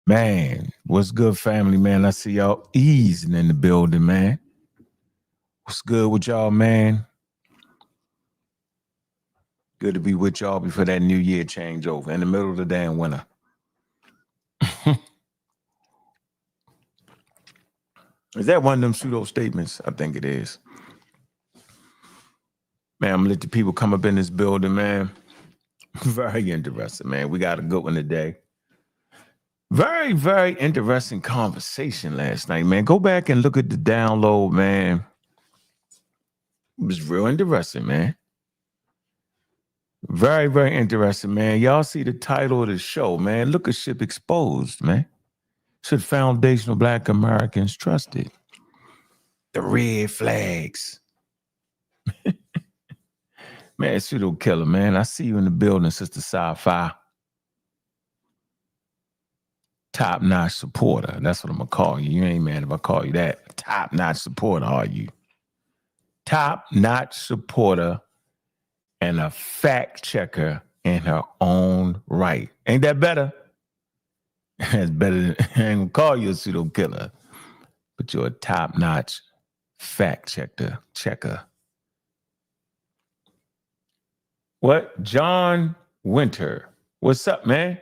Man, what's good, family, man? I see y'all easing in the building, man. What's good with y'all, man? Good to be with y'all before that new year changeover in the middle of the damn winter. Is that one of them pseudo statements? I think it is. Man, I'm gonna let the people come up in this building, man. Very interesting, man. We got a good one today. Very, very interesting conversation last night, man. Go back and look at the download, man. It was real interesting, man. Very, very interesting, man. Y'all see the title of the show, man. LookerShip exposed, man. Should foundational Black Americans trust it? The red flags. Man, pseudo killer, man. I see you in the building, Sister Sci-Fi. Top-notch supporter. That's what I'm going to call you. You ain't mad if I call you that. Top-notch supporter, are you? Top-notch supporter and a fact checker in her own right. Ain't that better? That's better than, I ain't gonna call you a pseudo killer, but you're a top-notch fact checker. What? John Winter. What's up, man?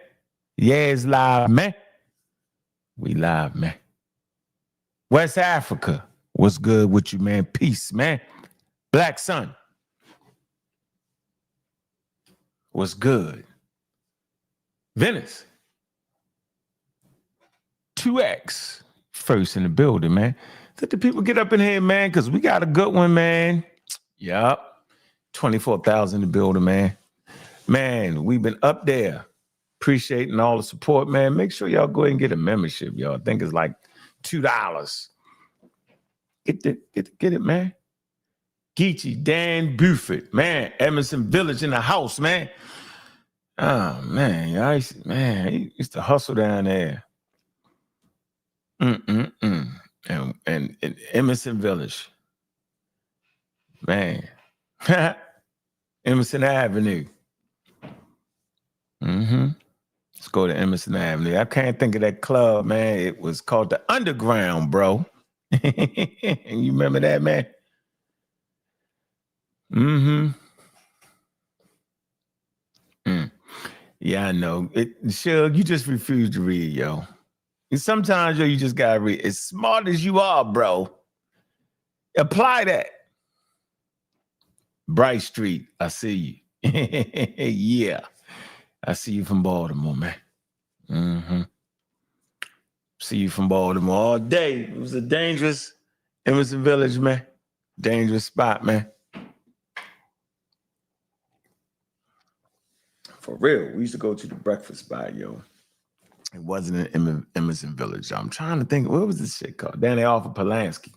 Yeah, it's live, man. We live, man. West Africa. What's good with you, man? Peace, man. Black Sun. What's good? Venice. 2X. First in the building, man. Let the people get up in here, man, because we got a good one, man. Yup. 24,000 in the building, man. Man, we've been up there. Appreciating all the support, man. Make sure y'all go ahead and get a membership, y'all. I think it's like $2. Get it, man. Geechee, Dan Buford, man. Emerson Village in the house, man. Oh, man. He used to hustle down there. And Emerson Village. Man. Emerson Avenue. Let's go to Emerson Avenue. I can't think of that club, man. It was called the Underground, bro. You remember that, man? Yeah, I know. Shug, you just refuse to read, yo. And sometimes, yo, you just gotta read. As smart as you are, bro, apply that. Bright Street, I see you. Yeah. I see you from Baltimore, man. See you from Baltimore all day. It was a dangerous Emerson Village, man. Dangerous spot, man. For real. We used to go to the breakfast spot, yo. It wasn't in Emerson Village. I'm trying to think, what was this shit called? Down there off of Pulaski.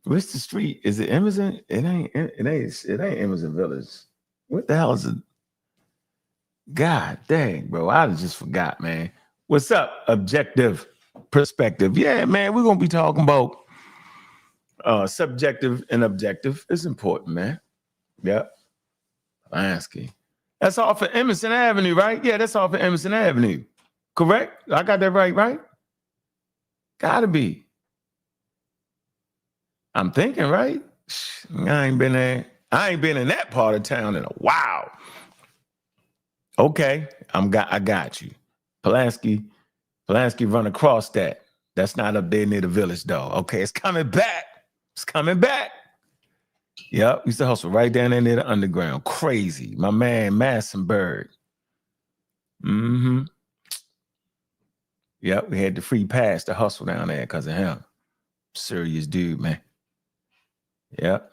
What's the street? Is it Emerson? It ain't Emerson Village. What the hell is it? God dang, bro. I just forgot, man. What's up? Objective perspective. Yeah, man, we're gonna be talking about subjective and objective. It's important, man. Yep. Pulaski. That's off of Emerson Avenue, right? Yeah, that's off of Emerson Avenue. Correct? I got that right? Gotta be. I'm thinking, right? I ain't been there. I ain't been in that part of town in a while. Okay, I got you. Pulaski run across that. That's not up there near the village, though. Okay, it's coming back. Yep, used to hustle right down there near the Underground. Crazy. My man, Massenberg. Yep, we had the free pass to hustle down there because of him. Serious dude, man. Yep.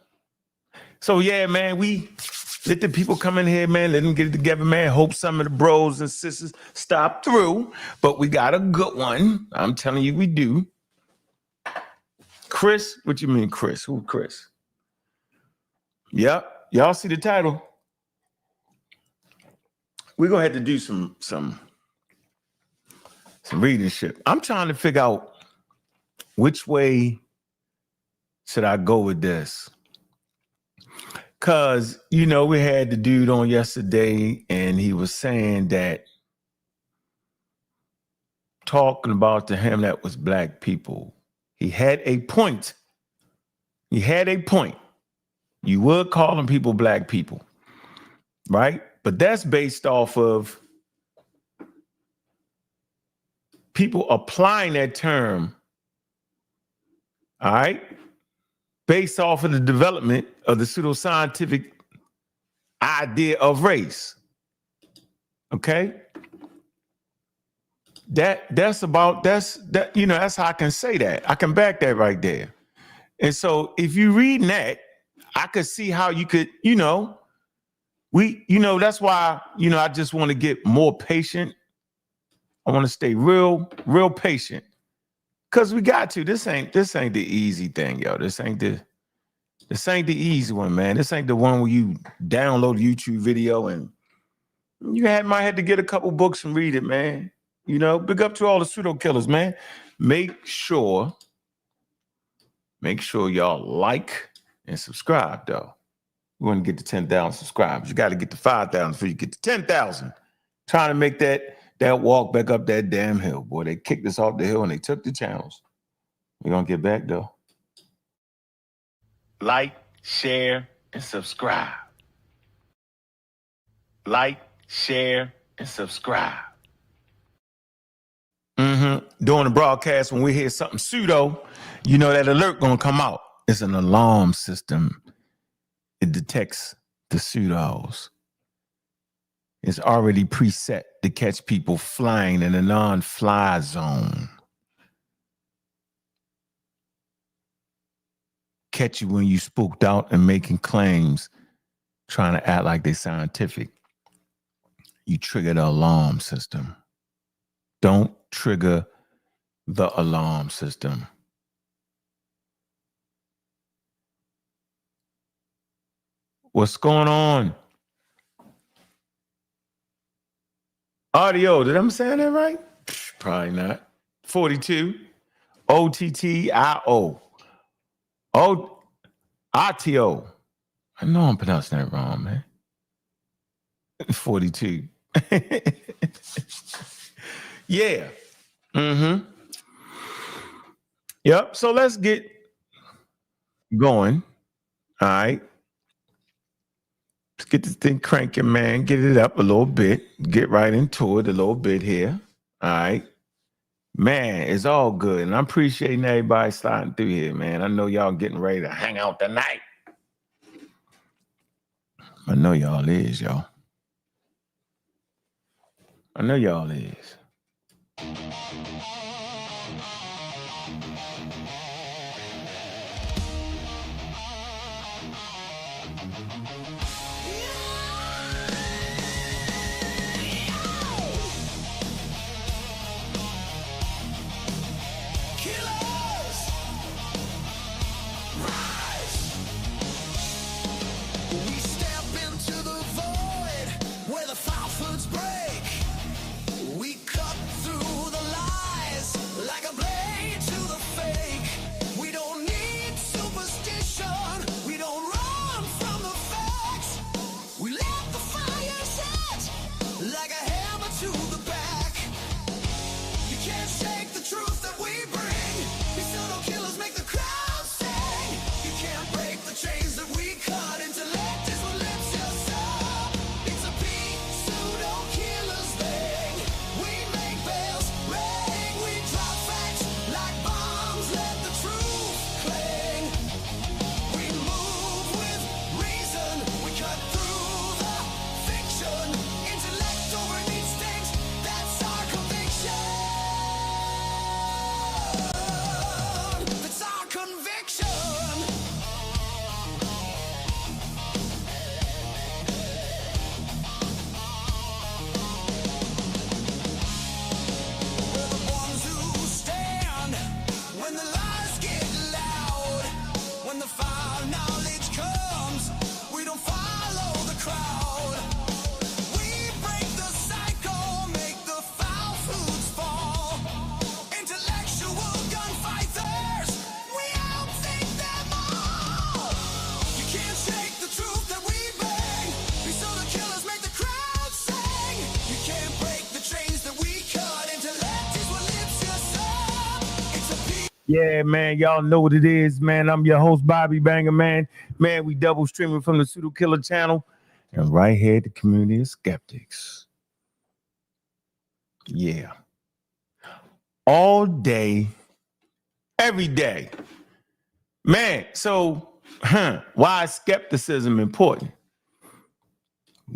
So, yeah, man, we let the people come in here, man. Let them get it together, man. Hope some of the bros and sisters stop through. But we got a good one. I'm telling you, we do. Chris? What you mean, Chris? Who, Chris? Yep. Y'all see the title? We're going to have to do some readership. I'm trying to figure out which way should I go with this. Because, you know, we had the dude on yesterday and he was saying that talking about to him that was black people. He had a point. He had a point. You would call them people black people, right? But that's based off of people applying that term, all right, based off of the development of the pseudoscientific idea of race. Okay? That's how I can say that. I can back that right there. And so if you read that, I could see how you could, that's why, I just want to get more patient. I want to stay real patient. Cause we got to. This ain't the easy thing, yo. This ain't the easy one, man. This ain't the one where you download a YouTube video and might have to get a couple books and read it, man. Big up to all the pseudo killers, man. Make sure y'all like and subscribe, though. We want to get to 10,000 subscribers. You got to get to 5,000 before you get to 10,000. Trying to make that walk back up that damn hill, boy. They kicked us off the hill and they took the channels. We're going to get back, though. Like, share, and subscribe. Like, share, and subscribe. During the broadcast, when we hear something pseudo, that alert gonna come out. It's an alarm system. It detects the pseudos. It's already preset to catch people flying in a non-fly zone. Catch you when you spooked out and making claims, trying to act like they're scientific. You trigger the alarm system. Don't trigger the alarm system. What's going on? Audio, did I say that right? Probably not. 42. OTTIO. RTO. I know I'm pronouncing that wrong, man. 42. Yeah. Yep. So let's get going. All right. Let's get this thing cranking, man. Get it up a little bit. Get right into it a little bit here. All right. Man, it's all good. And I'm appreciating everybody sliding through here, man. I know y'all getting ready to hang out tonight. I know y'all is, y'all. I know y'all is. We Yeah, man, y'all know what it is, man. I'm your host, Bobby Banger, man. Man, we double streaming from the Pseudo Killer channel and right here at the community of skeptics. Yeah. All day, every day. Man, so why is skepticism important?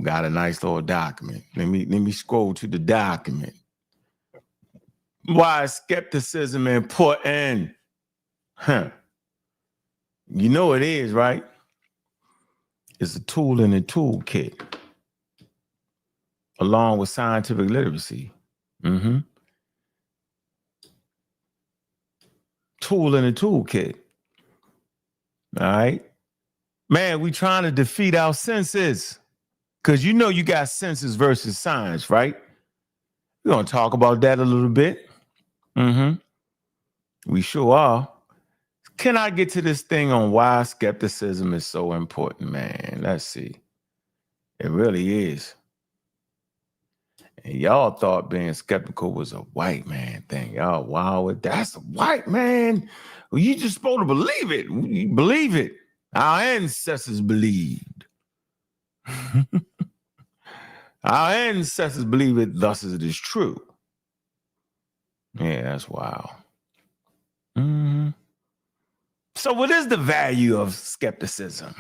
Got a nice little document. Let me scroll to the document. Why is skepticism important? You know it is, right? It's a tool in the toolkit, along with scientific literacy. Tool in the toolkit. All right. Man, we trying to defeat our senses. Because you know you got senses versus science, right? We're going to talk about that a little bit. We sure are. Can I get to this thing on why skepticism is so important, man? Let's see. It really is. And y'all thought being skeptical was a white man thing. Y'all, wow, that's a white man. Well, you just supposed to believe it. You believe it. Our ancestors believed. Our ancestors believe it, thus it is true. Yeah, that's wild. So what is the value of skepticism?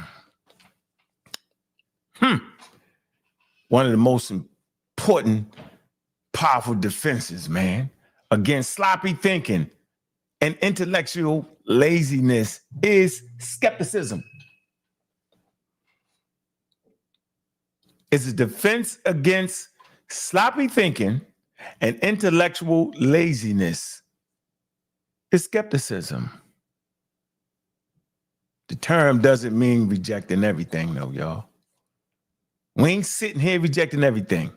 One of the most important, powerful defenses, man, against sloppy thinking and intellectual laziness is skepticism. It's a defense against sloppy thinking and intellectual laziness. It's skepticism. The term doesn't mean rejecting everything, though, y'all. We ain't sitting here rejecting everything.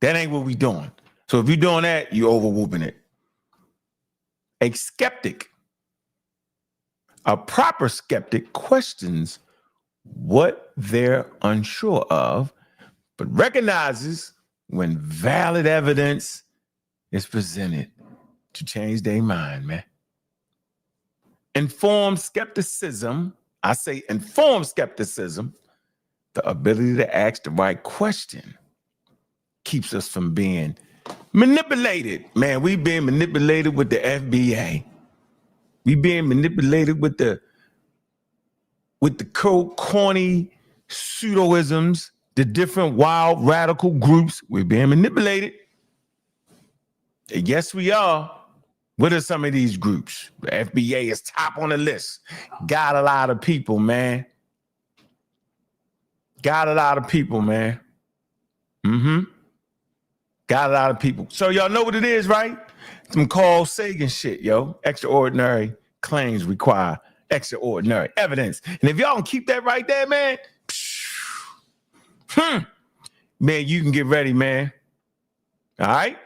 That ain't what we doing. So if you're doing that, you're overwhooping it. A skeptic, a proper skeptic, questions what they're unsure of, but recognizes when valid evidence is presented to change their mind, man. Informed skepticism, I say informed skepticism, the ability to ask the right question, keeps us from being manipulated. Man, we being manipulated with the FBA. We being manipulated with the corny pseudoisms, the different wild radical groups. We're being manipulated. And yes, we are. What are some of these groups? The FBA is top on the list. Got a lot of people, man. Got a lot of people, man. Got a lot of people. So y'all know what it is, right? Some Carl Sagan shit, yo. Extraordinary claims require extraordinary evidence. And if y'all can keep that right there, man, man, you can get ready, man. All right?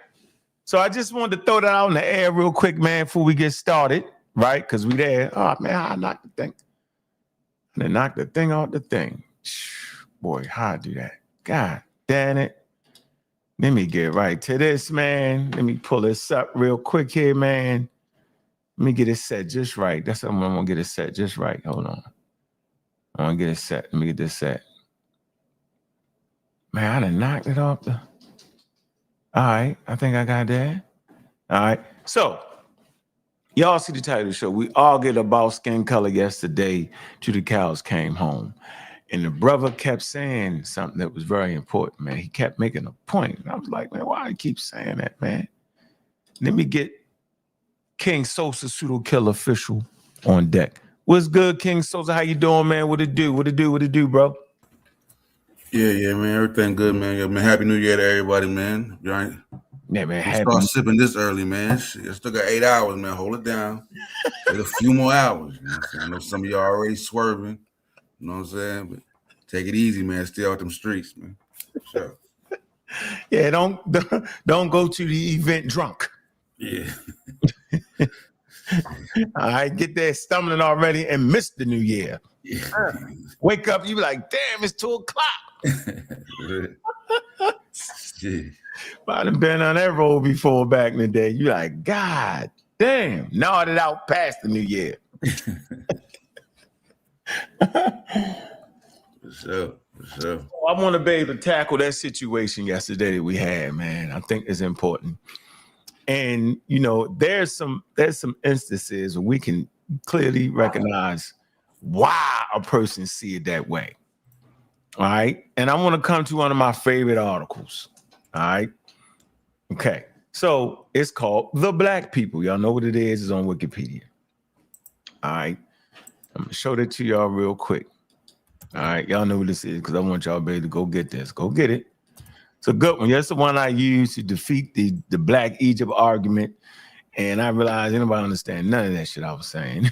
So I just wanted to throw that out in the air real quick, man, before we get started, right? Because we there. Oh, man, I knocked the thing. And then knocked the thing off the thing. Boy, how I do that? God damn it. Let me get right to this, man. Let me pull this up real quick here, man. Let me get it set just right. That's what I'm going to get it set just right. Hold on. I want to get it set. Let me get this set. Man, I done knocked it off the... All right, I think I got that. All right, so y'all see the title of the show. We argued about skin color yesterday till the cows came home. And the brother kept saying something that was very important, man. He kept making a point. And I was like, man, why do you keep saying that, man? Let me get King Sosa, Pseudo Killer Official on deck. What's good, King Sosa? How you doing, man? What it do? What it do? What it do, bro? Yeah, man. Everything good, man. Yeah, man. Happy New Year to everybody, man. You right? Yeah, man. Start sipping this early, man. Shit, I still got 8 hours, man. Hold it down. Wait a few more hours. You know what I'm saying? I know some of y'all already swerving. You know what I'm saying? But take it easy, man. Stay out them streets, man. Sure. Yeah, don't go to the event drunk. Yeah. All right, get there stumbling already and miss the new year. Yeah. Wake up, you be like, damn, it's 2:00. Yeah. I've been on that road before back in the day. You like, God Damn, gnawed it out past the new year. For sure. I want to be able to tackle that situation yesterday that we had, man. I think it's important. And you know, there's some instances where we can clearly recognize why a person see it that way. All right. And I want to come to one of my favorite articles. All right. Okay. So it's called The Black People. Y'all know what it is. It's on Wikipedia. All right. I'm going to show that to y'all real quick. All right. Y'all know what this is because I want y'all to be able to go get this. Go get it. It's a good one. That's the one I used to defeat the Black Egypt argument. And I realized anybody understand none of that shit I was saying.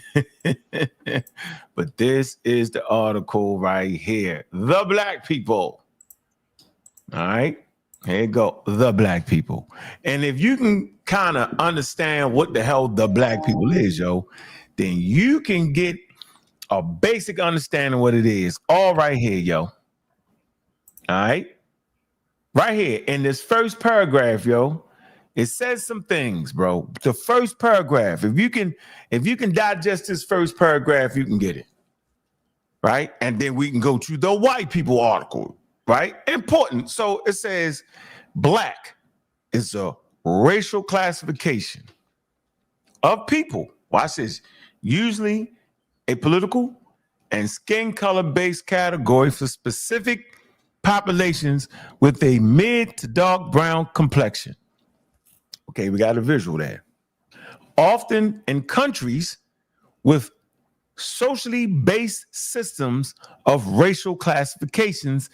But this is the article right here. The Black People. All right. Here you go. The Black People. And if you can kind of understand what the hell the Black people is, yo, then you can get a basic understanding of what it is. All right here, yo. All right. Right here in this first paragraph, yo. It says some things, bro. The first paragraph, if you can digest this first paragraph, you can get it. Right? And then we can go to the white people article, right? Important. So it says black is a racial classification of people. Watch this. Usually a political and skin color based category for specific populations with a mid to dark brown complexion. Okay, we got a visual there. Often in countries with socially based systems of racial classifications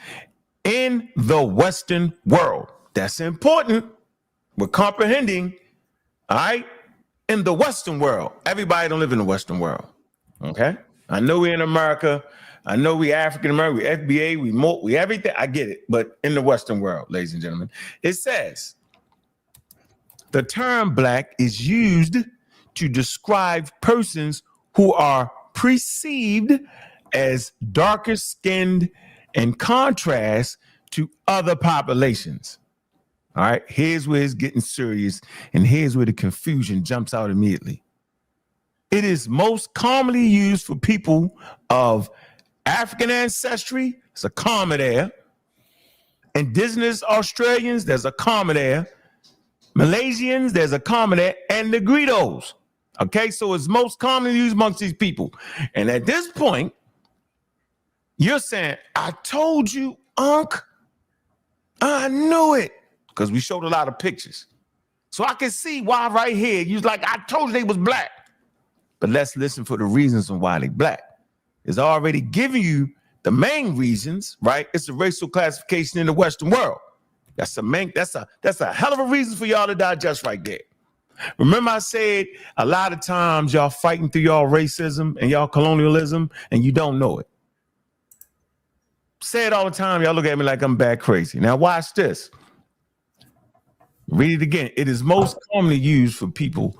in the Western world. That's important. We're comprehending, all right, in the Western world. Everybody don't live in the Western world, okay? I know we're in America. I know we African American, we FBA, we everything. I get it, but in the Western world, ladies and gentlemen, it says, the term black is used to describe persons who are perceived as darker skinned in contrast to other populations. All right, here's where it's getting serious, and here's where the confusion jumps out immediately. It is most commonly used for people of African ancestry. It's a comma there. Indigenous Australians, there's a comma there. Malaysians, there's a comma there, and Negritos. Okay, so it's most commonly used amongst these people. And at this point, you're saying, I told you, Ankh. I knew it. Because we showed a lot of pictures. So I can see why right here, you was like, I told you they was black. But let's listen for the reasons on why they black. It's already giving you the main reasons, right? It's a racial classification in the Western world. That's a hell of a reason for y'all to digest right there. Remember I said a lot of times y'all fighting through y'all racism and y'all colonialism and you don't know it. Say it all the time. Y'all look at me like I'm bad crazy. Now watch this. Read it again. It is most commonly used for people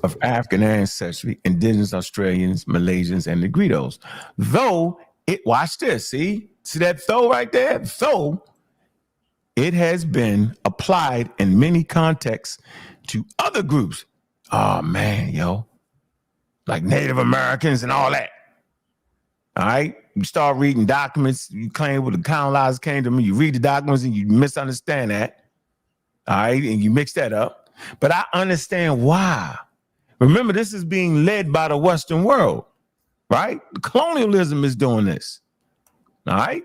of African ancestry, indigenous Australians, Malaysians, and Negritos. Though watch this. See that though right there? Though it has been applied in many contexts to other groups. Oh man, yo. Like Native Americans and all that. All right. You start reading documents, you claim what the colonizers came to me, you read the documents and you misunderstand that. All right, and you mix that up. But I understand why. Remember, this is being led by the Western world, right? Colonialism is doing this. All right.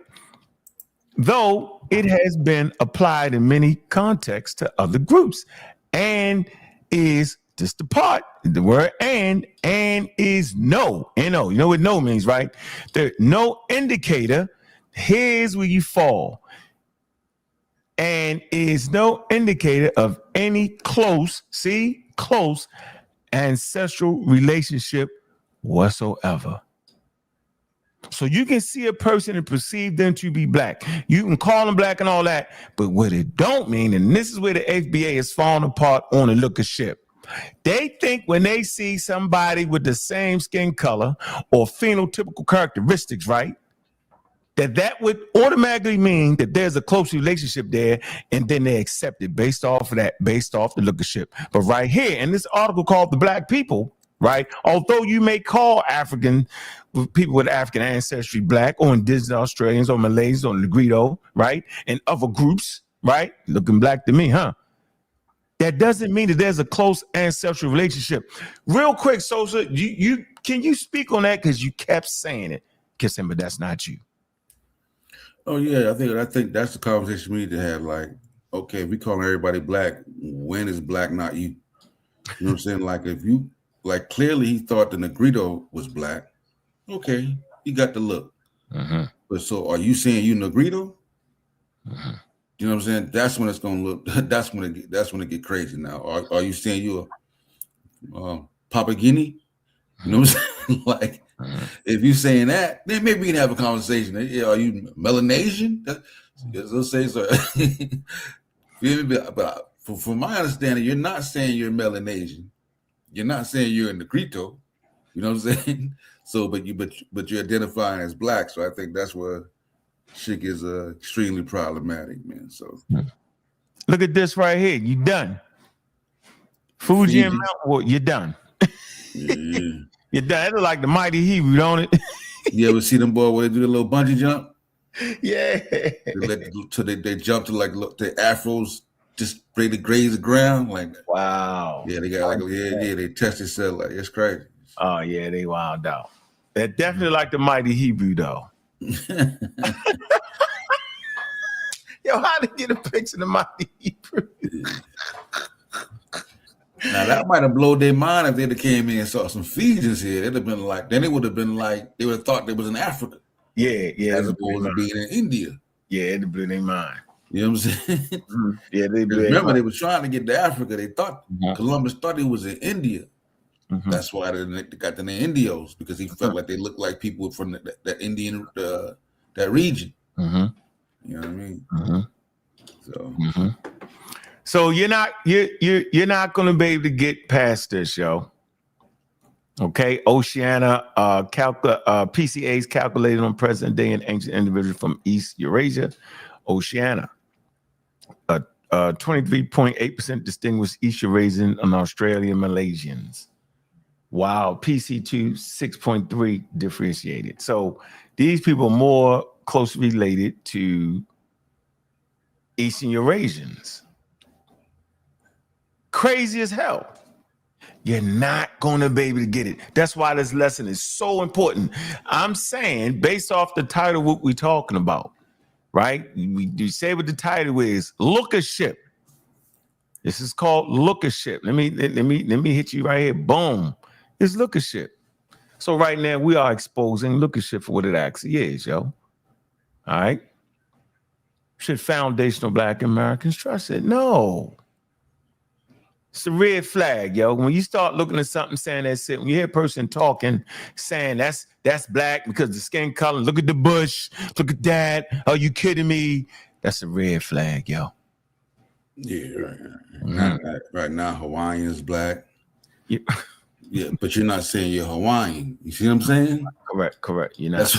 Though it has been applied in many contexts to other groups and is just the part, the word and is no, N-O. You know what no means, right? There's no indicator. Here's where you fall. And is no indicator of any close ancestral relationship whatsoever. So you can see a person and perceive them to be black. You can call them black and all that, but what it don't mean, and this is where the FBA is falling apart on the LookerShip. They think when they see somebody with the same skin color or phenotypical characteristics, right? that would automatically mean that there's a close relationship there, and then they accept it based off of that, based off the LookerShip. But right here in this article called The Black People, right? Although you may call African people with African ancestry black, or indigenous Australians, or Malays, or Negrito, right? And other groups, right? Looking black to me, huh? That doesn't mean that there's a close ancestral relationship. Real quick, Sosa, you can you speak on that? Because you kept saying it. Kept saying, but that's not you. Oh yeah, I think that's the conversation we need to have. Like, okay, if we calling everybody black, when is black not you? You know what I'm saying? Like, if you like, clearly he thought the Negrito was black. Okay, you got the look. But so, are you saying you Negrito? You know what I'm saying? That's when it's gonna look. That's when it get crazy. Now, are you saying you a Papua Guinea? You know what I'm saying? Like, if you saying that, then maybe we can have a conversation. Yeah, are you Melanesian? Let's say so. But from my understanding, you're not saying you're Melanesian. You're not saying you're a Negrito. You know what I'm saying? So, but you're identifying as black. So I think that's where shit is extremely problematic, man. So look at this right here. You done. Fuji and Mount Wood, you're done. Yeah. You're done. It look like the mighty Hebrew, don't it? You ever see them boy where they do the little bungee jump? Yeah. They jump to like look, the afros just ready to graze the ground. Like, wow. Yeah, they got like they test themselves, like it's crazy. Oh yeah, they wild out. They're definitely like the mighty Hebrew though. Yo, how to get a picture of the mighty Hebrew? Now that might have blown their mind if they'd have came in and saw some Fijians here. It'd have been like, then it would have been like they would have thought they was in Africa. Yeah, as opposed to being in India. Yeah, it blew their mind. You know what I'm saying? Yeah, they remember they were trying to get to Africa. They thought Columbus thought he was in India. That's why they got the name Indios, because he felt like they looked like people from that Indian that region. You know what I mean? So you're not going to be able to get past this, yo. Okay, Oceania PCA's calculated on present day and ancient individuals from East Eurasia. Oceania, 23.8% distinguished East Eurasian and Australian Malaysians. While PC2 6.3 differentiated. So these people are more closely related to Eastern Eurasians. Crazy as hell. You're not going to be able to get it. That's why this lesson is so important. I'm saying, based off the title, what we're talking about, right? We say what the title is, LookerShip. This is called LookerShip. Let me hit you right here. Boom. It's LookerShip. So right now we are exposing LookerShip for what it actually is, yo. All right. Should foundational Black Americans trust it? No. It's a red flag, yo. When you start looking at something saying that's it, when you hear a person talking, saying that's black because the skin color, look at the bush, look at that. Are you kidding me? That's a red flag, yo. Yeah, right now Hawaiian's black. Yeah. Yeah, but you're not saying you're Hawaiian. You see what I'm saying? Correct. You're not.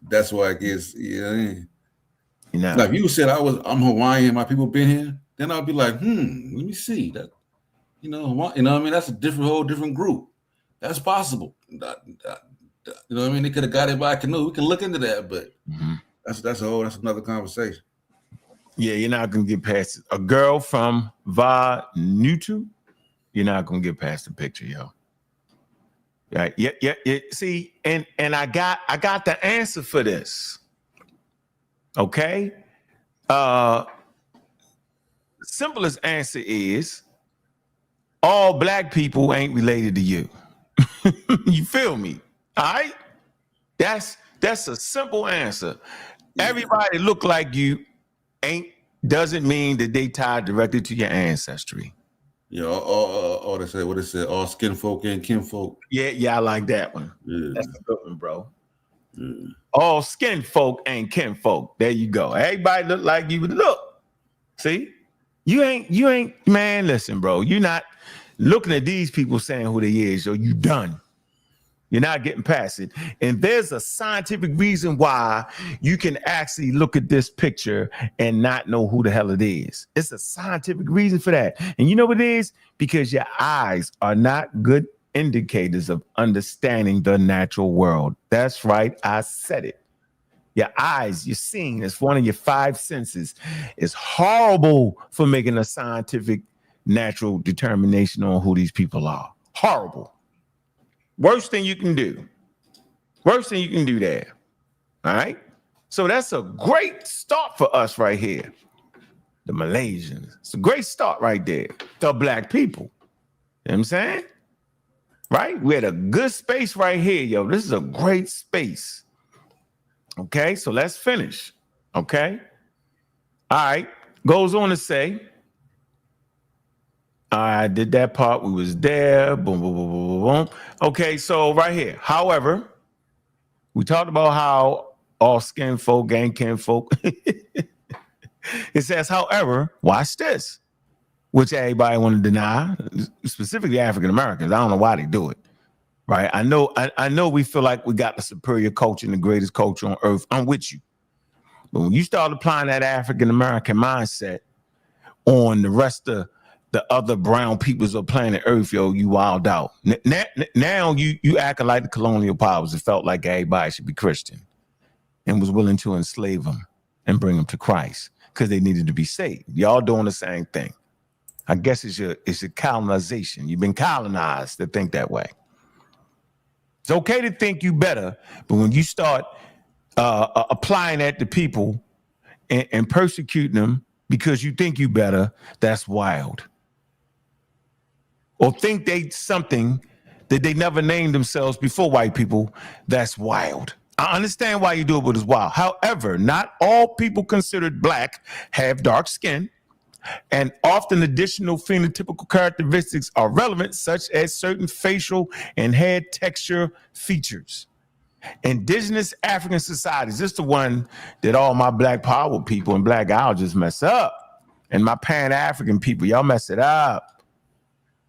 That's why I guess, you know. Like if you said I'm Hawaiian, my people been here, then I'll be like, let me see that. Hawaii, you know what I mean? That's a whole different group. That's possible. You know what I mean? They could have got it by canoe. We can look into that, but that's another conversation. Yeah, you're not gonna get past it. A girl from Vanuatu. You're not gonna get past the picture, yo. Right? Yeah. See, and I got the answer for this. Okay. Simplest answer is all black people ain't related to you. You feel me? All right. That's a simple answer. Everybody look like you doesn't mean that they tied directly to your ancestry. Yeah, all they say, what they say, all skin folk and kinfolk. Yeah, I like that one. Yeah. That's a good one, bro. Yeah. All skin folk and kinfolk. There you go. Everybody look like you. Look, see, you ain't, man, listen, bro. You're not looking at these people saying who they is, so you done. You're not getting past it. And there's a scientific reason why you can actually look at this picture and not know who the hell it is. It's a scientific reason for that. And you know what it is? Because your eyes are not good indicators of understanding the natural world. That's right. I said it. Your eyes, you're seeing, it's one of your five senses. It's horrible for making a scientific natural determination on who these people are. Horrible. Worst thing you can do. Worst thing you can do there. All right. So that's a great start for us right here. The Malaysians. It's a great start right there. The black people. You know what I'm saying? Right? We're at a good space right here, yo. This is a great space. Okay. So let's finish. Okay. All right. Goes on to say, I did that part. We was there. Boom, boom, boom, boom, boom. Okay, so right here. However, we talked about how all skin folk, gang kin folk. It says, however, watch this, which everybody want to deny, specifically African Americans. I don't know why they do it. Right? I know we feel like we got the superior culture and the greatest culture on earth. I'm with you. But when you start applying that African American mindset on the rest of the other brown peoples of planet Earth, yo, you wild out. Now you acting like the colonial powers. It felt like everybody should be Christian and was willing to enslave them and bring them to Christ because they needed to be saved. Y'all doing the same thing. I guess it's your colonization. You've been colonized to think that way. It's okay to think you better, but when you start applying that to people and persecuting them because you think you better, that's wild. Or think they something that they never named themselves before white people, that's wild. I understand why you do it, but it's wild. However, not all people considered black have dark skin, and often additional phenotypical characteristics are relevant, such as certain facial and head texture features. Indigenous African societies, this is the one that all my black power people and black just mess up. And my Pan-African people, y'all mess it up.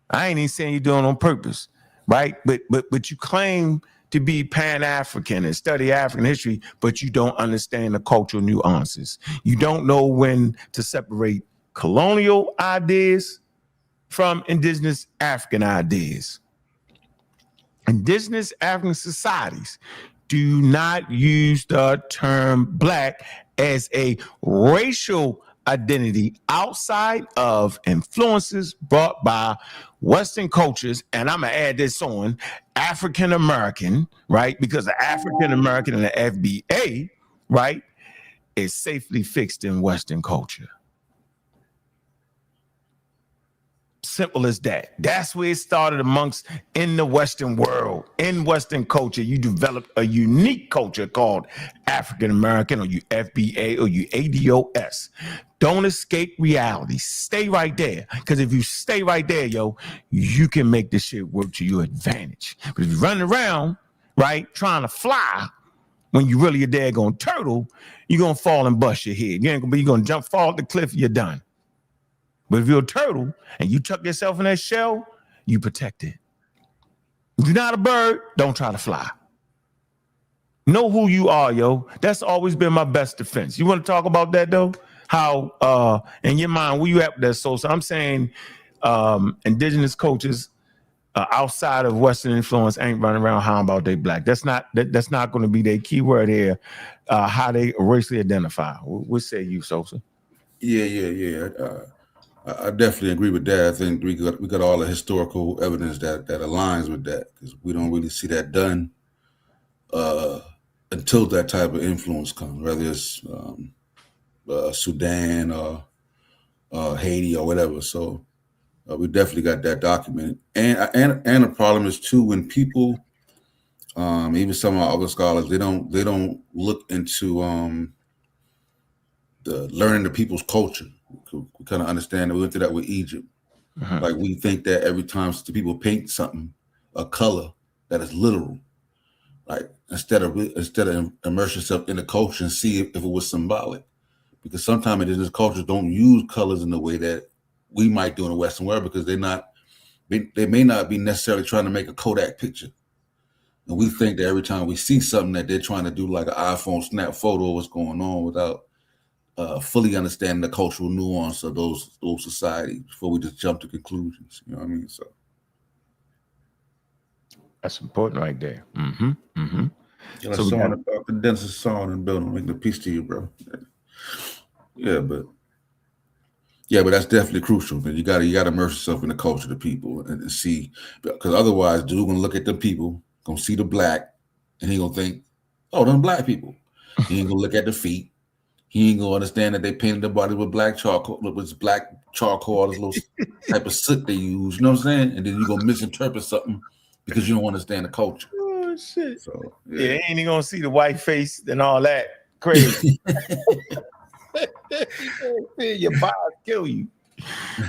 I ain't even saying you're doing it on purpose, right? But you claim to be Pan-African and study African history, but you don't understand the cultural nuances. You don't know when to separate colonial ideas from indigenous African ideas. Indigenous African societies do not use the term black as a racial identity outside of influences brought by Western cultures. And I'm going to add this on African American, right? Because the African American and the FBA, right, is safely fixed in Western culture. Simple as that. That's where it started amongst in the Western world. In Western culture, you developed a unique culture called African American, or you FBA, or you ADOS. Don't escape reality. Stay right there. Because if you stay right there, yo, you can make this shit work to your advantage. But if you're running around, right, trying to fly, when you really a daggone turtle, you're going to fall and bust your head. You're going to fall off the cliff, you're done. But if you're a turtle and you tuck yourself in that shell, you protect it. If you're not a bird, don't try to fly. Know who you are, yo. That's always been my best defense. You want to talk about that, though? How, in your mind, where you at with that? So I'm saying indigenous cultures outside of Western influence ain't running around how about they black. That's not going to be their key word here, how they racially identify. What say you, Sosa? Yeah. I definitely agree with that. I think we got all the historical evidence that aligns with that, because we don't really see that done until that type of influence comes, whether it's Sudan or Haiti or whatever. So we definitely got that documented. And the problem is too, when people, even some of our other scholars, they don't look into the learning the people's culture. We kind of understand that. We went through that with Egypt. Uh-huh. Like, we think that every time the people paint something, a color, that is literal. Like, instead of immerse yourself in the culture and see if it was symbolic. Because sometimes indigenous cultures don't use colors in the way that we might do in the Western world, because they may not be necessarily trying to make a Kodak picture. And we think that every time we see something that they're trying to do like an iPhone snap photo of what's going on without fully understanding the cultural nuance of those societies before we just jump to conclusions. You know what I mean? So that's important right there. yeah, so song about the densest song in the building. Making a peace to you, bro. Yeah, but that's definitely crucial, man. You gotta immerse yourself in the culture, the people, and see, because otherwise, dude gonna look at the people, gonna see the black, and he gonna think, oh, them black people. He ain't gonna look at the feet. He ain't gonna understand that they painted the body with black charcoal, this little type of soot they use. You know what I'm saying? And then you gonna misinterpret something because you don't understand the culture. Oh shit! So yeah, ain't gonna see the white face and all that crazy. Your bias kill you.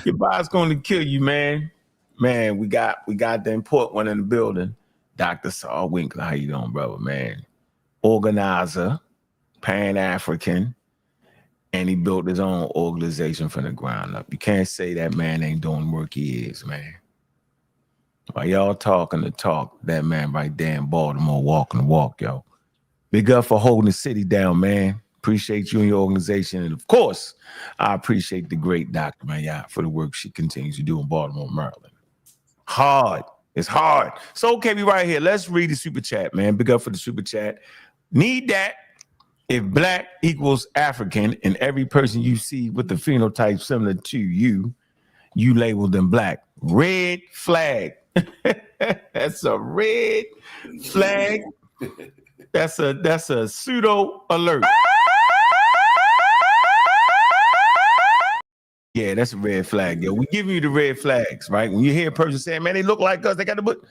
Your bias going to kill you, man. Man, we got the important one in the building. Dr. Saul Winkler, how you doing, brother? Man, organizer, Pan-African, and he built his own organization from the ground up. You can't say that man ain't doing work. He is, man. While y'all talking the talk, that man right there in Baltimore walking the walk, yo. Big up for holding the city down, man. Appreciate you and your organization. And of course, I appreciate the great Dr. Maya for the work she continues to do in Baltimore, Maryland. Hard. It's hard. So, okay, we right here. Let's read the super chat, man. Big up for the super chat. Need that. If black equals African and every person you see with the phenotype similar to you, you label them black. Red flag. That's a red flag. That's a pseudo alert. Yeah, that's a red flag, yo. We giving you the red flags, right? When you hear a person saying, man, they look like us, they got the book,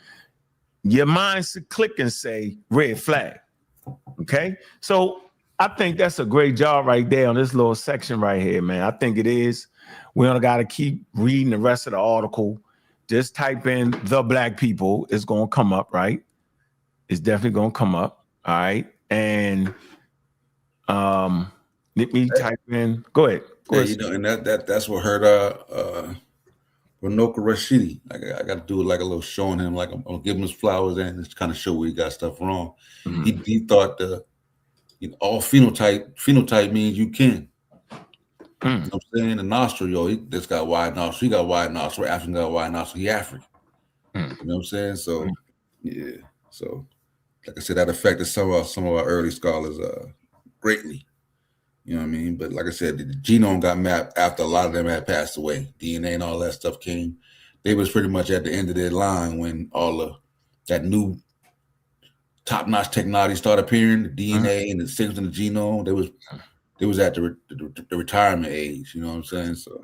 your mind should click and say red flag. Okay? So I think that's a great job right there on this little section right here, man. I think it is. We don't got to keep reading the rest of the article. Just type in the black people. It's going to come up, right? It's definitely going to come up. All right. And let me type in. Go ahead. Yeah, you know, and that's what hurt Ranoka Rashidi. I got to do like a little showing him, like I'm gonna give him his flowers and just kind of show where he got stuff wrong. Mm-hmm. He thought all phenotype means you can. You know what I'm saying? The nostril, yo, this got wide nostril. He got wide nostril. African got wide nostril. He African. You know what I'm saying? So yeah. So like I said, that affected some of our early scholars greatly. You know what I mean? But like I said, the genome got mapped after a lot of them had passed away. DNA and all that stuff came. They was pretty much at the end of their line when all of that new top-notch technology started appearing, the DNA and the signals in the genome. They was at the retirement age. You know what I'm saying? So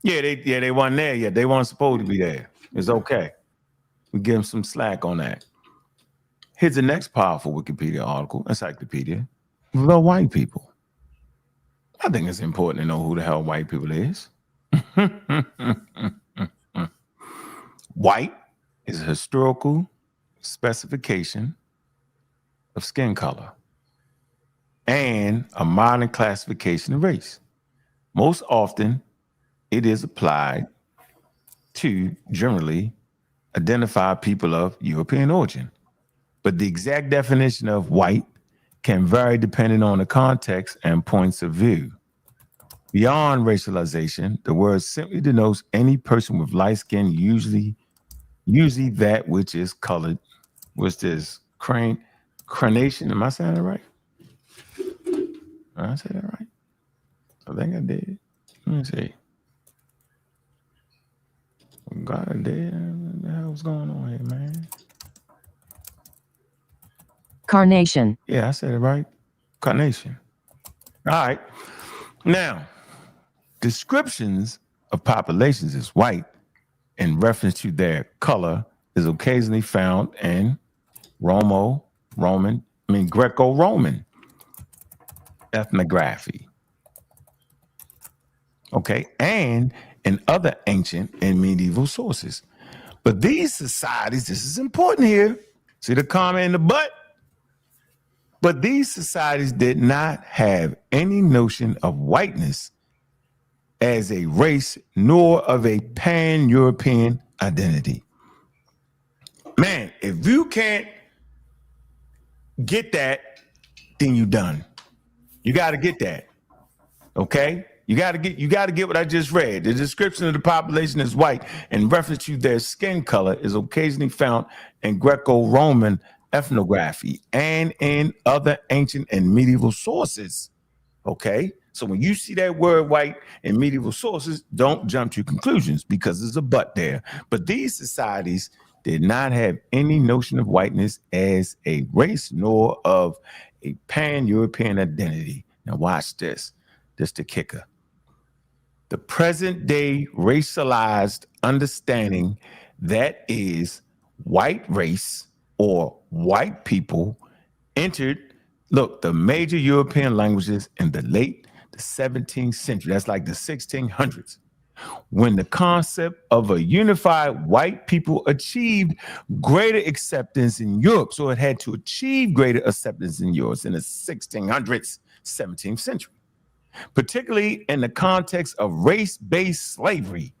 they weren't there yet. They weren't supposed to be there. It's okay. We give them some slack on that. Here's the next powerful Wikipedia article, encyclopedia. The white people. I think it's important to know who the hell white people is. White is a historical specification of skin color and a modern classification of race. Most often, it is applied to generally identify people of European origin. But the exact definition of white can vary depending on the context and points of view. Beyond racialization, the word simply denotes any person with light skin, usually that which is colored, which is carnation. Am I saying that right? Did I say that right? I think I did. Let me see. God, I did. What the hell's going on here, man? Carnation. Yeah, I said it right. Carnation. All right. Now, descriptions of populations as white in reference to their color is occasionally found in Greco-Roman ethnography. Okay, and in other ancient and medieval sources. But these societies, this is important here. See the comma in the butt? But these societies did not have any notion of whiteness as a race, nor of a pan-European identity. Man, if you can't get that, then you done. You got to get that. Okay? You got to get what I just read. The description of the population is white in reference to their skin color is occasionally found in Greco-Roman ethnography and in other ancient and medieval sources. Okay? So when you see that word white in medieval sources, don't jump to conclusions because there's a but there. But these societies did not have any notion of whiteness as a race nor of a pan-European identity. Now watch this. This the kicker. The present day racialized understanding that is white race or white people entered, the major European languages in the late 17th century. That's like the 1600s. When the concept of a unified white people achieved greater acceptance in Europe. So it had to achieve greater acceptance in Europe in the 1600s, 17th century, particularly in the context of race-based slavery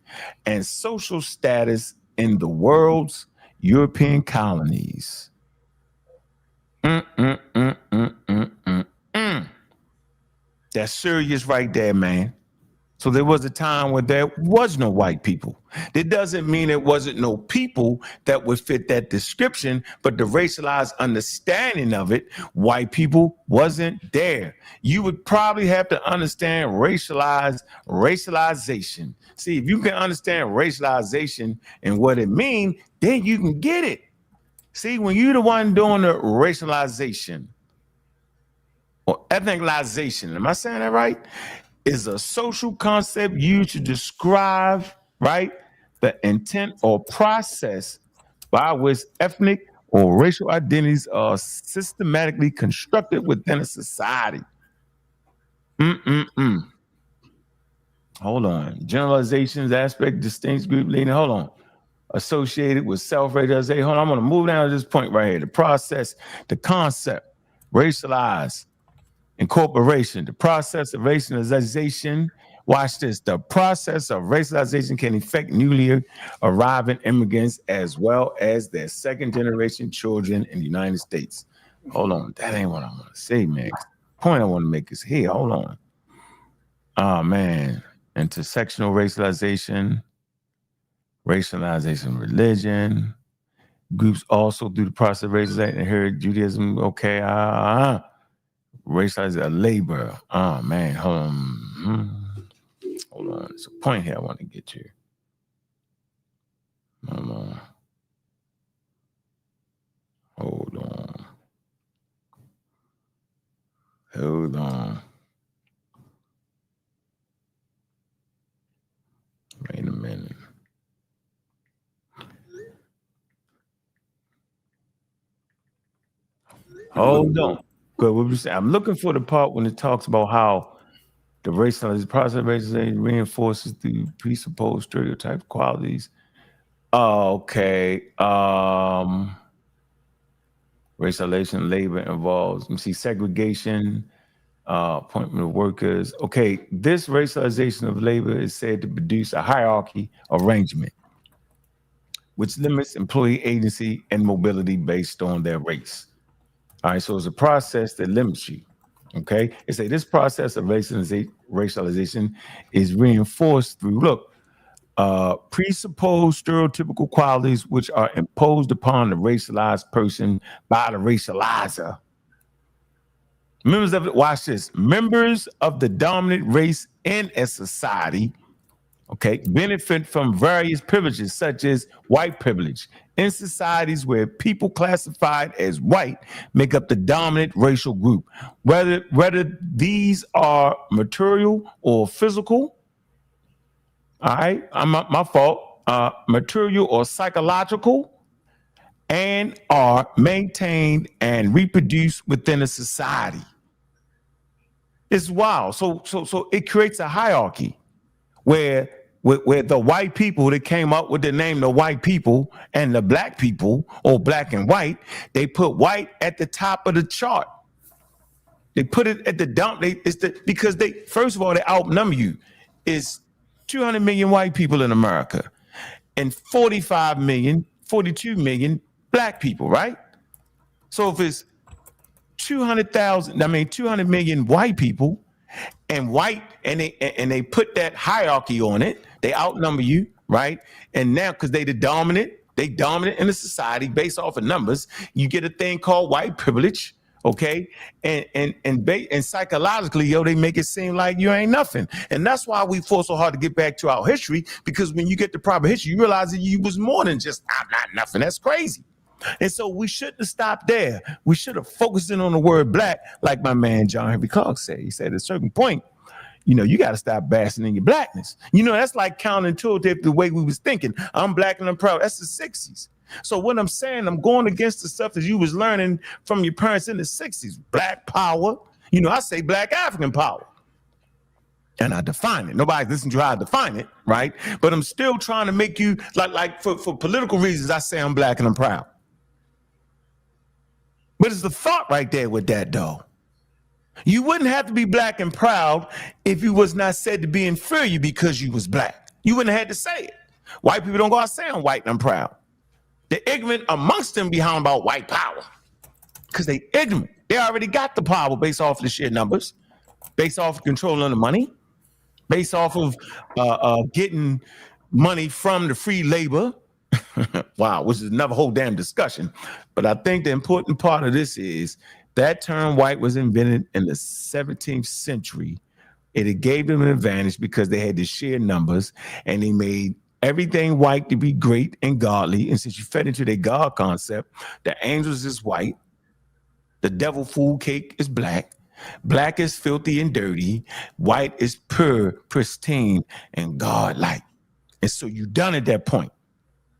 and social status in the world's European colonies. That's serious right there, man. So there was a time when there was no white people. That doesn't mean it wasn't no people that would fit that description, but the racialized understanding of it, white people wasn't there. You would probably have to understand racialization. See, if you can understand racialization and what it means, then you can get it. See, when you're the one doing the racialization or ethnicalization, am I saying that right? Is a social concept used to describe, right, the intent or process by which ethnic or racial identities are systematically constructed within a society. Hold on. Generalizations, aspect, distinct group leading. Hold on. Associated with self-racialization. Hold on. I'm going to move down to this point right here. The process, the concept, racialized. Incorporation, the process of racialization. Watch this. The process of racialization can affect newly arriving immigrants as well as their second generation children in the United States. Hold on. That ain't what I want to say, man. The point I want to make is here. Hold on. Oh, man. Intersectional racialization, religion. Groups also through the process of racialization inherit Judaism. Okay. Racialize labor. Oh man, hold on. There's a point here I want to get to. Hold on. Wait a minute. Hold on. Good. What you say? I'm looking for the part when it talks about how the racialized process of racialization reinforces the presupposed stereotype qualities. Okay. Racialization labor involves, let me see, segregation, appointment of workers. Okay, this racialization of labor is said to produce a hierarchy arrangement, which limits employee agency and mobility based on their race. All right, so it's a process that limits you. Okay, it say this process of racialization is reinforced through presupposed stereotypical qualities which are imposed upon the racialized person by the racializer. Members of the dominant race in a society, okay, benefit from various privileges such as white privilege in societies where people classified as white make up the dominant racial group, whether these are material or physical. All right, my fault. Material or psychological, and are maintained and reproduced within a society. It's wild. So it creates a hierarchy where the white people that came up with the name the white people and the black people, or black and white, they put white at the top of the chart. They put it at the dump. Because they, first of all, they outnumber you. It's 200 million white people in America and 42 million black people, right? So if it's 200 million white people, and they put that hierarchy on it. They outnumber you, right? And now, because they dominant in the society based off of numbers, you get a thing called white privilege. Okay, and psychologically, yo, they make it seem like you ain't nothing, and that's why we fought so hard to get back to our history. Because when you get the proper history, you realize that you was more than just I'm not nothing. That's crazy. And so we shouldn't have stopped there. We should have focused in on the word black, like my man John Henry Clark said. He said at a certain point, you know, you got to stop basking in your blackness. You know, that's like counterintuitive to the way we was thinking. I'm black and I'm proud. That's the 60s. So what I'm saying, I'm going against the stuff that you was learning from your parents in the 60s. Black power. You know, I say black African power. And I define it. Nobody's listening to how I define it, right? But I'm still trying to make you, like for political reasons, I say I'm black and I'm proud. But it's the thought right there with that, though. You wouldn't have to be black and proud if you was not said to be inferior because you was black. You wouldn't have had to say it. White people don't go out saying I'm white and I'm proud. The ignorant amongst them be hounding about white power because they ignorant. They already got the power based off of the sheer numbers, based off of controlling the money, based off of getting money from the free labor. Wow, which is another whole damn discussion. But I think the important part of this is that term white was invented in the 17th century. It gave them an advantage because they had the sheer numbers and they made everything white to be great and godly. And since you fed into their God concept, the angels is white, the devil food cake is black, black is filthy and dirty, white is pure, pristine, and God-like. And so you done at that point.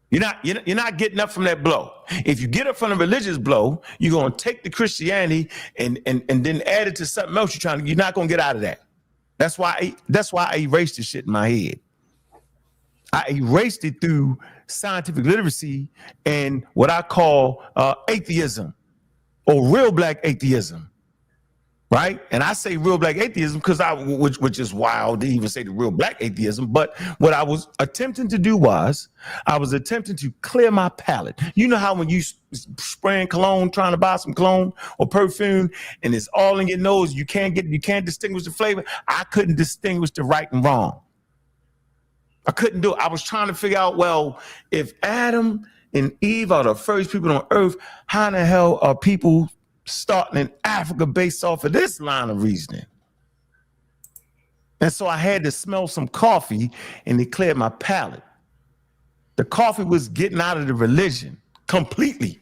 You're not getting up from that blow. If you get up from a religious blow, you're gonna take the Christianity and then add it to something else. You're not gonna get out of that. That's why I erased the shit in my head. I erased it through scientific literacy and what I call atheism or real black atheism, right? And I say real black atheism because which is wild to even say the real black atheism. But what I was attempting to do was I was attempting to clear my palate. You know how when you spraying cologne, trying to buy some cologne or perfume, and it's all in your nose, you can't distinguish the flavor. I couldn't distinguish the right and wrong. I couldn't do it. I was trying to figure out, well, if Adam and Eve are the first people on earth, how in the hell are people starting in Africa based off of this line of reasoning? And so I had to smell some coffee and it cleared my palate. The coffee was getting out of the religion completely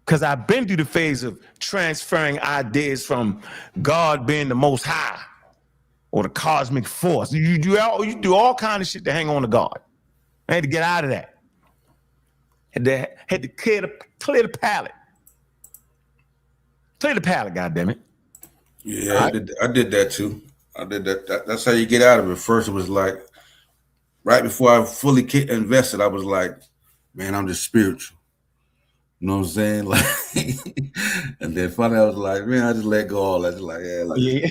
because I've been through the phase of transferring ideas from God being the most high or the cosmic force. You do all kind of shit to hang on to God. I had to get out of that. Had to clear the palate. Clear the palate, goddammit. Yeah, I did that too. I did that. That's how you get out of it. First, it was like, right before I fully invested, I was like, man, I'm just spiritual. You know what I'm saying? Like, and then finally I was like, man, I just let go all that. Just like, yeah.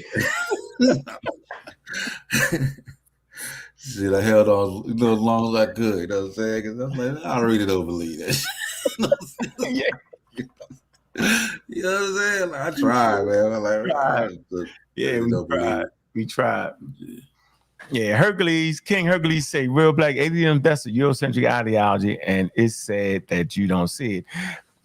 Shit, I held on, as long as I could. You know what I'm saying? Because I was like, I really don't believe that shit. You know what I'm saying? You know what I'm saying? Like, I tried, man. I'm like, we tried. Yeah, King Hercules say real black atheism, that's a Eurocentric ideology, and it's sad that you don't see it.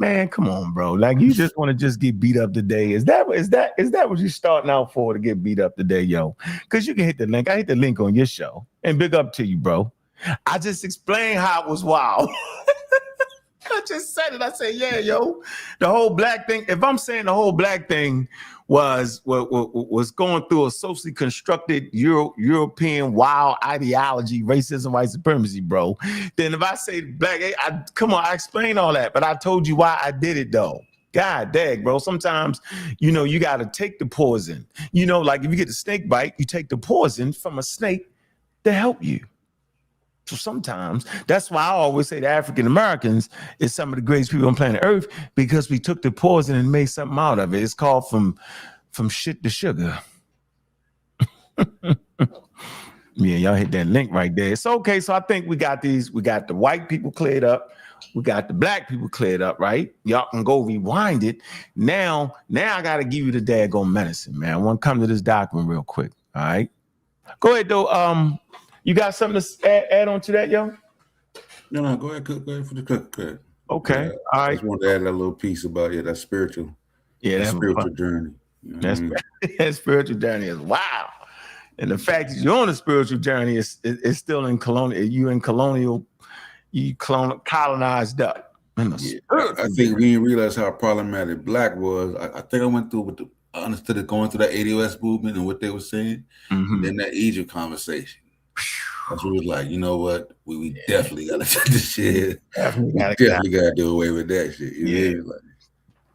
Man, come on, bro. Like, you just want to just get beat up today. Is that what you're starting out for, to get beat up today, yo? Because you can hit the link. I hit the link on your show. And big up to you, bro. I just explained how it was wild. I just said it. I said, yeah, yo, the whole black thing. If I'm saying the whole black thing was going through a socially constructed European wild ideology, racism, white supremacy, bro, then if I say black, I explained all that, but I told you why I did it though. God dang, bro. Sometimes, you got to take the poison. Like if you get a snake bite, you take the poison from a snake to help you. So sometimes that's why I always say the African Americans is some of the greatest people on planet Earth, because we took the poison and made something out of it. It's called from shit to sugar. Yeah, y'all hit that link right there. It's okay. So I think we got these. We got the white people cleared up. We got the black people cleared up, right? Y'all can go rewind it. Now I got to give you the daggone medicine, man. I want to come to this document real quick. All right. Go ahead, though. You got something to add on to that, yo? No, go ahead, cook. Go ahead for the cook. Okay. Yeah, All I right. just wanted to add that little piece about that spiritual, Yeah, spiritual journey. You know that's that spiritual journey is wow. And the fact that you're on a spiritual journey is still in colonial. You colonized up. Yeah, I think we didn't realize how problematic black was. I think I went through I understood it going through that ADOS movement and what they were saying, and then that Egypt conversation. That's what it was like. You know what? We definitely got to take this shit. We definitely got to do away with that shit.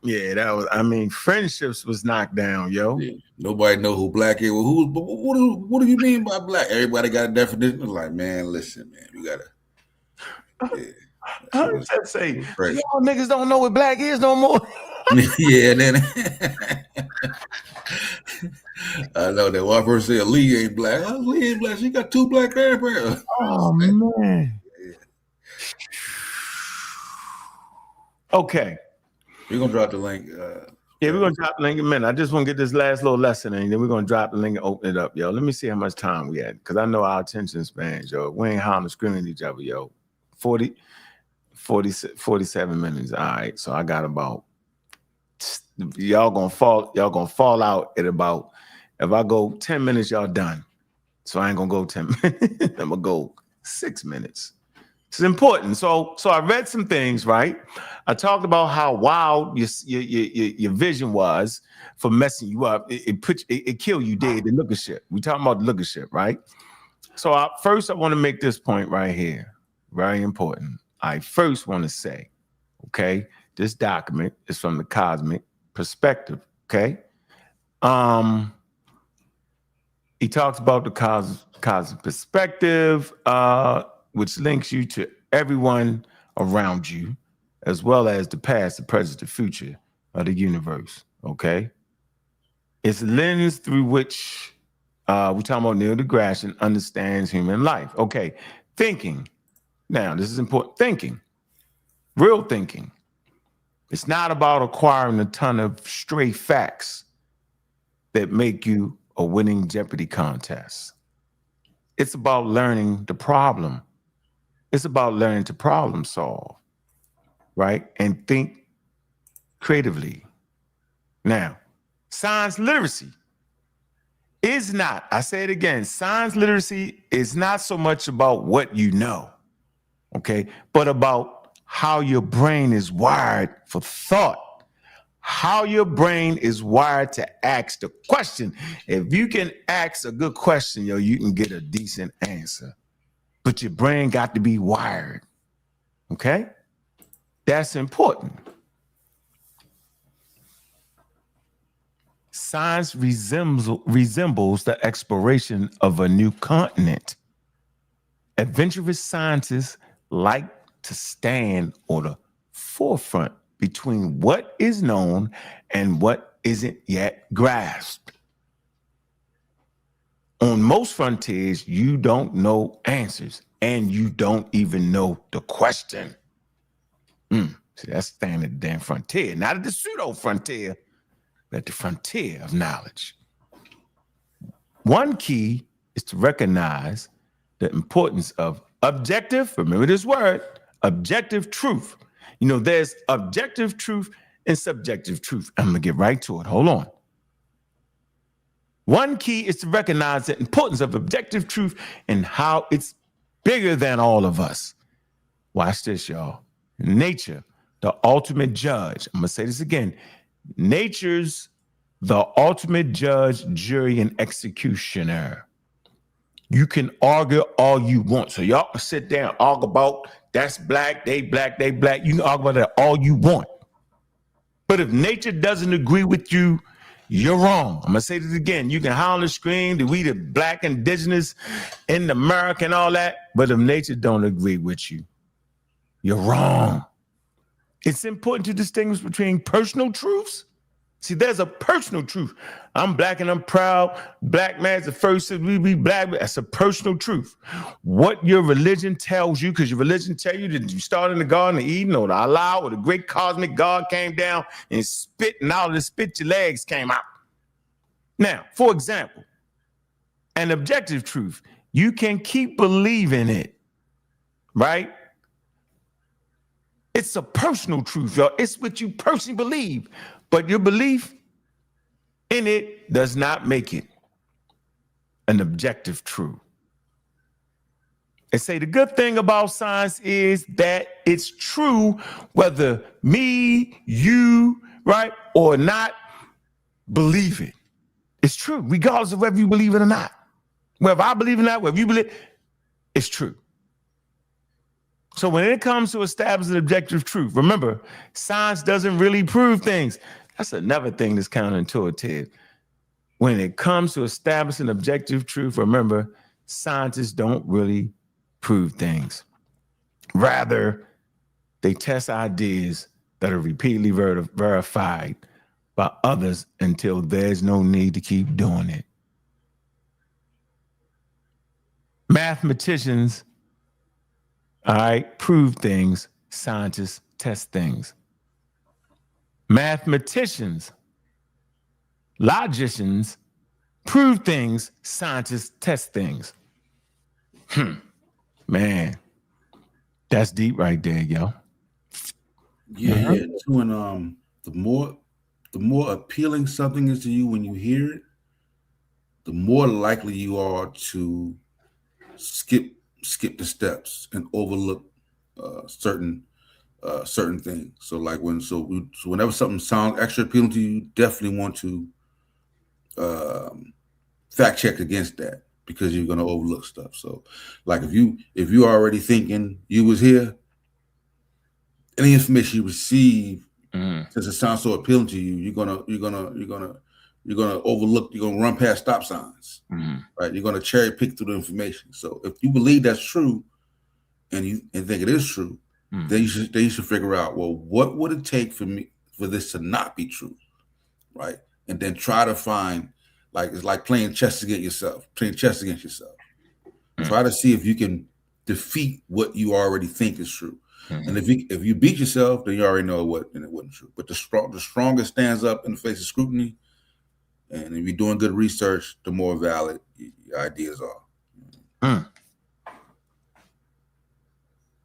Yeah, that was. I mean, friendships was knocked down, yo. Yeah. Nobody know who black is. Well, what do you mean by black? Everybody got a definition. It's like, man, listen, man, we gotta. Yeah. How does that say? Y'all niggas don't know what black is no more. Yeah, then I know that one person said Lee ain't black. Oh, Lee ain't black. She got 2 black grandparents. Oh man. Yeah. Okay. We're gonna drop the link. Yeah, we're gonna drop the link in a minute. I just want to get this last little lesson in, then we're gonna drop the link and open it up, yo. Let me see how much time we had, because I know our attention spans, yo. We ain't hollering screaming at each other, yo. 47 minutes. All right. So I got about y'all gonna fall out at about, if I go 10 minutes, y'all done. So I ain't gonna go 10 minutes. I'm gonna go 6 minutes. It's important. So I read some things, right? I talked about how wild your vision was for messing you up. It killed you dead. The LookerShip. We talking about the LookerShip, right? So first I want to make this point right here. Very important. I first want to say, okay, this document is from the cosmic perspective. Okay. He talks about the cosmic perspective, which links you to everyone around you, as well as the past, the present, the future of the universe. Okay. It's a lens through which we're talking about Neil deGrasse Tyson understands human life. Okay. Thinking. Now, this is important. Thinking. Real thinking. It's not about acquiring a ton of stray facts that make you a winning Jeopardy contest. It's about learning the problem. It's about learning to problem solve, right? And think creatively. Now, science literacy is not, I say it again, science literacy is not so much about what you know, okay, but about how your brain is wired for thought. How your brain is wired to ask the question. If you can ask a good question, yo, you can get a decent answer. But your brain got to be wired. Okay? That's important. Science resembles the exploration of a new continent. Adventurous scientists like to stand on the forefront between what is known and what isn't yet grasped. On most frontiers, you don't know answers and you don't even know the question. See, that's standing at the damn frontier, not at the pseudo frontier, but at the frontier of knowledge. One key is to recognize the importance of objective, remember this word, objective truth. You know, there's objective truth and subjective truth. I'm going to get right to it. Hold on. One key is to recognize the importance of objective truth and how it's bigger than all of us. Watch this, y'all. Nature, the ultimate judge. I'm going to say this again. Nature's the ultimate judge, jury, and executioner. You can argue all you want. So y'all can sit there and argue about that's black, they black, they black. You can argue about that all you want. But if nature doesn't agree with you, you're wrong. I'm going to say this again. You can howl and scream that we the black indigenous in America and all that. But if nature don't agree with you, you're wrong. It's important to distinguish between personal truths See, there's a personal truth. I'm black and I'm proud. Black man's the first to be black. That's a personal truth. What your religion tells you, because your religion tell you that you started in the Garden of Eden, or the Allah, or the great cosmic God came down and spit, and out of the spit your legs came out. Now, for example, an objective truth, you can keep believing it, right? It's a personal truth, y'all. It's what you personally believe, but your belief in it does not make it an objective truth. And say the good thing about science is that it's true whether me, you, right, or not believe it. It's true, regardless of whether you believe it or not. Whether I believe it or not, whether you believe it, it's true. So when it comes to establishing objective truth, remember, science doesn't really prove things. That's another thing that's counterintuitive. When it comes to establishing objective truth, remember, scientists don't really prove things. Rather, they test ideas that are repeatedly verified by others until there's no need to keep doing it. Mathematicians, all right, prove things. Scientists test things. Mathematicians, logicians prove things. Scientists test things. Man, that's deep right there, yo. Yeah, yeah. Too, and the more appealing something is to you when you hear it, the more likely you are to skip the steps and overlook certain things. So like whenever something sounds extra appealing to you, definitely want to fact check against that, because you're gonna overlook stuff. So like if you already thinking you was here, any information you receive, since it sounds so appealing to you, you're gonna overlook, you're gonna run past stop signs, right? You're gonna cherry pick through the information. So if you believe that's true and think it is true, then you should figure out, well, what would it take for this to not be true, right? And then try to find, like, it's like playing chess against yourself. Try to see if you can defeat what you already think is true. And if you beat yourself, then you already know it wasn't true. But the strongest stands up in the face of scrutiny. And if you're doing good research, the more valid your ideas are.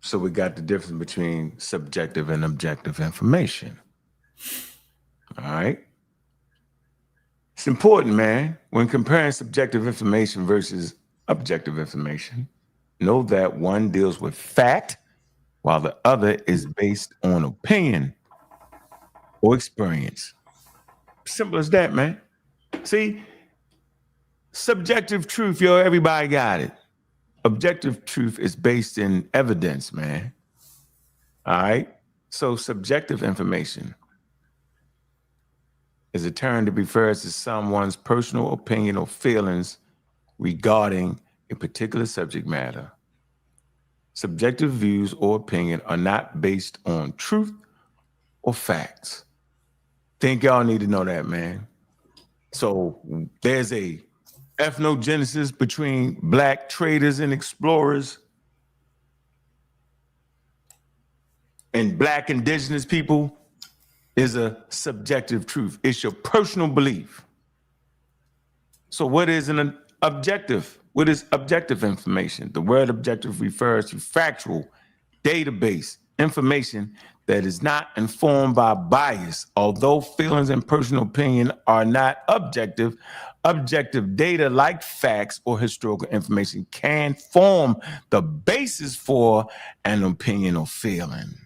So we got the difference between subjective and objective information. All right. It's important, man, when comparing subjective information versus objective information, know that one deals with fact while the other is based on opinion or experience. Simple as that, man. See, subjective truth, yo, everybody got it. Objective truth is based in evidence, man. All right? So subjective information is a term that refers to someone's personal opinion or feelings regarding a particular subject matter. Subjective views or opinion are not based on truth or facts. Think y'all need to know that, man. So there's a ethnogenesis between black traders and explorers and black indigenous people is a subjective truth. It's your personal belief. So what is an objective? What is objective information? The word objective refers to factual, database information that is not informed by bias. Although feelings and personal opinion are not objective, objective data like facts or historical information can form the basis for an opinion or feeling.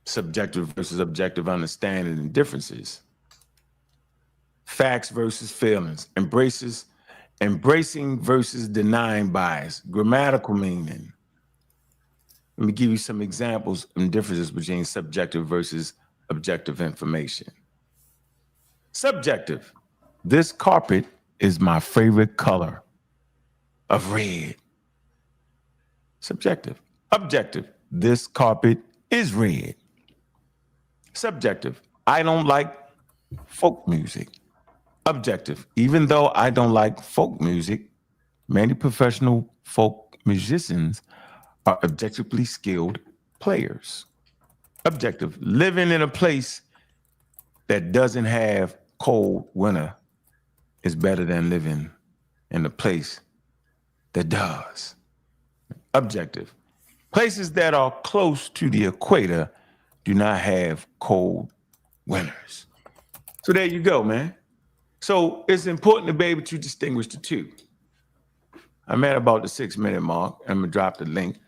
Subjective versus objective understanding and differences. Facts versus feelings. Embracing versus denying bias. Grammatical meaning. Let me give you some examples and differences between subjective versus objective information. Subjective. This carpet is my favorite color of red. Subjective. Objective. This carpet is red. Subjective. I don't like folk music. Objective. Even though I don't like folk music, many professional folk musicians are objectively skilled players. Objective. Living in a place that doesn't have cold winter is better than living in a place that does. Objective. Places that are close to the equator do not have cold winters. So there you go, man. So it's important to be able to distinguish the two. I'm at about the 6-minute mark. I'm gonna drop the link,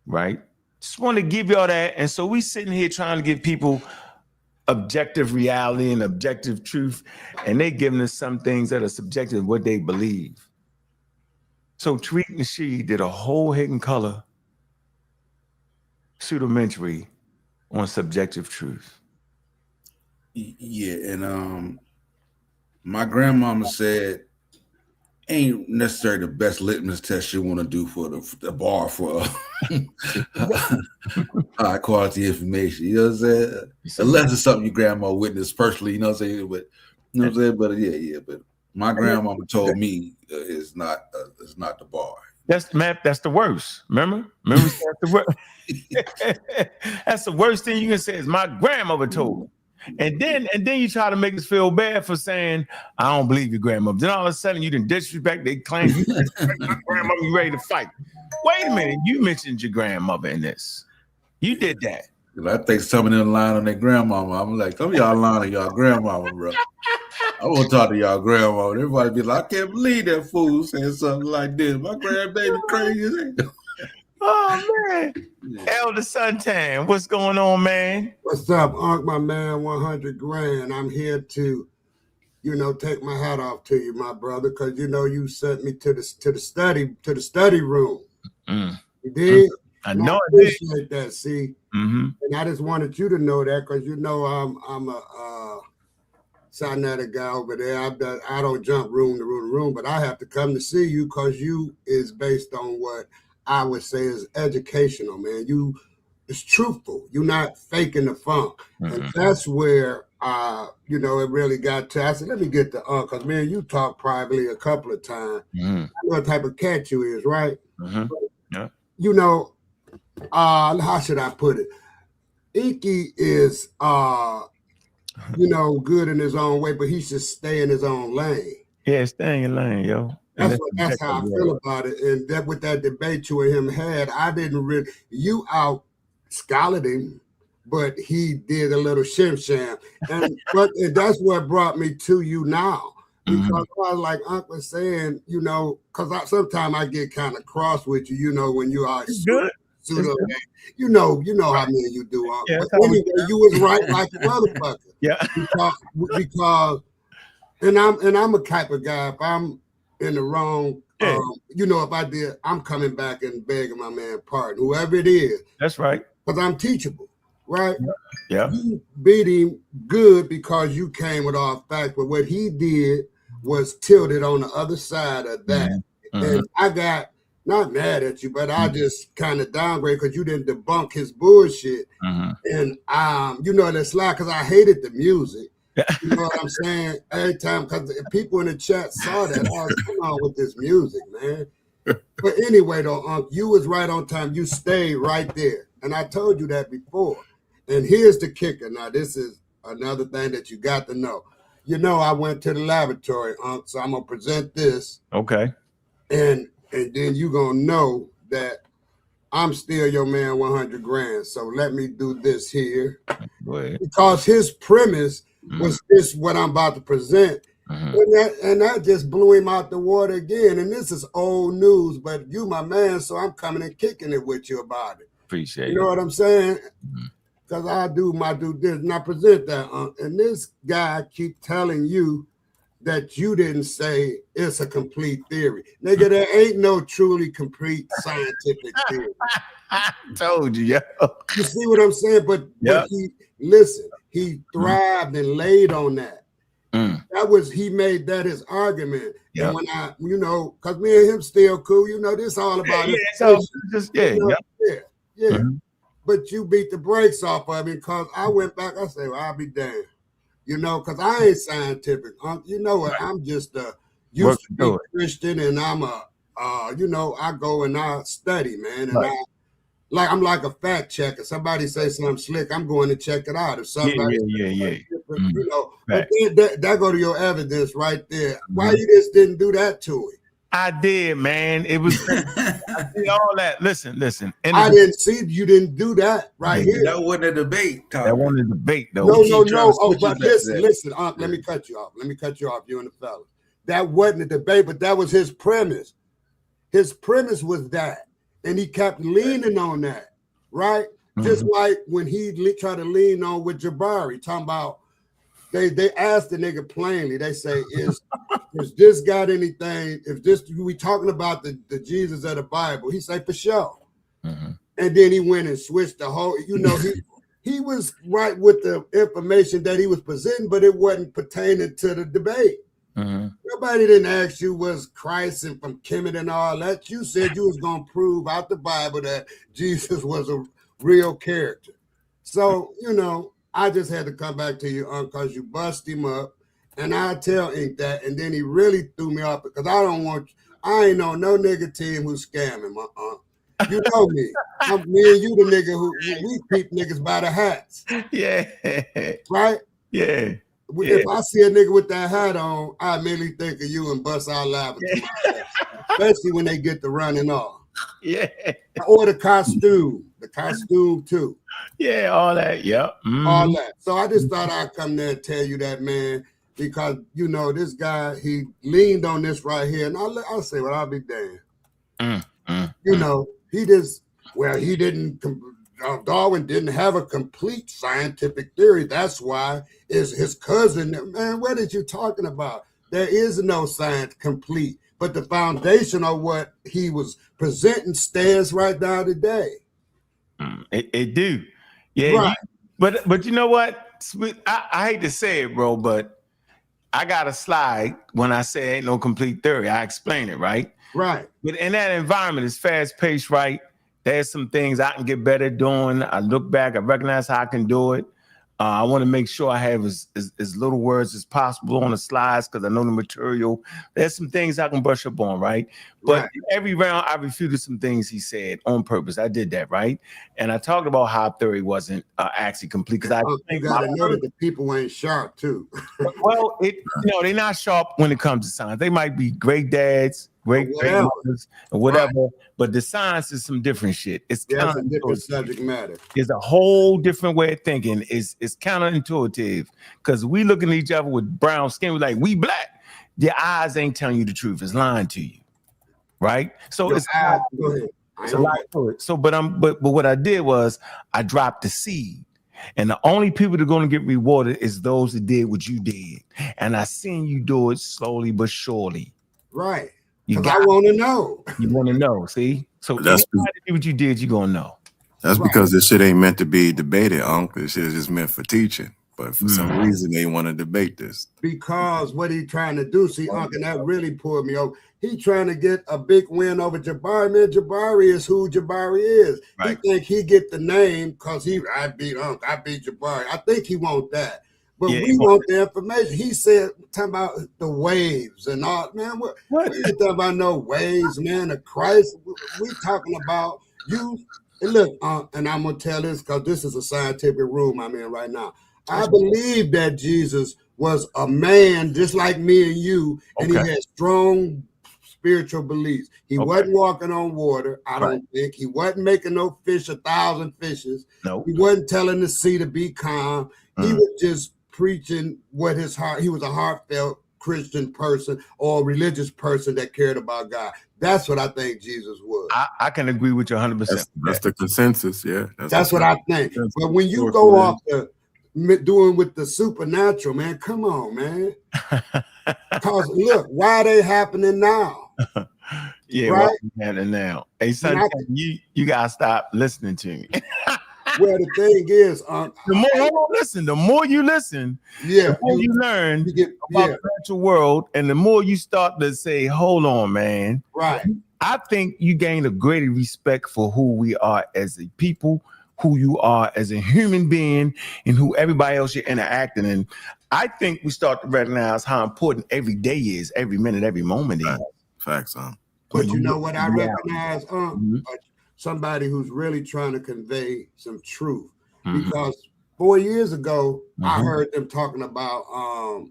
right? Just want to give y'all that. And so we sitting here trying to give people objective reality and objective truth, and they giving us some things that are subjective to what they believe. So Tariq Nasheed did a whole hidden color pseudomentary on subjective truth. Yeah, and my grandmama said ain't necessarily the best litmus test you want to do for the bar for high quality information. You know what I'm saying? Unless it's something your grandma witnessed personally, you know what I'm saying? But you know what I'm saying? But yeah. But my grandmama told me it's not the bar. That's the worst. Remember that's the worst. That's the worst thing you can say is my grandmother told me. And then you try to make us feel bad for saying, I don't believe your grandmother. Then all of a sudden you didn't disrespect, they claim you disrespect my grandmother, you ready to fight. Wait a minute, you mentioned your grandmother in this. You did that. I think some of them lying on their grandmama. I'm like, some of y'all lying on y'all grandmama, bro. I want to talk to y'all grandma. Everybody be like, I can't believe that fool saying something like this. My grandbaby crazy as hell. Oh, man. Yeah. Elder Suntan, what's going on, man? What's up, Ankh, my man, 100 grand. I'm here to, take my hat off to you, my brother, because, you sent me to the study room. Mm. You did? I know I appreciate that, see? Mm-hmm. And I just wanted you to know that because, I'm a Sinaitic guy over there. I don't jump room to room to room, but I have to come to see you because you is based on what I would say is educational, man. It's truthful. You're not faking the funk. Mm-hmm. And that's where, it really got to. I said, let me get the because, man, you talked privately a couple of times. Mm-hmm. I know what type of cat you is, right? Mm-hmm. Yeah. How should I put it? Inky is, good in his own way, but he should stay in his own lane. Yeah, stay in your lane, yo. That's how I feel about it. And that with that debate you and him had, I didn't really, you out scholared him, but he did a little shim. And that's what brought me to you now. Because I was like Uncle was saying, because sometimes I get kind of cross with you, when you are good. You know how many you do. Yeah, but anyway, you was right like a motherfucker. Yeah. Because and I'm a type of guy, if I'm in the wrong, if I did, I'm coming back and begging my man pardon, whoever it is. That's right. Because I'm teachable, right? Yeah. You beat him good because you came with all facts, but what he did was tilted on the other side of that. Mm-hmm. And I got not mad at you, but I just kind of downgrade because you didn't debunk his bullshit. Mm-hmm. And that's like, because I hated the music. You know what I'm saying? Every time, because people in the chat saw that, I was, come on with this music, man. But anyway, though, you was right on time. You stayed right there. And I told you that before. And here's the kicker. Now, this is another thing that you got to know. I went to the laboratory, so I'm going to present this. Okay. And then you're going to know that I'm still your man 100 grand. So let me do this here. Go ahead. Because his premise was this what I'm about to present. And that just blew him out the water again. And this is old news, but you my man, so I'm coming and kicking it with you about it. Appreciate it. You know what I'm saying? Because I do my due diligence and I present that. And this guy keep telling you that you didn't say it's a complete theory. Nigga, there ain't no truly complete scientific theory. I told you, yo. You see what I'm saying? But he thrived and laid on that. He made that his argument. Yep. And when I, because me and him still cool, this all about Yeah. but you beat the brakes off of me because I went back. I said, well, I'll be damned. You know, because I ain't scientific. You know what? I'm just used to be Christian, and I'm you know, I go and I study, man, and I'm like a fact checker. Somebody say something slick, I'm going to check it out. If somebody you know, but then that go to your evidence right there. Why you just didn't do that to him? I did, man. It was I did all that. Listen. And I didn't see you didn't do that right here. That wasn't a debate, Tom. That wasn't a debate, though. No. Oh, but listen, Unc, let me cut you off. You and the fellas. That wasn't a debate, but that was his premise. His premise was that, and he kept leaning on that, right? Just like when he tried to lean on with Jabari, talking about they asked the nigga plainly. They say, "Is this got anything? If this we talking about the Jesus of the Bible?" He say, "For sure." And then he went and switched the whole. You know, he was right with the information that he was presenting, but it wasn't pertaining to the debate. Nobody didn't ask you was Christ and from Kemet and all that. You said you was gonna prove out the Bible that Jesus was a real character. So you know, I just had to come back to you, because you bust him up, and I tell Ink that, and then he really threw me off because I ain't on no nigga team who's scamming my aunt. You know me. Me and you the nigga who we keep niggas by the hats. Yeah. Right? Yeah. If I see a nigga with that hat on, I immediately think of you and bust out laughing to myself. Especially when they get to running off. Yeah. Or the costume too. Yeah, all that. Yep. All that. So I just thought I'd come there and tell you that, man, because you know this guy, he leaned on this right here, and I'll say, well, I'll be damned. You know, he didn't. Darwin didn't have a complete scientific theory. That's why is his cousin. Man, what are you talking about? There is no science complete, but the foundation of what he was presenting stands right now today. It do. Yeah. Right. But you know what? I hate to say it, bro, but I got a slide when I say ain't no complete theory. I explain it, right? Right. But in that environment, it's fast paced, right? There's some things I can get better doing. I look back, I recognize how I can do it. I want to make sure I have as little words as possible on the slides because I know the material. There's some things I can brush up on, right? But every round, I refuted some things he said on purpose. I did that, right? And I talked about how theory wasn't actually complete because you got to know that the people ain't sharp too. Well, they're not sharp when it comes to science. They might be great dads, great mothers, and whatever. But the science is some different shit. It's a different subject matter. It's a whole different way of thinking. It's counterintuitive because we looking at each other with brown skin. We're like, we black. Your eyes ain't telling you the truth. It's lying to you, right? So go ahead. It's a lot to it. So, but what I did was I dropped the seed. And the only people that are going to get rewarded is those that did what you did. And I seen you do it slowly but surely. Right. Because I want to know. You want to know, see? So that's what you did, you're going to know. That's because this shit ain't meant to be debated, Unc. This shit is just meant for teaching. But for some reason, they want to debate this. Because what he trying to do, see, Unc, and that really pulled me over. He trying to get a big win over Jabari. Man, Jabari is who Jabari is. Right. He think he get the name because I beat Unc, I beat Jabari. I think he want that. But we want the information. He said, talking about the waves and all. Man, what? We ain't talking about no waves, man, of Christ. We talking about you. And look, and I'm going to tell this because this is a scientific room I'm in right now. I believe that Jesus was a man just like me and you, and he had strong spiritual beliefs. He wasn't walking on water, I don't think. He wasn't making no fish, 1,000 fishes. No. He wasn't telling the sea to be calm. He was just preaching what his heart, he was a heartfelt Christian person or religious person that cared about God. That's what I think Jesus was. I can agree with you 100%. That's the consensus, yeah. That's what I think. But when you go off the doing with the supernatural, man, come on, man. Because look, why are they happening now? What's happening now? Hey, son, you gotta stop listening to me. Well, the thing is, the more you listen, the more you learn about the natural world, and the more you start to say, hold on, man. Right. I think you gain a greater respect for who we are as a people who you are as a human being and who everybody else you're interacting in. I think we start to recognize how important every day is, every minute, every moment is. Facts, But you know what I recognize? Somebody who's really trying to convey some truth. Because 4 years ago, I heard them talking about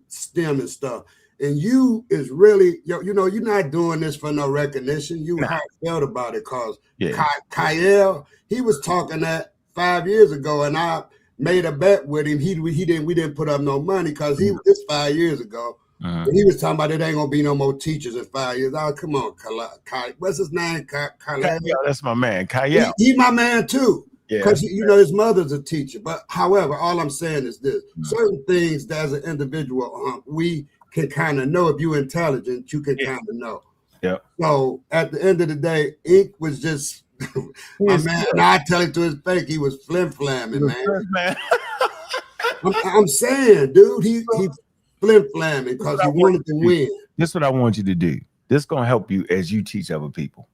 STEM and stuff. And you is really, you know, you're not doing this for no recognition. You heartfelt about it because Kyle, he was talking that 5 years ago, and I made a bet with him. We didn't put up no money because it's 5 years ago. And he was talking about it ain't gonna be no more teachers in 5 years. Oh, come on, Kyle. What's his name? Kyle. That's my man, Kyle. He my man too. Because you know his mother's a teacher. But however, all I'm saying is this: certain things that as an individual, we can kind of know. If you're intelligent, you can kind of know. Yeah. So at the end of the day, Ink was just my man. And I tell it to his face, he was flim-flamming, man. I'm saying, dude, he flim-flamming because he wanted to win. This is what I want you to do. This is gonna help you as you teach other people,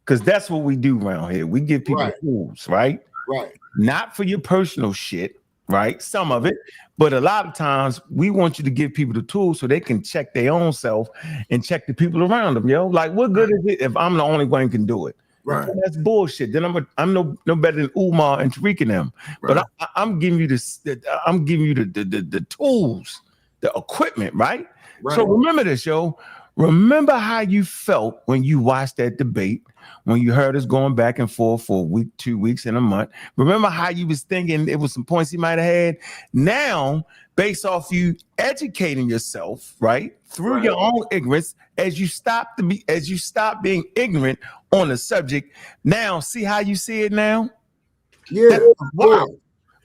because that's what we do around here. We give people tools, right? Right. Not for your personal shit, right? Some of it, but a lot of times we want you to give people the tools so they can check their own self and check the people around them, yo. Like, what good is it if I'm the only one who can do it? Right. So that's bullshit. Then I'm no better than Umar and Tariq and them. Right. But I'm giving you the tools, the equipment, right? So remember this, yo. Remember how you felt when you watched that debate, when you heard us going back and forth for a week, 2 weeks, and a month. Remember how you was thinking it was some points he might have had. Now, based off you educating yourself, right, through your own ignorance, as you stop being ignorant on the subject. Now, see how you see it now? Yeah. Wow.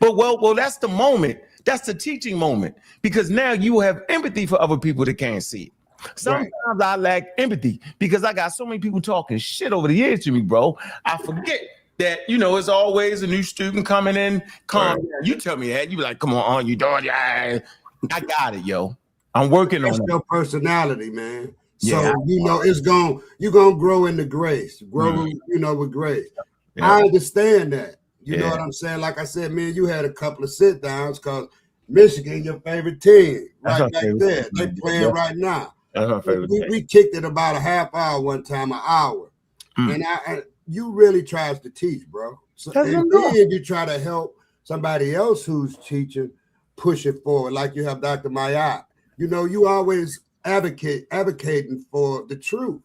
But well, that's the moment. That's the teaching moment, because now you have empathy for other people that can't see it. Sometimes I lack empathy because I got so many people talking shit over the years to me, bro. I forget that, you know, it's always a new student coming in. You tell me that. You be like, come on, you doing? I got it, yo. I'm working on it. That's your personality, man. So, you know, you're going to grow into grace, you know, with grace. I understand that. You know what I'm saying? Like I said, man, you had a couple of sit downs because Michigan, your favorite team, right back there. They're playing right now. We kicked it about a half hour one time, an hour. And you really tries to teach, bro. So, and then you try to help somebody else who's teaching push it forward, like you have Dr. Mayat. You know, you always advocating for the truth,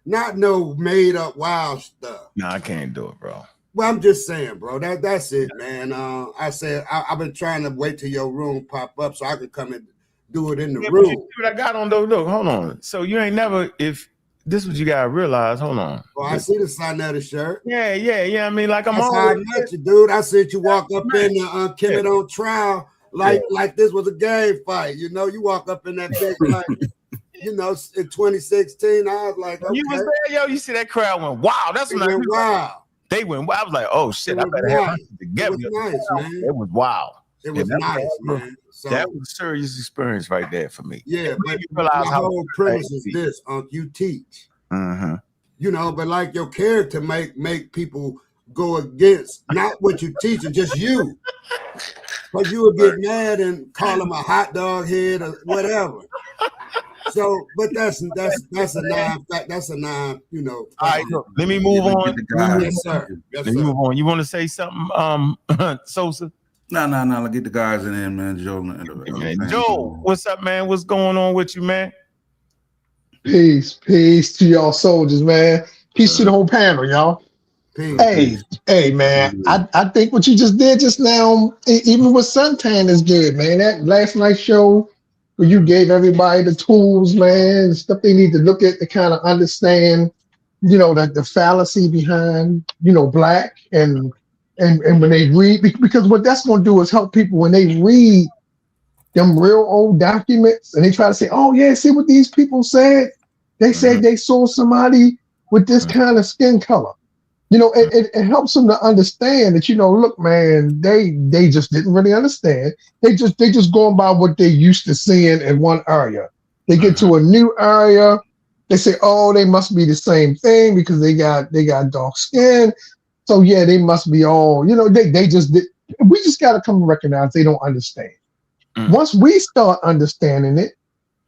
not no made up wild stuff. No, I can't do it, bro. Well, I'm just saying, bro. That's it, man. I said I've been trying to wait till your room pop up so I can come and do it in the room. See what I got on those. Look, hold on. So you ain't never, if this is what you gotta realize. Hold on. Well, I see the sign of the shirt. Yeah. I mean, like That's how I met you, dude. I said you walk up in the Kemet on trial like this was a game fight. You know, you walk up in that big like, you know, in 2016. I was like, okay. You was there, yo. You see that crowd went wow. That's what wow. They went. I was like, oh shit, I better have it together. It was nice, man. It was wild. It was nice, man. So that was a serious experience right there for me. Yeah, but my whole premise is this: you teach. You know, but like your character make people go against not what you teach, and just you. Because you would get mad and call them a hot dog head or whatever. So, but that's a non, you know. All right, let me move on. Yes, sir. Let me move on. You want to say something, Sosa? No. Let's get the guys in there, man. Joe, what's up, man? What's going on with you, man? Peace to y'all soldiers, man. Peace to the whole panel, y'all. Peace. Hey, man. I think what you just did just now, even with Suntan, is good, man. That last night's show where you gave everybody the tools, man, stuff they need to look at to kind of understand, you know, the fallacy behind, you know, black and when they read, because what that's going to do is help people when they read them real old documents and they try to say, oh yeah, see what these people said? They said they saw somebody with this kind of skin color. You know, it helps them to understand that, you know, look, man, they just didn't really understand. They just going by what they used to seeing in one area. They get to a new area, they say, oh, they must be the same thing because they got dark skin. So yeah, they must be all, they just did. We just got to come to recognize they don't understand. Once we start understanding it,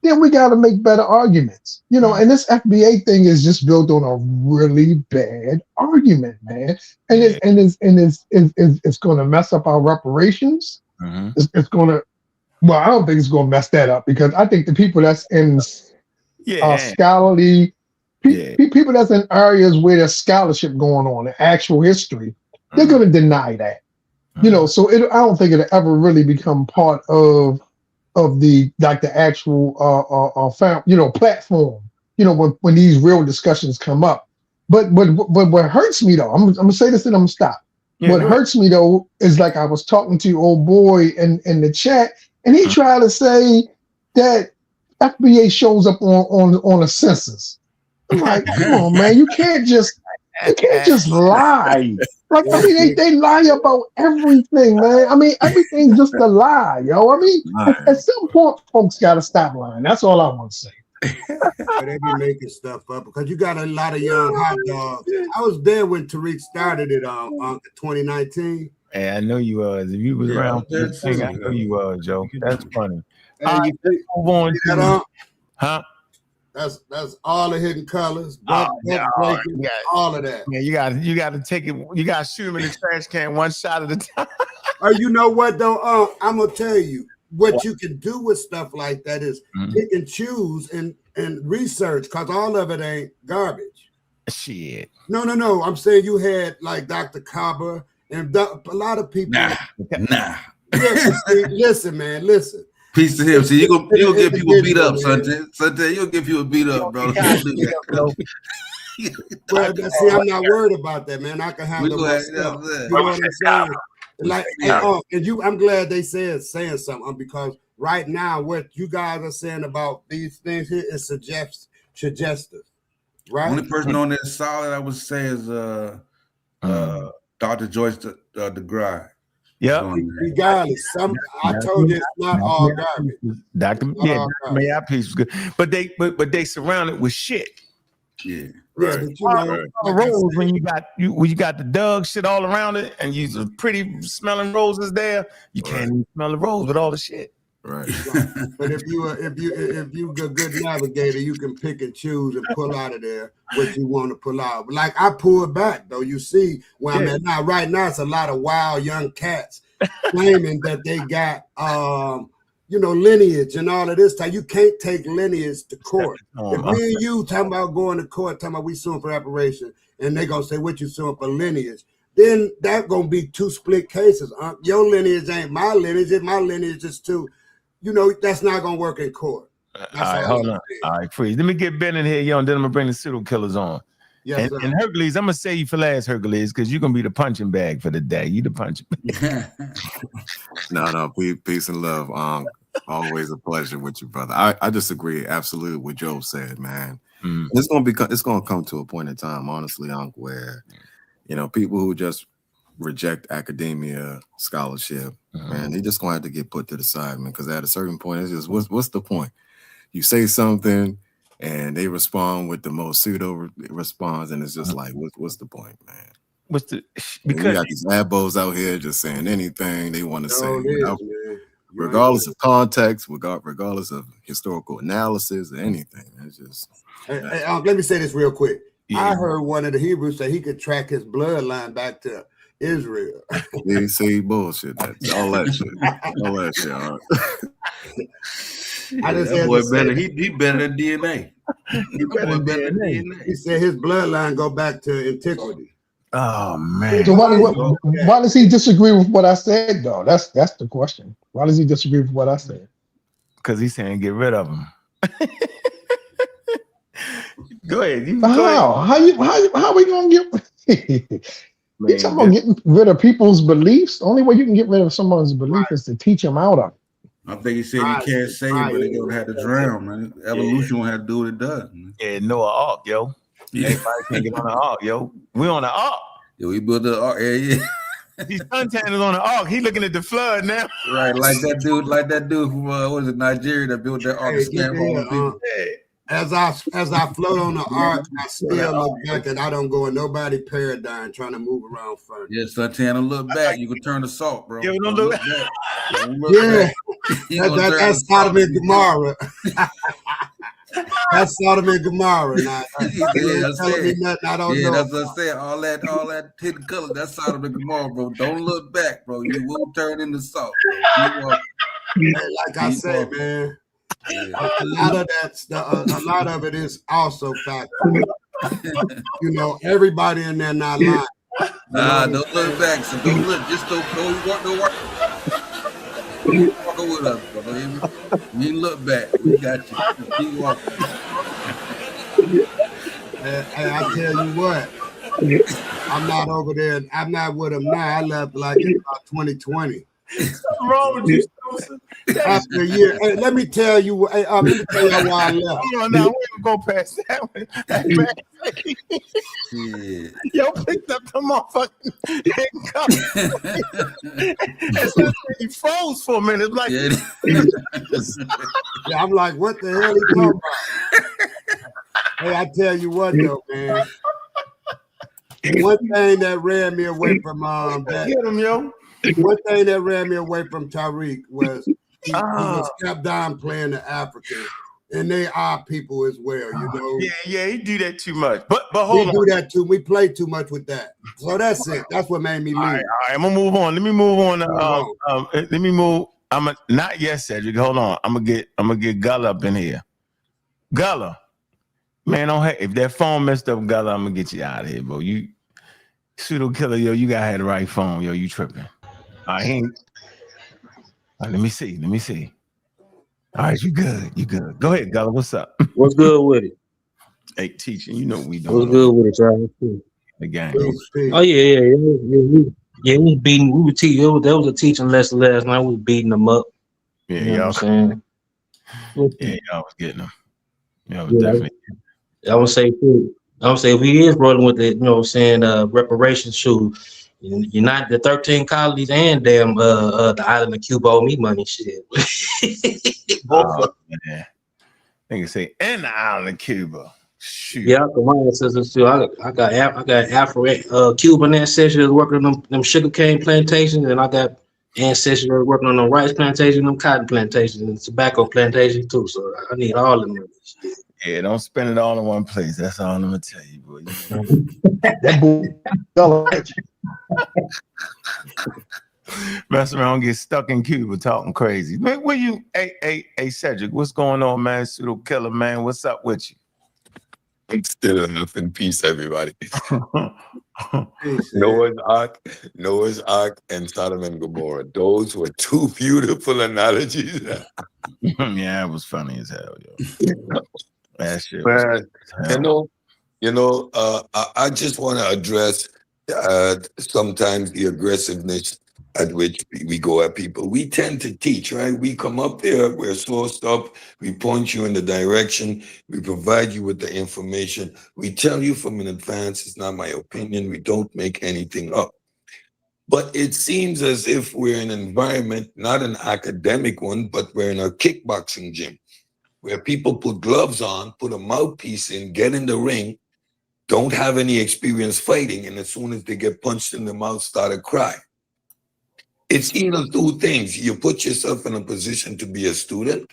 then we got to make better arguments, and this FBA thing is just built on a really bad argument, man. And it's going to mess up our reparations. It's going to, I don't think it's going to mess that up, because I think the people that's in scholarly, people that's in areas where there's scholarship going on, the actual history, they're going to deny that, so I don't think it'll ever really become part of the actual platform, when these real discussions come up. But what hurts me though, I'm gonna say this and I'm gonna stop. What hurts me though is, like, I was talking to old boy in the chat, and he tried to say that FBA shows up on a census. I'm like, come on, man, you can't just lie. Like, I mean, they lie about everything, man. I mean, everything's just a lie, yo. I mean, at some point, folks got to stop lying. That's all I want to say. They be making stuff up, because you got a lot of young hot dogs. I was there when Tariq started it on 2019. Hey, I know you was. If you was around for this thing, I know you was, Joe. That's funny. Hey, Move on to, huh? That's all the hidden colors, breaking, all of that. Yeah, you got to take it. You got to shoot them in the trash can one shot at a time. You know what though? I'm gonna tell you what you can do with stuff like that is pick and choose and research, because all of it ain't garbage. Shit. No. I'm saying you had like Dr. Kaba and a lot of people. Nah. Listen, man. Peace to him. See, you gonna get people beat up, Sunday. You'll give people beat up, bro. Well, see, I'm not worried about that, man. I can handle myself. You know what I'm saying? Like, I'm glad they saying something, because right now what you guys are saying about these things here is suggestive, right? Only person on this solid, I would say, is Dr. Joyce DeGraw. Yeah. Regardless, I told you it's not all garbage. Dr. Piece was good, but they surround it with shit. Yeah. Right. The rose, when you got the Doug shit all around it, and you the pretty smelling roses there, you can't even smell the rose with all the shit. Right. But if you a good navigator, you can pick and choose and pull out of there what you want to pull out. Like, I pulled back though. You see where I'm at now. Right now, it's a lot of wild young cats claiming that they got lineage and all of this time. You can't take lineage to court. If me and you talking about going to court, talking about we suing for reparation, and they gonna say what you suing for lineage, then that gonna be two split cases. Your lineage ain't my lineage. If my lineage is too. That's not gonna work in court. All right, hold on. All right, freeze. Let me get Ben in here, yo, and then I'm gonna bring the pseudo killers on. Yes, and Hercules, I'm gonna say you for last, Hercules, because you're gonna be the punching bag for the day. You the punching bag. No, peace and love. Always a pleasure with you, brother. I disagree absolutely with Joe said, man. It's gonna come to a point in time, honestly, where people who just reject academia, scholarship, man, they just gonna have to get put to the side, man. Because at a certain point, it's just what's the point? You say something and they respond with the most pseudo response, and it's just like, what's the point, man? Because we got these abos out here just saying anything they want to say, regardless of context, regardless of historical analysis or anything. It's just. Let me say this real quick. I heard one of the Hebrews say he could track his bloodline back to Israel. They say bullshit. All that shit. All that shit. That boy better. He better than DNA. He said his bloodline go back to antiquity. Oh man! So why does he disagree with what I said, though? That's the question. Why does he disagree with what I said? Because he's saying get rid of him. Go ahead. How are we gonna get? You talking about getting rid of people's beliefs? The only way you can get rid of someone's belief is to teach them out of. I think he said he can't say it, but they're gonna have to drown, man. Evolution gonna have to do what it does. Man. Yeah, Noah Ark, yo. Everybody can get on the Ark, yo. We on the Ark. Yeah, we built the Ark. Yeah. These suntanners on the Ark. He looking at the flood now. Right, like that dude from what was it, Nigeria that built that Ark. As I float on the arch, I still look back and I don't go in nobody paradigm trying to move around further. Yeah, Santana, look back. You can turn to salt, bro. Yeah, don't look back. Don't look Yeah, back. that's Sodom and Gomorrah. That's Sodom and Gomorrah. Now, that's it. I don't know. That's what I said. All that hidden color, that's Sodom and Gomorrah, bro. Don't look back, bro. You will turn into salt, bro. Like I said, man, a lot of it is also factual. You know, everybody in there not lying. Nah, don't look back. So don't look. Just don't walk. Walk with us, bro. You look back. We got you. Keep walking. Hey, I tell you what, I'm not over there. I'm not with them now. I left like in about 2020. What's wrong with you, After a year. Hey, let me tell you. Hey, let me tell you why I left. No, we don't go past that one. Yo, picked up the motherfucking it's like he froze for a minute. Like, yeah, I'm like, what the hell he talking about? Hey, I tell you what though, man. One thing that ran me away from get him, yo. One thing that ran me away from Tariq was he was kept downplaying the Africans, and they are people as well, you know. Yeah, he do that too much. But hold on, we do that too. We play too much with that. So that's it. That's what made me leave. All right, I'm gonna move on. Let me move on. Let me move. Not yet, Cedric. Hold on. I'm gonna get Gullah up in here. Gullah, man, if that phone messed up, Gullah, I'm gonna get you out of here, bro. You pseudo killer, yo. You gotta have the right phone, yo. You tripping? Let me see. All right, you good. Go ahead, Gullah. What's up? What's good with it? Hey, teaching, you know we doing. What's good with it, y'all? The game. Oh yeah. We was beating. We were teaching. There was a teaching lesson last night. We was beating them up. Yeah, you know y'all. What I'm saying? Yeah, y'all was getting them. Yeah, was definitely. I would say if he is rolling with the, reparations shoe, you're not the 13 colonies and damn the island of Cuba owe me money, shit. Man. Nigga say in the island of Cuba. Shoot. Yeah, my ancestors too. I got Afro Cuban ancestors working on them sugarcane plantations, and I got ancestors working on them rice plantations, them cotton plantations, and tobacco plantations too. So I need all of them. Yeah, don't spend it all in one place. That's all I'm gonna tell you, boy. That boy, mess around, get stuck in Cuba talking crazy. Man, where you? Hey, Cedric, what's going on, man? Pseudo killer, man. What's up with you? Still enough in peace, everybody. Noah's Ark, and Sodom and Gomorrah. Those were two beautiful analogies. Yeah, it was funny as hell, yo. That shit. I just want to address sometimes the aggressiveness at which we go at people. We tend to teach, right? We come up there, we're sourced up, we point you in the direction, we provide you with the information, we tell you from in advance, it's not my opinion, we don't make anything up. But it seems as if we're in an environment, not an academic one, but we're in a kickboxing gym, where people put gloves on, put a mouthpiece in, get in the ring, don't have any experience fighting, and as soon as they get punched in the mouth, start to cry. It's either two things. You put yourself in a position to be a student,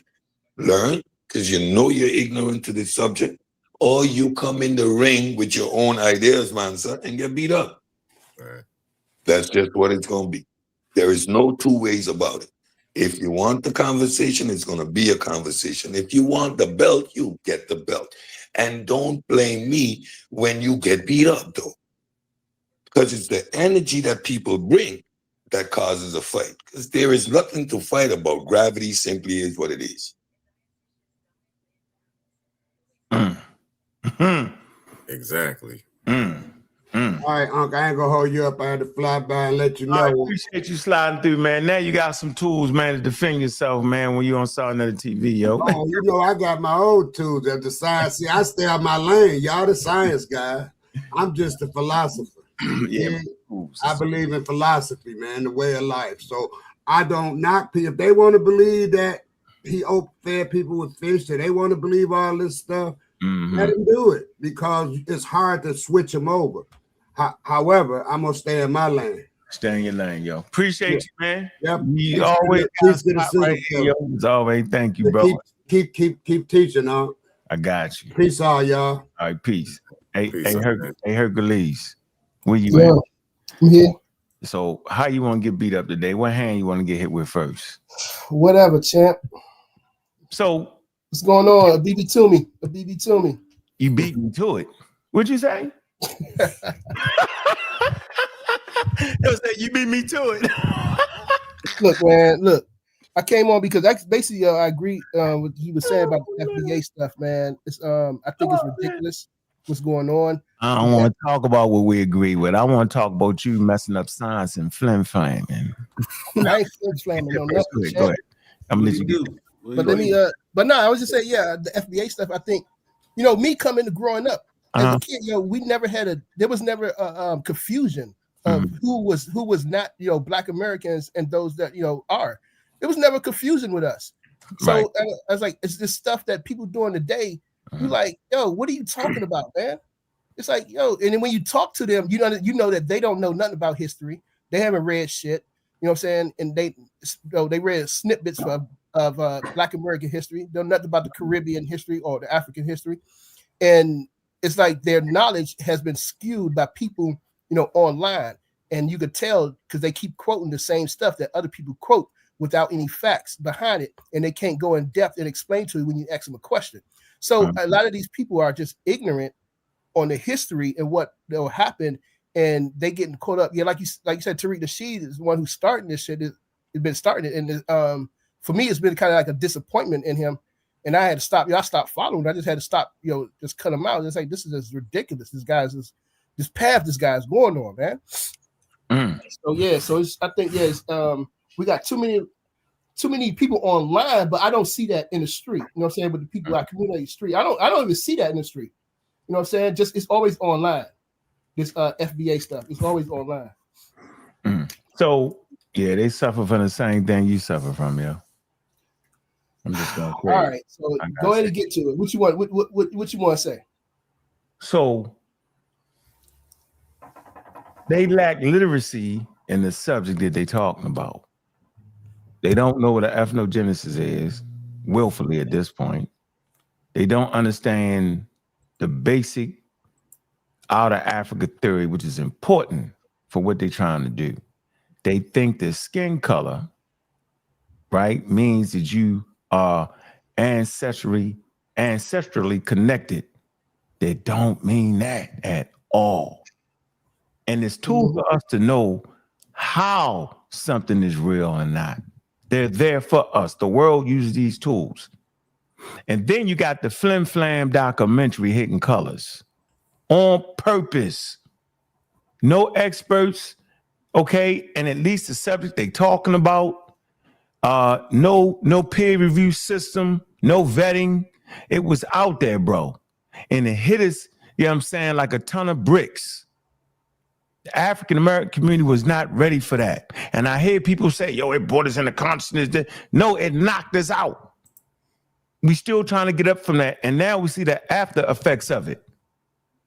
learn, because you know you're ignorant to this subject, or you come in the ring with your own ideas, man, son, and get beat up. Right. That's just what it's going to be. There is no two ways about it. If you want the conversation, it's going to be a conversation. If you want the belt, you get the belt. And don't blame me when you get beat up, though. Because it's the energy that people bring that causes a fight. Because there is nothing to fight about. Gravity simply is what it is. Exactly. All right, Unc, I ain't gonna hold you up. I had to fly by and let you know. I appreciate you sliding through, man. Now you got some tools, man, to defend yourself, man, when you on Southern TV, yo. Oh, you know, I got my old tools at the science. See, I stay out my lane. Y'all the science guy. I'm just a philosopher. Yeah. I believe in philosophy, man, the way of life. So I don't knock people. If they want to believe that he fed people with fish, and they want to believe all this stuff. Let him do it, because it's hard to switch them over. However, I'm gonna stay in my lane. Stay in your lane, yo. Appreciate you, man. Yep. You always got right here, yo. As always, thank you, bro. Keep teaching, huh? I got you. Peace all, y'all. All right, peace. Hey, Peace, Hercules, where you at? I'm here. So, how you want to get beat up today? What hand you want to get hit with first? Whatever, champ. So, what's going on? A BB to me. A BB to me. You beat me to it. What'd you say? You beat me to it. Look, man, look. I came on because basically I agree with what he was saying about the FBA stuff, man. It's I think it's ridiculous what's going on. I don't want to talk about what we agree with. I want to talk about you messing up science and flaming. I ain't flaming no nothing. Go ahead. I'm gonna let you do. But let me but no, I was just saying, yeah, the FBA stuff, I think, me coming to growing up as a kid, we never had there was never a confusion of who was not, Black Americans and those that, are. There was never confusion with us. So right. I was like, it's this stuff that people doing today. You're like, yo, what are you talking about, man? It's like, yo, and then when you talk to them, you know that they don't know nothing about history. They haven't read shit. You know what I'm saying? And they read snippets of Black American history. They know nothing about the Caribbean history or the African history. And it's like their knowledge has been skewed by people, online. And you could tell because they keep quoting the same stuff that other people quote without any facts behind it. And they can't go in depth and explain to you when you ask them a question. So a lot of these people are just ignorant on the history and what will happen, and they getting caught up. Yeah, like you said, Tariq Nasheed is the one who's starting this shit. Has been starting it, and for me, it's been kind of like a disappointment in him. And I had to stop. I stopped following. I just had to stop. Just cut him out. It's like, this is just ridiculous. This path this guy's going on, man. So yeah, I think we got too many people online, but I don't see that in the street. You know what I'm saying? With the people out community street, I don't even see that in the street. You know what I'm saying? Just it's always online. This FBA stuff, it's always online. So yeah, they suffer from the same thing you suffer from, yo. I'm just gonna all right. So go ahead and get to it. What you want? What you want to say? So they lack literacy in the subject that they're talking about. They don't know what an ethnogenesis is, willfully at this point. They don't understand the basic outer Africa theory, which is important for what they're trying to do. They think that skin color, right, means that you are ancestrally connected. They don't mean that at all. And it's tools for us to know how something is real or not. They're there for us. The world uses these tools. And then you got the Flim Flam documentary Hidden Colors on purpose. No experts, okay? And at least the subject they talking about, no peer review system, no vetting. It was out there, bro. And it hit us, you know what I'm saying, like a ton of bricks. The African American community was not ready for that. And I hear people say, yo, it brought us into consciousness. No, it knocked us out. We still trying to get up from that. And now we see the after effects of it.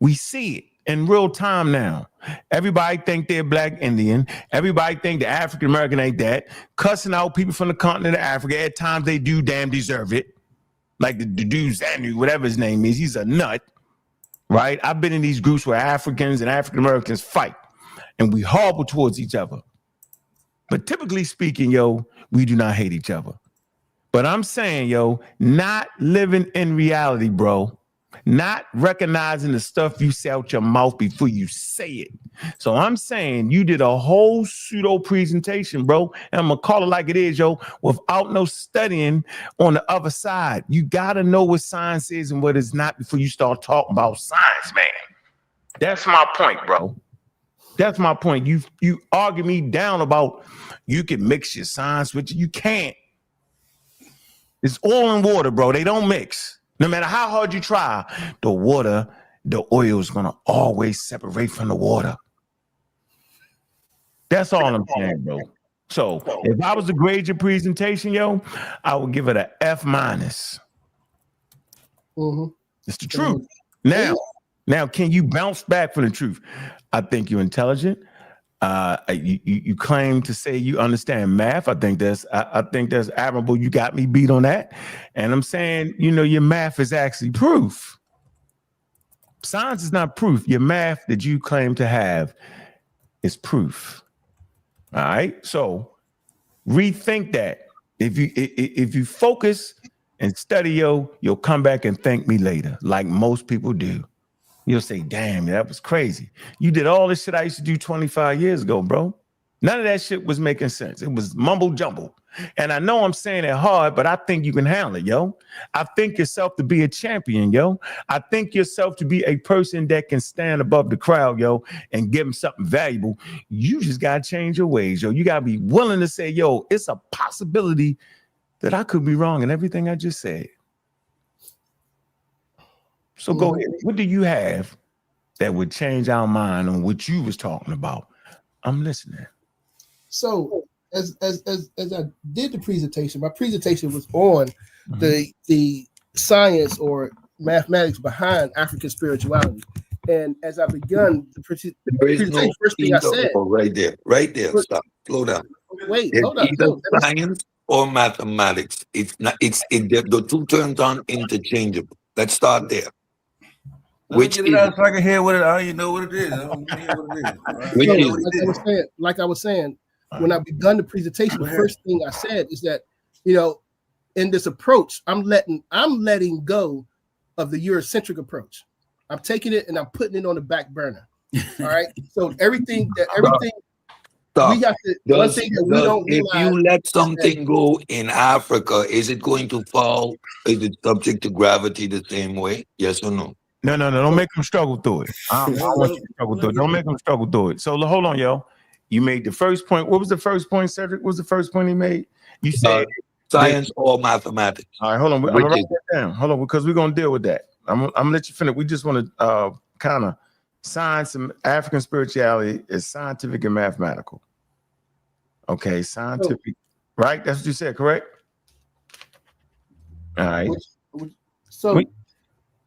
We see it in real time now. Everybody think they're Black Indian. Everybody think the African American ain't that. Cussing out people from the continent of Africa. At times they do damn deserve it. Like the dude Zanu, whatever his name is, he's a nut. Right? I've been in these groups where Africans and African Americans fight. And we horrible towards each other. But typically speaking, yo, we do not hate each other. But I'm saying, yo, not living in reality, bro. Not recognizing the stuff you say out your mouth before you say it. So I'm saying you did a whole pseudo presentation, bro. And I'm going to call it like it is, yo, without no studying on the other side. You got to know what science is and what it's not before you start talking about science, man. That's my point, bro. That's my point. You argue me down about you can mix your science with you can't. It's oil and water, bro. They don't mix. No matter how hard you try, the oil is gonna always separate from the water. That's all I'm saying, bro. So if I was to grade your presentation, yo, I would give it a F minus. It's the truth. Now, can you bounce back from the truth? I think you're intelligent. You claim to say you understand math. I think that's admirable. You got me beat on that. And I'm saying, your math is actually proof. Science is not proof. Your math that you claim to have is proof. All right. So rethink that. If you focus and study, you'll come back and thank me later, like most people do. You'll say, damn, that was crazy. You did all this shit I used to do 25 years ago, bro. None of that shit was making sense. It was mumble jumble. And I know I'm saying it hard, but I think you can handle it, yo. I think yourself to be a champion, yo. I think yourself to be a person that can stand above the crowd, yo, and give them something valuable. You just got to change your ways, yo. You got to be willing to say, yo, it's a possibility that I could be wrong in everything I just said. So go ahead. What do you have that would change our mind on what you was talking about? I'm listening. So as I did the presentation, my presentation was on the science or mathematics behind African spirituality. And as I begun the presentation, first thing I said, right there. Stop. Slow down. Wait, It's hold on. either science or mathematics. The two terms aren't interchangeable. Let's start there. Which is so I can hear what it. I don't even know what it is. I don't hear what it is. Like I was saying, when I begun the presentation, the first thing I said is that, in this approach, I'm letting go of the Eurocentric approach. I'm taking it and I'm putting it on the back burner. All right. So everything Stop. we have to. One thing that we don't if realize you let something go in Africa, is it going to fall? Is it subject to gravity the same way? Yes or no? No. Don't make them struggle through it. I don't want you to struggle through it. Don't make them struggle through it. So hold on, yo. You made the first point. What was the first point, Cedric? What was the first point he made? You said science or mathematics. All right, hold on. I'm gonna write that down. Hold on, because we're gonna deal with that. I'm gonna let you finish. We just want to kind of science and African spirituality is scientific and mathematical. Okay, scientific, right? That's what you said, correct? All right.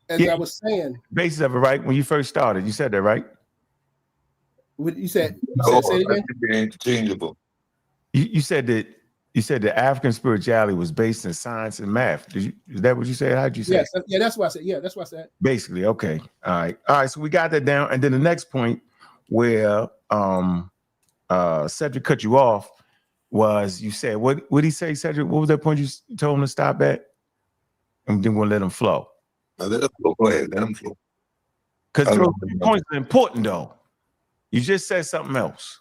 I was saying, basis of it, right? When you first started, you said that, right? What you said? Say it again. Interchangeable. You said that African spirituality was based in science and math. Is that what you said? How'd you say? Yes, yeah, that's what I said. Yeah, that's what I said. Basically, okay. All right. So we got that down. And then the next point where Cedric cut you off was you said, what did he say, Cedric? What was that point you told him to stop at? And then we'll let him flow. Let him flow. Go ahead, let him flow. Because those points are important, though. You just said something else.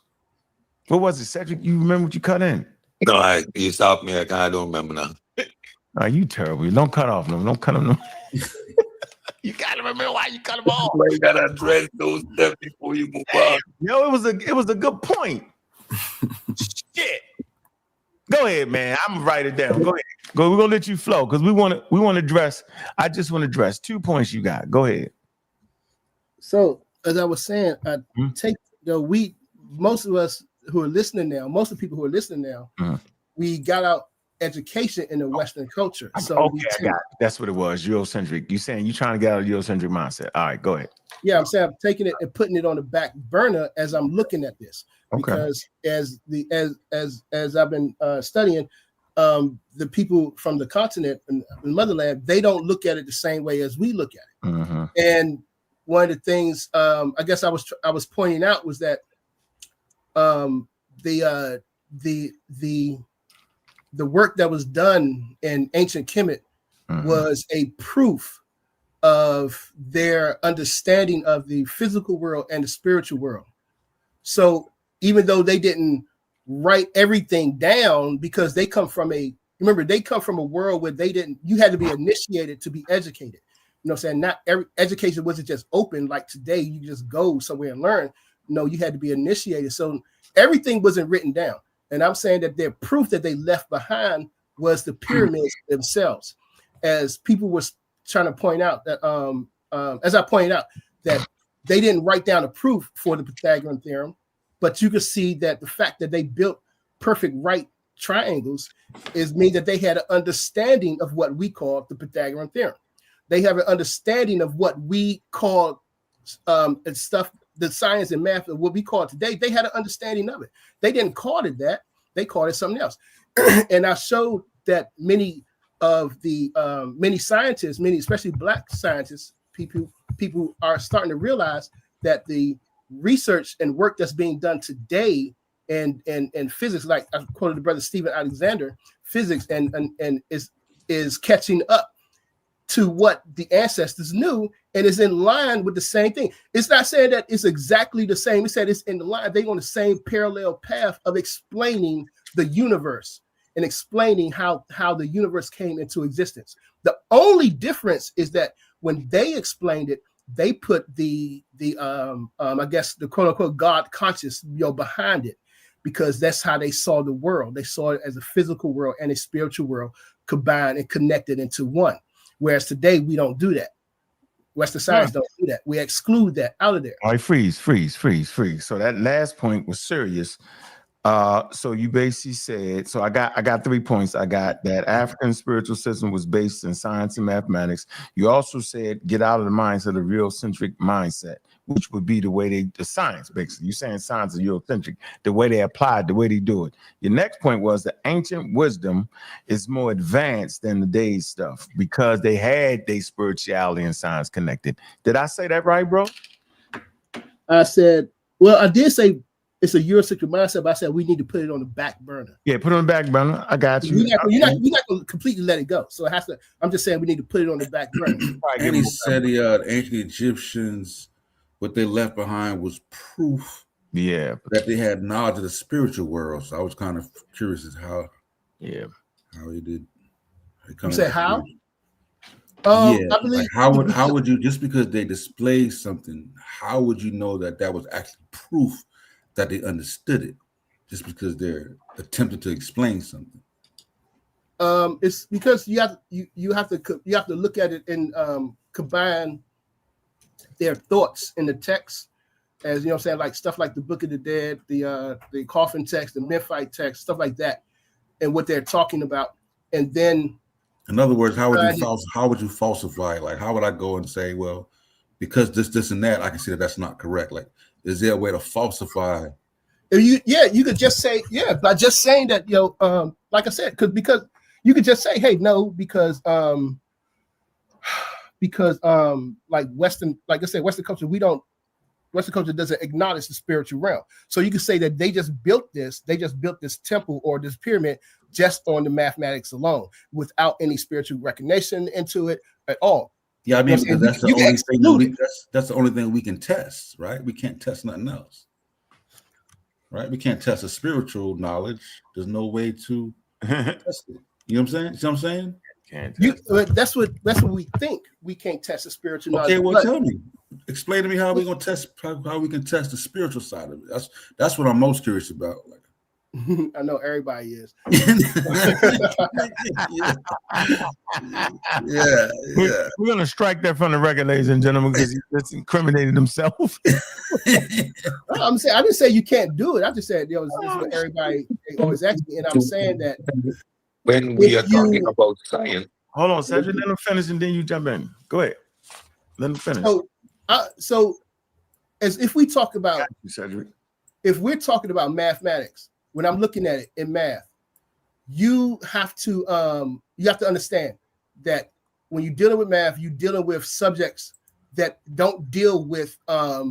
What was it, Cedric? You remember what you cut in? No, you stopped me. I don't remember now. Are you terrible? Don't cut off them. Don't cut them. You gotta remember why you cut them off. You gotta address those steps before you move on. Yo, it was a good point. Shit. Go ahead, man. I'm gonna write it down. Go ahead. We're gonna let you flow because we want to address. I just want to address 2 points you got. Go ahead. So as I was saying, most of us who are listening now, most of the people who are listening now, we got out education in the Western culture. So I got it. That's what it was. Eurocentric. You saying you trying to get out of the Eurocentric mindset. All right, go ahead. Yeah, I'm saying I'm taking it and putting it on the back burner as I'm looking at this. Because as I've been studying, the people from the continent and motherland, they don't look at it the same way as we look at it. And one of the things I guess I was pointing out was that the work that was done in ancient Kemet was a proof of their understanding of the physical world and the spiritual world. So even though they didn't write everything down, because they come from a world where you had to be initiated to be educated. You know what I'm saying? Not every education wasn't just open like today. You just go somewhere and learn. No, you had to be initiated. So everything wasn't written down. And I'm saying that their proof that they left behind was the pyramids themselves. As people were trying to point out that, as I pointed out, that they didn't write down a proof for the Pythagorean theorem, but you could see that the fact that they built perfect right triangles is mean that they had an understanding of what we call the Pythagorean theorem. They have an understanding of what we call stuff, the science and math of what we call it today. They had an understanding of it. They didn't call it that. They called it something else. And I showed that many of the many scientists, many especially Black scientists, people are starting to realize that the research and work that's being done today and physics, like I quoted the brother Stephen Alexander, physics and is catching up to what the ancestors knew and is in line with the same thing. It's not saying that it's exactly the same. It said it's in the line. They're on the same parallel path of explaining the universe and explaining how the universe came into existence. The only difference is that when they explained it, they put the I guess the quote unquote God conscious, behind it, because that's how they saw the world. They saw it as a physical world and a spiritual world combined and connected into one. Whereas today we don't do that. Western science don't do that. We exclude that out of there. All right, freeze. So that last point was serious. So you basically said, so I got 3 points. I got that African spiritual system was based in science and mathematics. You also said get out of the mindset of the real-centric mindset, which would be the way the science, basically. You're saying science is Eurocentric, the way they apply it, the way they do it. Your next point was the ancient wisdom is more advanced than the day's stuff because they had their spirituality and science connected. Did I say that right, bro? I said, well, I did say it's a Eurocentric mindset, but I said we need to put it on the back burner. Yeah, put it on the back burner. I got you. You're not going to completely let it go. So it has to. I'm just saying we need to put it on the back burner. And he said the ancient Egyptians, what they left behind was proof. Yeah, that they had knowledge of the spiritual world. So I was kind of curious as how he did. You say how? I believe. Like how would you, just because they display something, how would you know that was actually proof that they understood it, just because they're attempting to explain something? It's because you have to look at it and combine their thoughts in the text, as you know what I'm saying, like stuff like the Book of the Dead, the coffin text, the Memphite text, stuff like that, and what they're talking about. And then, in other words, how would you falsify? Like, how would I go and say, well, because this and that, I can see that that's not correct. Like, is there a way to falsify? You could just say, by just saying that, like I said, because you could just say, hey, no, because like Western, like I said, Western culture doesn't acknowledge the spiritual realm. So you could say that they just built this temple or this pyramid just on the mathematics alone, without any spiritual recognition into it at all. Yeah, I mean, because that's the only thing that's the only thing we can test, right? We can't test nothing else, right? We can't test a spiritual knowledge. There's no way to test it. You know what I'm saying? See what I'm saying? That's what we think. We can't test the spiritual knowledge. Okay, well, tell me. Explain to me how we can test the spiritual side of it. That's what I'm most curious about. Like, I know everybody is. Yeah. We're gonna strike that from the record, ladies and gentlemen, because he just incriminated himself. I'm saying I didn't say you can't do it. I just said this is what everybody always asks me, and I'm saying that when we are talking about science. Hold on, Cedric, let him finish and then you jump in. Go ahead. Let him finish. So as if we talk about Cedric, if we're talking about mathematics, when I'm looking at it in math, you have to understand that when you're dealing with math, you're dealing with subjects that don't deal with our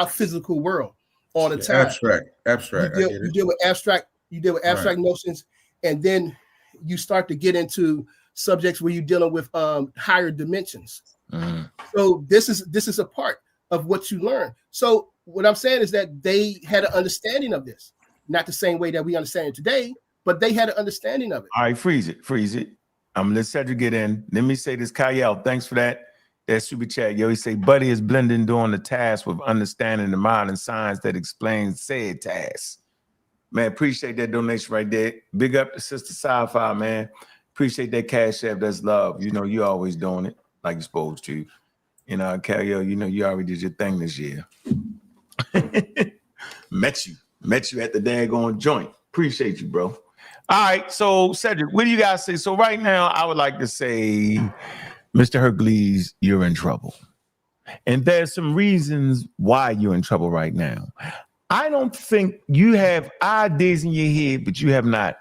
physical world all the time. Abstract. You deal with abstract notions, and then you start to get into subjects where you're dealing with higher dimensions. Mm-hmm. So this is a part of what you learn. So what I'm saying is that they had an understanding of this, not the same way that we understand it today, but they had an understanding of it. All right, freeze it. I'm gonna let Cedric get in. Let me say this, Kyle. Thanks for that super chat. Yo, he say, Buddy is blending doing the task with understanding the modern science that explains said tasks. Man, appreciate that donation right there. Big up to Sister Sci-Fi, man. Appreciate that cash app. That's love. You know, you always doing it like you're supposed to. You know, Kyle, you know, you already did your thing this year. Met you. Met you at the daggone joint. Appreciate you, bro. All right, so Cedric, what do you guys say? So right now, I would like to say, Mr. Hercules, you're in trouble. And there's some reasons why you're in trouble right now. I don't think you have ideas in your head, but you have not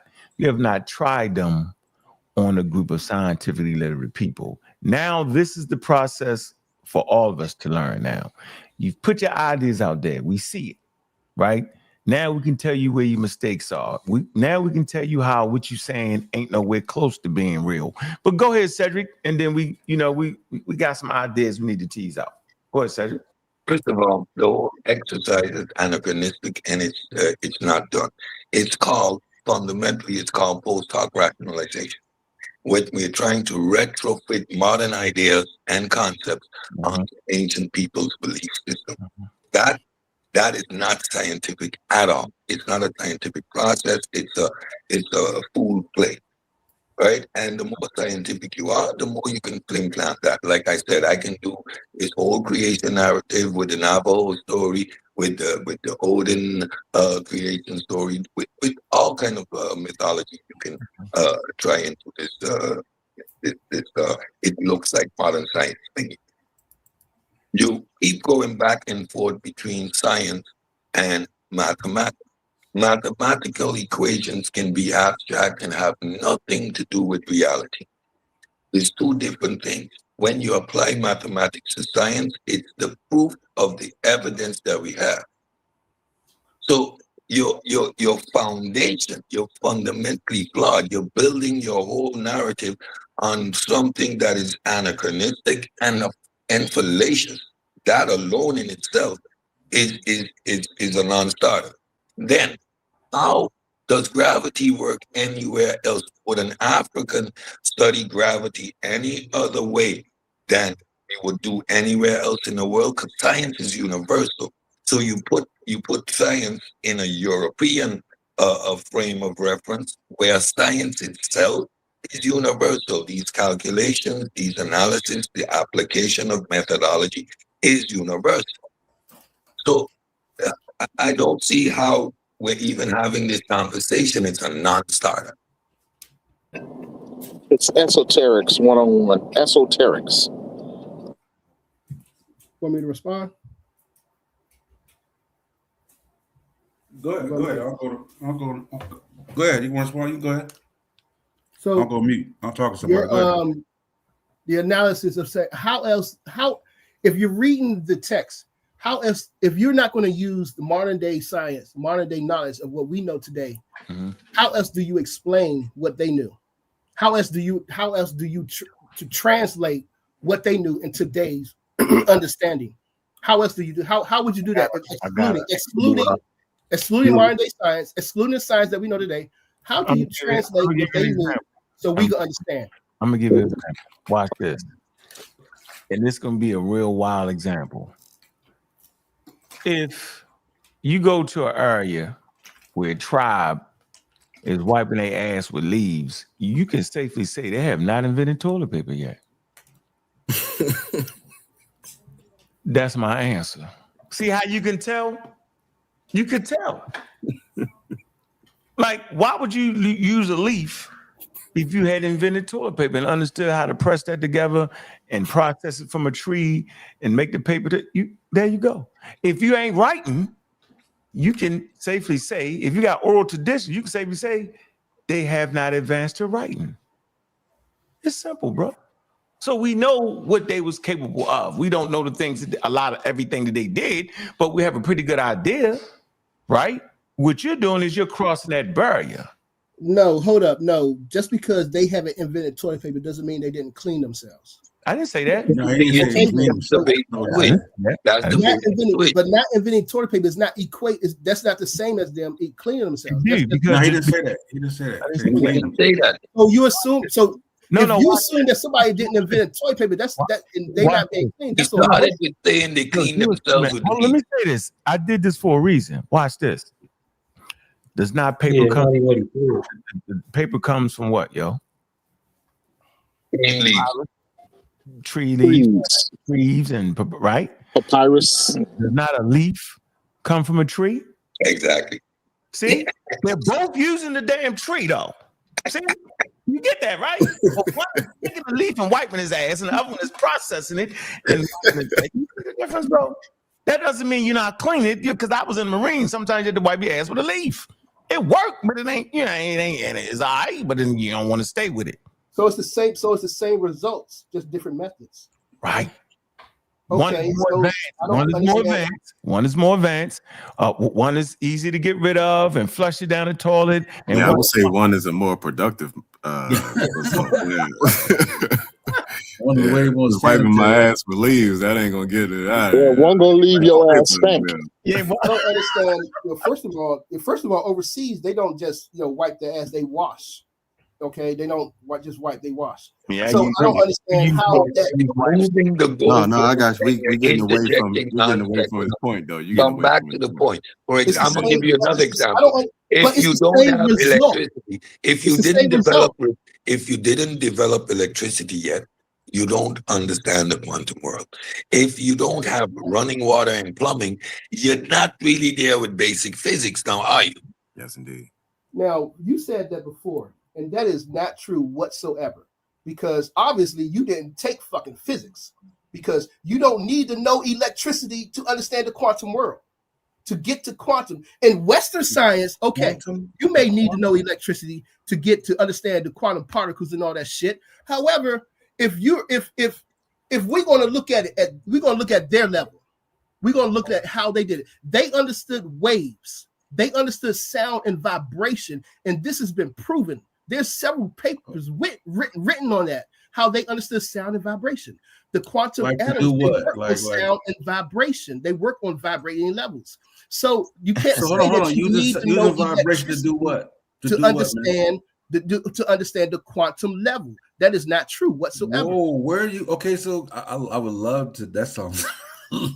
tried them on a group of scientifically literate people. Now, this is the process for all of us to learn now. You've put your ideas out there. We see it, right? Now we can tell you where your mistakes are. Now we can tell you how what you're saying ain't nowhere close to being real. But go ahead, Cedric, and then we got some ideas we need to tease out. Go ahead, Cedric. First of all, the whole exercise is anachronistic and it's not done. It's called, fundamentally, it's called post-hoc rationalization. We're trying to retrofit modern ideas and concepts onto ancient people's belief system. That is not scientific at all. It's not a scientific process. It's a fool play, right? And the more scientific you are, the more you can plant that. Like I said, I can do this whole creation narrative with the Navajo story, with the Odin creation story, with all kind of mythology you can try into this. It looks like modern science thing. You keep going back and forth between science and mathematics. Mathematical equations can be abstract and have nothing to do with reality. There's two different things. When you apply mathematics to science, it's the proof of the evidence that we have. So your foundation, you're fundamentally flawed. You're building your whole narrative on something that is anachronistic and fallacious. That alone in itself is a non-starter. Then, how does gravity work anywhere else? Would an African study gravity any other way than we would do anywhere else in the world? Because science is universal. So you put science in a European frame of reference where science itself is universal. These calculations, these analysis, the application of methodology is universal. So I don't see how we're even having this conversation. It's a non-starter. It's esoterics one-on-one. Esoterics. Want me to respond? Go ahead. Go ahead. You want to respond? You go ahead. So I'll go mute. I'll talk to somebody. The analysis of say how if you're reading the text, how else if you're not going to use the modern day science, modern day knowledge of what we know today, how else do you explain what they knew? How else do you to translate what they knew in today's understanding? How else do you do? How would you do that? Excluding modern day science, excluding the science that we know today. How do you translate what they knew so we can understand? I'm gonna give you an example. Watch this. And this is gonna be a real wild example. If you go to an area where a tribe is wiping their ass with leaves, you can safely say they have not invented toilet paper yet. That's my answer. See how you can tell? You could tell. Like, why would you use a leaf if you had invented toilet paper and understood how to press that together and process it from a tree and make the paper? There you go. If you ain't writing, you can safely say, if you got oral tradition, you can safely say they have not advanced to writing. It's simple, bro. So we know what they was capable of. We don't know the things, everything that they did, but we have a pretty good idea, right? What you're doing is you're crossing that barrier. No, hold up. No, just because they haven't invented toilet paper doesn't mean they didn't clean themselves. I didn't say that. But not inventing toilet paper is not that's not the same as them cleaning themselves. He didn't say that. He didn't say that. So you assume you assume that somebody didn't invent toilet paper, and they not being clean. That's they clean themselves. Let me say this. I did this for a reason. Watch this. Does not paper come? Paper comes from what, yo? Tree leaves, and right? Papyrus. Does not a leaf come from a tree? Exactly. See, they're both using the damn tree though. See, you get that right? Well, one is taking the leaf and wiping his ass, and the other one is processing it. And you see the difference, bro? That doesn't mean you're not cleaning it, because I was in the Marines. Sometimes you have to wipe your ass with a leaf. It worked, but it ain't, you know, it's all right, but then you don't want to stay with it. So it's the same. So it's the same results, just different methods. Right. Okay. One is more advanced. One is easy to get rid of and flush it down the toilet. And I would say one is a more productive. One of the way most wiping my ass with leaves, that ain't gonna get it out. Yeah, one gonna leave your ass stank. Yeah, but I don't understand. First of all, overseas they don't just wipe their ass; they wash. Okay, they don't just wipe; they wash. Yeah, so I don't understand how that. No, I got you. We getting away from the point though. You come back to the point. For example, I'm gonna give you another example. If you don't have electricity, if you didn't develop electricity yet, you don't understand the quantum world. If you don't have running water and plumbing, you're not really there with basic physics now, are you? Yes, indeed. Now, you said that before, and that is not true whatsoever, because obviously you didn't take fucking physics, because you don't need to know electricity to understand the quantum world. To get to quantum in Western science, okay, you may need to know electricity to get to understand the quantum particles and all that shit. However, if we're going to look at it, we're going to look at their level. We're going to look at how they did it. They understood waves. They understood sound and vibration, and this has been proven. There's several papers written on that, how they understood sound and vibration. The quantum atoms work on sound and vibration. They work on vibrating levels. So you can't say that you need to know vibration to do what? To understand the quantum level. That is not true whatsoever. Whoa, where are you? Okay, so I would love to. That sounds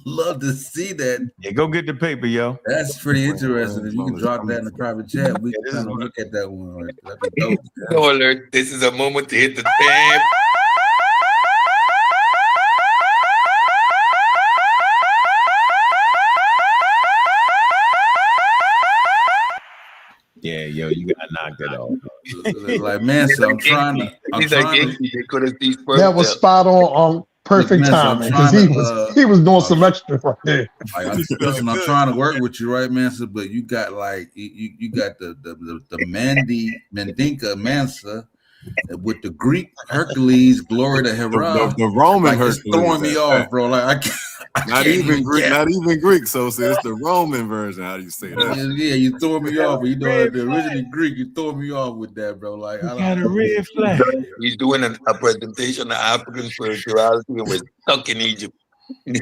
love to see that. Yeah, go get the paper, yo. That's pretty interesting. If you can drop that in the private chat, we can kind of look at that one. That'd be dope. No alert. This is a moment to hit the tab. Yeah, yo, you gotta knock that off. Like, man, so I'm trying to. That was spot on perfect timing, because he was doing some extra right there. Like, I'm trying to work with you, right, Mansa? But you got like you got the Mandinka Mansa with the Greek Hercules, glory to Hera. The Roman Hercules throwing me off, bro. Like not even Greek. So it's the Roman version. How do you say that? Yeah, you throw me off. You know, the original Greek, you throw me off with that, bro. Like, I got a red flag. He's doing a presentation of African spirituality, and we're stuck in Egypt. We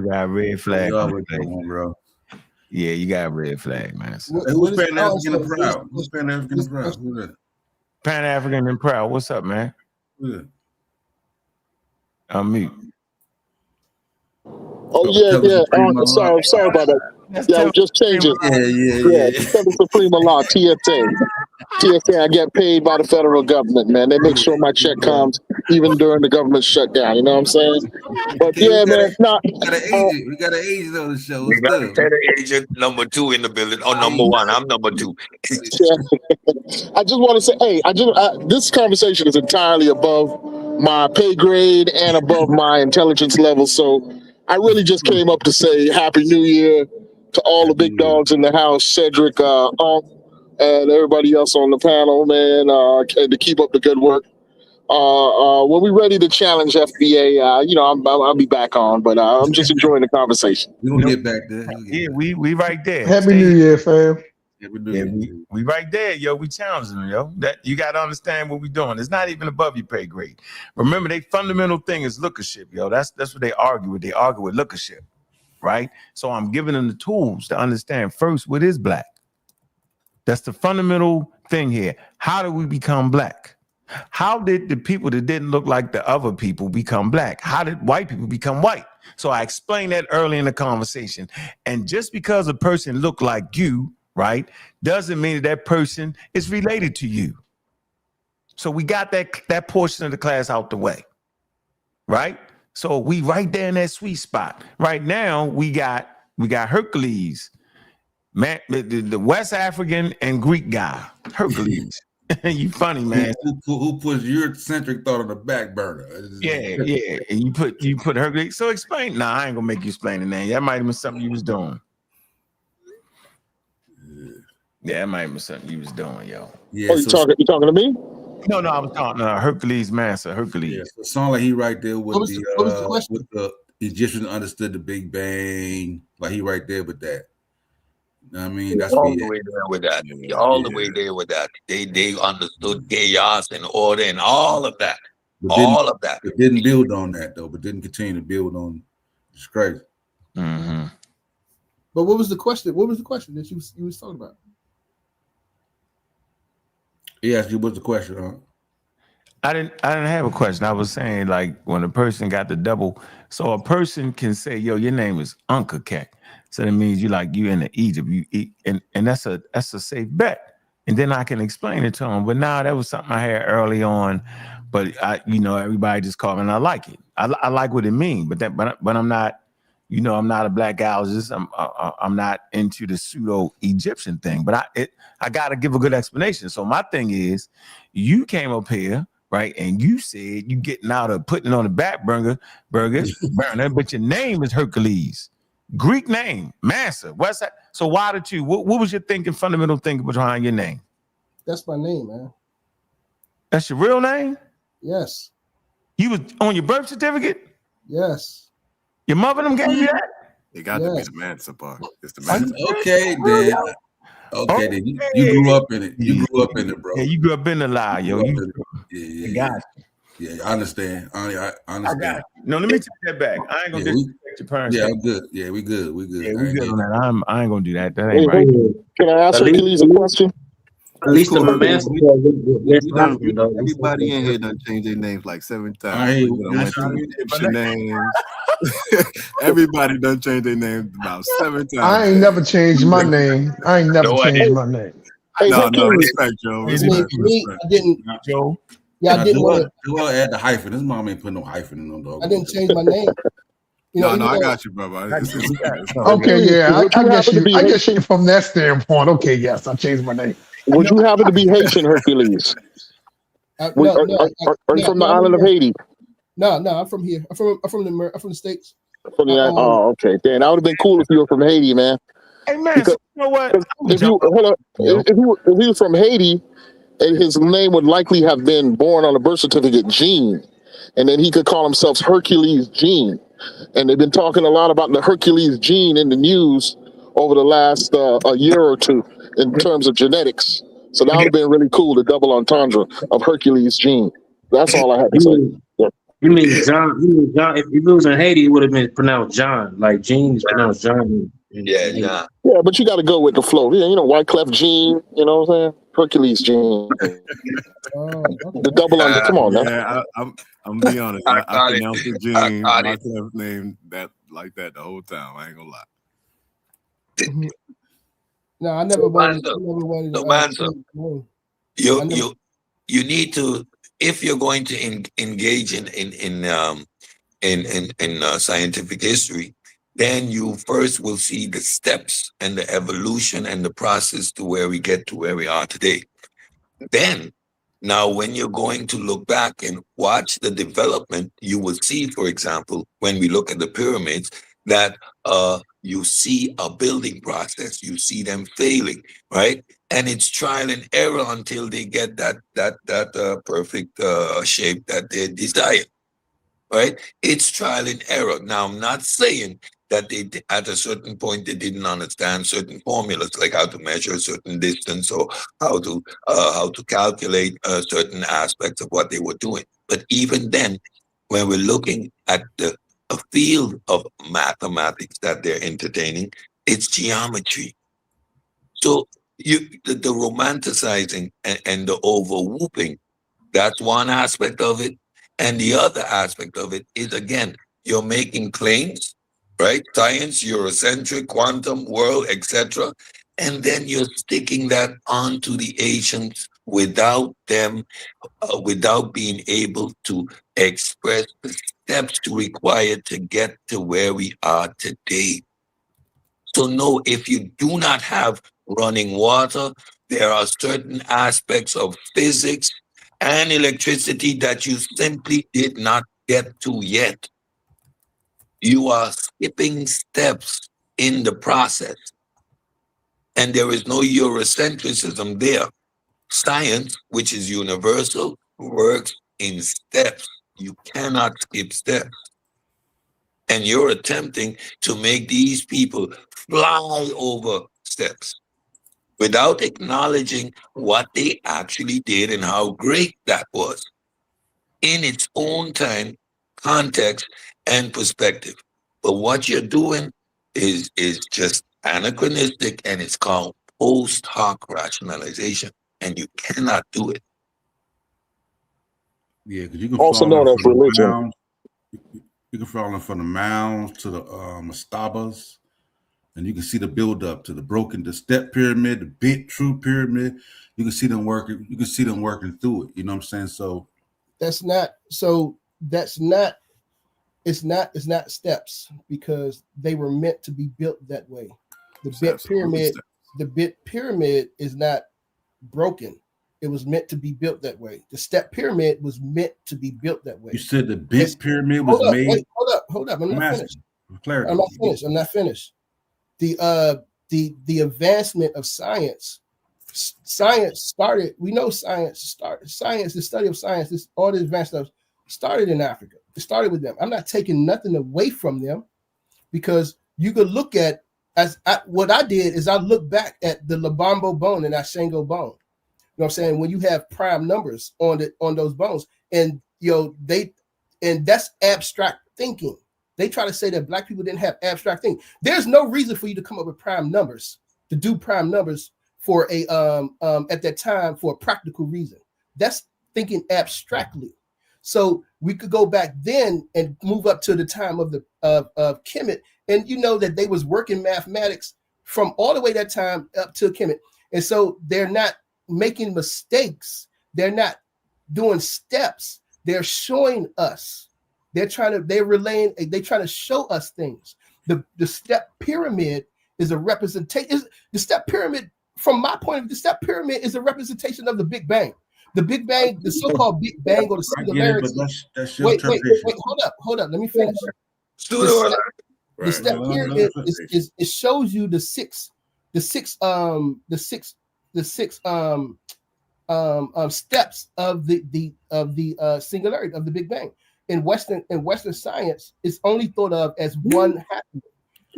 got a red flag, bro. Yeah, you got a red flag, man. Who's Pan-African and Proud? Who's Pan-African and Proud? Who's that? Pan-African and Proud. What's up, man? Good. I'm me. Oh yeah. Sorry about that. Yeah, just change it. Yeah. Suprema Law, TSA. I get paid by the federal government, man. They make sure my check comes even during the government shutdown. You know what I'm saying? But yeah, man. We got an agent on the show. We got a agent number 2 in the building. Oh, number 1. I'm number 2. I just want to say, hey, this conversation is entirely above my pay grade and above my intelligence level. So I really just came up to say Happy New Year to all the big dogs in the house, Cedric, Ankh, and everybody else on the panel, man, and to keep up the good work. When we're ready to challenge FBA, I'll be back on, but I'm just enjoying the conversation. We're going to get back there. Yeah, we right there. Happy New Year, fam. Yeah, we right there, yo. We challenging them, yo. That you got to understand what we're doing. It's not even above your pay grade. Remember, their fundamental thing is LookerShip, yo. That's what they argue with. They argue with LookerShip, right? So I'm giving them the tools to understand first what is black. That's the fundamental thing here. How do we become black? How did the people that didn't look like the other people become black? How did white people become white? So I explained that early in the conversation. And just because a person looked like you, right, doesn't mean that person is related to you. So we got that portion of the class out the way, right? So we right there in that sweet spot. Right now, we got Hercules Man, the West African and Greek guy, Hercules. You funny, man. Who puts Eurocentric thought on the back burner? Yeah. And you put Hercules. So explain. Nah, I ain't gonna make you explain the name. That might have been something you was doing. Yeah, that might have been something you was doing, yo. Yeah, you talking to me? No, I was talking Hercules Master, Hercules. Yeah, so it sounds like he right there with What was the question? with the Egyptians understood the Big Bang. Like he right there with that. You know what I mean, that's all the way there with that. All the way there with that. They understood chaos and order and all of that. All of that. But didn't build on that though. But didn't continue to build on. It's crazy. Mm-hmm. But what was the question? What was the question that you was talking about? He asked you what's the question, huh? I didn't have a question. I was saying, like, when a person got the double, so a person can say, yo, your name is Uncle. So that means you in Egypt. You eat, and that's a safe bet. And then I can explain it to them. But now that was something I had early on. But everybody just called me, and I like it. I like what it means. But I'm not, I'm not a black atheist. I'm not into the pseudo Egyptian thing. But I gotta give a good explanation. So my thing is, you came up here, right? And you said you getting out of putting it on the back burner, but your name is Hercules. Greek name, Master. What's that? So why did you? What was your fundamental thinking behind your name? That's my name, man. That's your real name? Yes. You was on your birth certificate? Yes. Your mother them gave you that? It got to be the Mansa part. It's the Mansa. Okay, then. Okay, then you grew up in it. You grew up in it, bro. Yeah, you grew up in the lie, yo. Yeah. Yeah, I understand. I understand. No, let me take that back. I ain't gonna disrespect your parents. Yeah, I'm good. Yeah, we good. Yeah, we good on that. I ain't gonna do that. That ain't right. Can I ask Hercules a question? At least the romance. Everybody in here done changed their names like 7 times. Everybody done changed their names about 7 times. I ain't never changed my name. Hey, No, respect, Joe. Respect. I didn't. Joe. Yeah, I didn't want to. Joel add the hyphen. His mom ain't put no hyphen in no dog. I didn't change my name. I got you, brother. Okay, yeah, I guess you from that standpoint. Okay, yes, I changed my name. Would you happen to be Haitian, Hercules? Are you from the island of Haiti? No, I'm from here. I'm from the States. Okay. Then that would have been cool if you were from Haiti, man. Hey man, you know what? If he was from Haiti, his name would likely have been born on a birth certificate Gene, and then he could call himself Hercules Gene. And they've been talking a lot about the Hercules gene in the news over the last a year or two in terms of genetics. So that would have been really cool, the double entendre of Hercules gene. That's all I had to say. Yeah. You mean John? If it was in Haiti, it would have been pronounced John. Like Gene is pronounced John. Yeah, but you got to go with the flow. Yeah, Wyclef Gene. You know what I'm saying? Hercules gene. The double under. Come on, man. Yeah, I'm gonna be honest. I pronounced the Gene, Wyclef name that like that the whole time. I ain't gonna lie. No, I never wanted. You need to, if you're going to engage in scientific history, then you first will see the steps and the evolution and the process to where we get to where we are today. Then, now when you're going to look back and watch the development, you will see, for example, when we look at the pyramids, that you see a building process, you see them failing, right? And it's trial and error until they get that perfect shape that they desire, right? It's trial and error. Now, I'm not saying that they, at a certain point, they didn't understand certain formulas, like how to measure a certain distance or how to calculate certain aspects of what they were doing. But even then, when we're looking at a field of mathematics that they're entertaining, it's geometry. So the romanticizing and the over-whooping, that's one aspect of it. And the other aspect of it is, again, you're making claims, right? Science, Eurocentric, quantum, world, etc. And then you're sticking that onto the Asians without them, without being able to express the steps required to get to where we are today. So no, if you do not have running water, there are certain aspects of physics and electricity that you simply did not get to yet. You are skipping steps in the process. And there is no Eurocentrism there. Science, which is universal, works in steps. You cannot skip steps. And you're attempting to make these people fly over steps without acknowledging what they actually did and how great that was in its own time, context, and perspective. But what you're doing is just anachronistic, and it's called post hoc rationalization, and you cannot do it. Yeah, because you can Also fall known in as from the religion. mounds. You can fall in from the mounds to the mastabas, and you can see the build up to the step pyramid, the big true pyramid. You can see them working. You can see them working through it. You know what I'm saying? So it's not steps, because they were meant to be built that way. The bit pyramid is not broken. It was meant to be built that way. The step pyramid was meant to be built that way. you said the big pyramid was made. Hold up. I'm not finished. The advancement of science. Science started. We know science started. Science, the study of science, all this advanced stuff started in Africa. It started with them. I'm not taking nothing away from them, because you could look at what I did is I looked back at the Lubombo bone and Ashango bone. You know what I'm saying? When you have prime numbers on those bones, and and that's abstract thinking. They try to say that Black people didn't have abstract thinking. There's no reason for you to come up with prime numbers, to do prime numbers for a at that time for a practical reason. That's thinking abstractly. So we could go back then and move up to the time of Kemet, and you know that they was working mathematics from all the way that time up to Kemet, and so they're not making mistakes. They're not doing steps. They're showing us. They're trying to show us things. The step pyramid is a representation. The step pyramid, from my point of view, the step pyramid is a representation of the Big Bang. The Big Bang, the so-called Big Bang or the singularity. That's your wait, hold up. Let me finish. The step pyramid it shows you the six steps of the singularity of the Big Bang. In Western science, it's only thought of as one happening.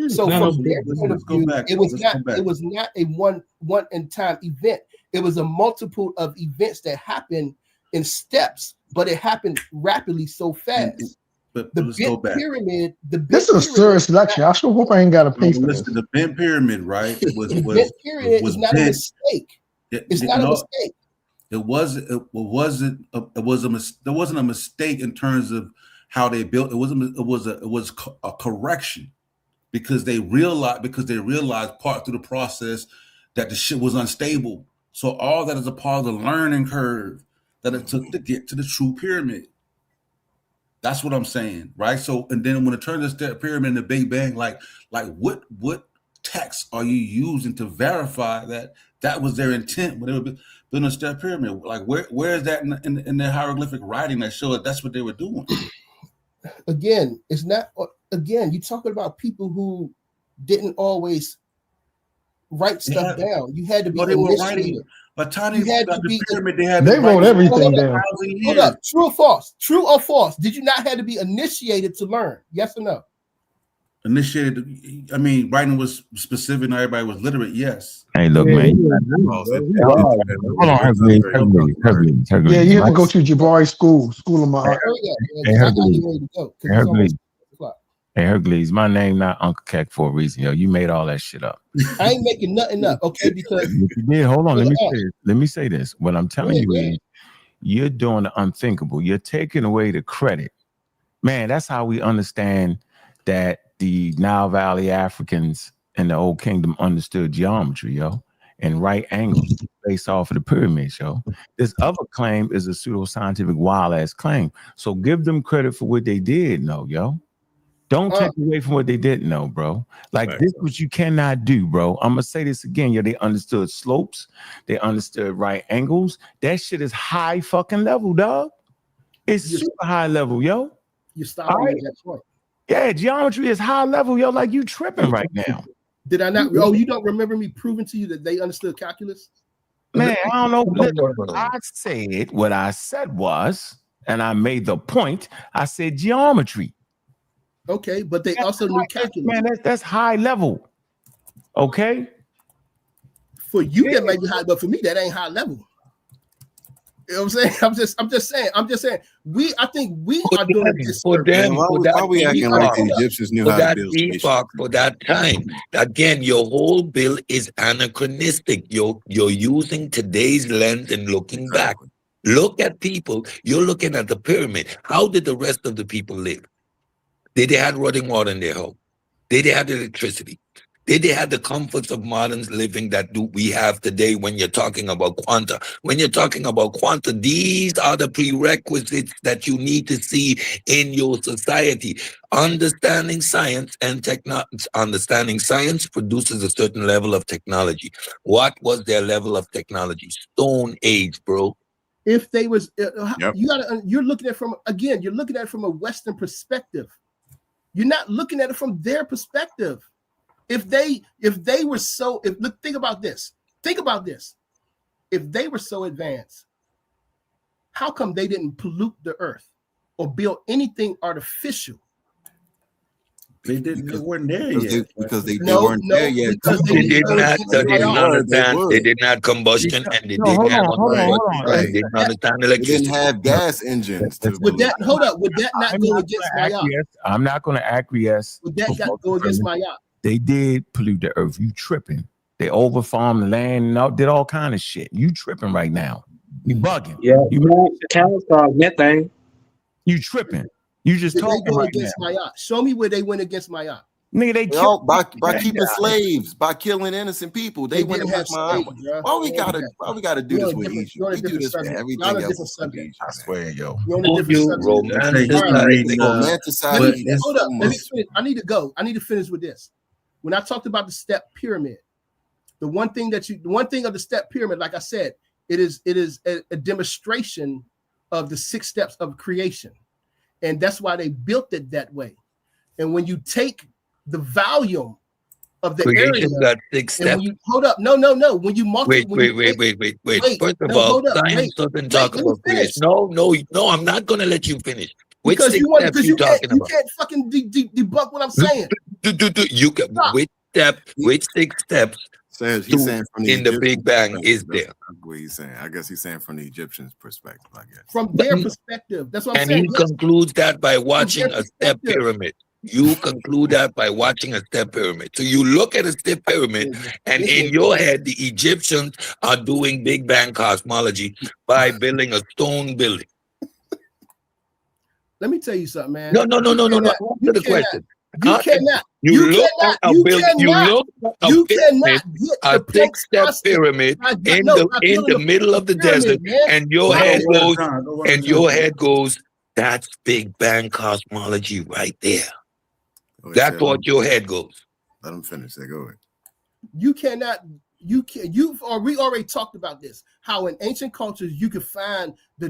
So from their point of view, it was not a one in time event. It was a multiple of events that happened in steps, but it happened rapidly so fast. But the let's go back. Pyramid, this is a serious lecture. I sure hope I ain't got to pay for this. The bent pyramid, right? Was not a mistake. It's not a mistake. There wasn't a mistake in terms of how they built. It was a correction, because they realized part through the process that the shit was unstable. So all that is a part of the learning curve that it took to get to the true pyramid. That's what I'm saying, right? So, and then when it turns to the step pyramid and the Big Bang, like what text are you using to verify that was their intent when they were building a step pyramid? Like where is that in their hieroglyphic writing that shows that's what they were doing? Again, it's not. Again, you're talking about people who didn't always write stuff down. You had to be initiated. But Tiny, you had to be. They wrote everything down. Hold up. True or false? True or false? Did you not have to be initiated to learn? Yes or no? Initiated. I mean, writing was specific. Not everybody was literate. Yes. Hey, look, man. Hold on, Hercules. Yeah, you have to go to Jabari School of my art. Hey, Hercules, my name not Uncle Keck for a reason, yo. You made all that shit up. I ain't making nothing up, okay? Because you did. Hold on, let me say this. What I'm telling you is, you're doing the unthinkable. You're taking away the credit, man. That's how we understand that the Nile Valley Africans in the Old Kingdom understood geometry, yo, and right angles based off of the pyramids, yo. This other claim is a pseudoscientific wild ass claim. So give them credit for what they did, no, yo. Don't take away from what they didn't know, bro. Like this, what you cannot do, bro. I'm gonna say this again. Yeah, they understood slopes, they understood right angles. That shit is high fucking level, dog. It's super high level, yo. You stopping at that point. Yeah, geometry is high level, yo. Like you tripping right now. Did I not? Oh, you don't remember me proving to you that they understood calculus? Man, I don't know. Listen, I said what I said was, and I made the point. I said geometry. Okay, but they also knew calculus. Man, that's high level. Okay. For you, that might be high, but for me, that ain't high level. You know what I'm saying? I'm just saying. I think we are doing this for them. Why we acting like the Egyptians knew how to build spaceships? For that time. Again, your whole bill is anachronistic. You're using today's lens and looking back. Look at people. You're looking at the pyramid. How did the rest of the people live? Did they have running water in their home? Did they have electricity? Did they have the comforts of modern living that we have today when you're talking about quanta? When you're talking about quanta, these are the prerequisites that you need to see in your society. Understanding science and understanding science produces a certain level of technology. What was their level of technology? Stone Age, bro. If they was, you're looking at you're looking at it from a Western perspective. You're not looking at it from their perspective. If they were so, think about this. If they were so advanced, how come they didn't pollute the earth or build anything artificial? They weren't there yet. Because they weren't there yet. They didn't have combustion and they didn't understand electricity. They didn't have gas engines. Would that not go against my yacht? I'm not going to acquiesce. Would that go against my yacht? They did pollute the earth. You tripping. They overfarmed the land and did all kind of shit. You tripping right now. You bugging. Yeah, methane. You tripping. You just talking they go right against now. my yacht. Show me where they went against my yacht. Nigga, they killed by keeping slaves, by killing innocent people. They went against my yacht. Why we gotta do this with Egypt? We do this for everything else. I swear, yo. Hold up. I need to go. I need to finish with this. When I talked about the step pyramid, the one thing of the step pyramid, like I said, it is a demonstration of the 6 steps of creation. And that's why they built it that way. And when you take the volume of the creation area, got 6 steps. Hold up, no. When you wait. First of all, science doesn't talk about creation. No, I'm not gonna let you finish. Which because 6 you steps you talking about? You can't fucking debunk what I'm saying. You can which 6 steps? He's saying from the in the Big Bang is there. That's what he's saying. I guess he's saying from the Egyptians' perspective, I guess. From their perspective. That's what I'm saying. And he concludes that by watching a step pyramid. You conclude that by watching a step pyramid. So you look at a step pyramid, and in your head, the Egyptians are doing Big Bang cosmology by building a stone building. Let me tell you something, man. No. Answer the question. You cannot. You look at a 6-step pyramid in the middle of the desert, and your head goes, that's Big Bang cosmology right there. That's what your head goes. Let him finish. Go ahead. You cannot. We already talked about this. How in ancient cultures you could find the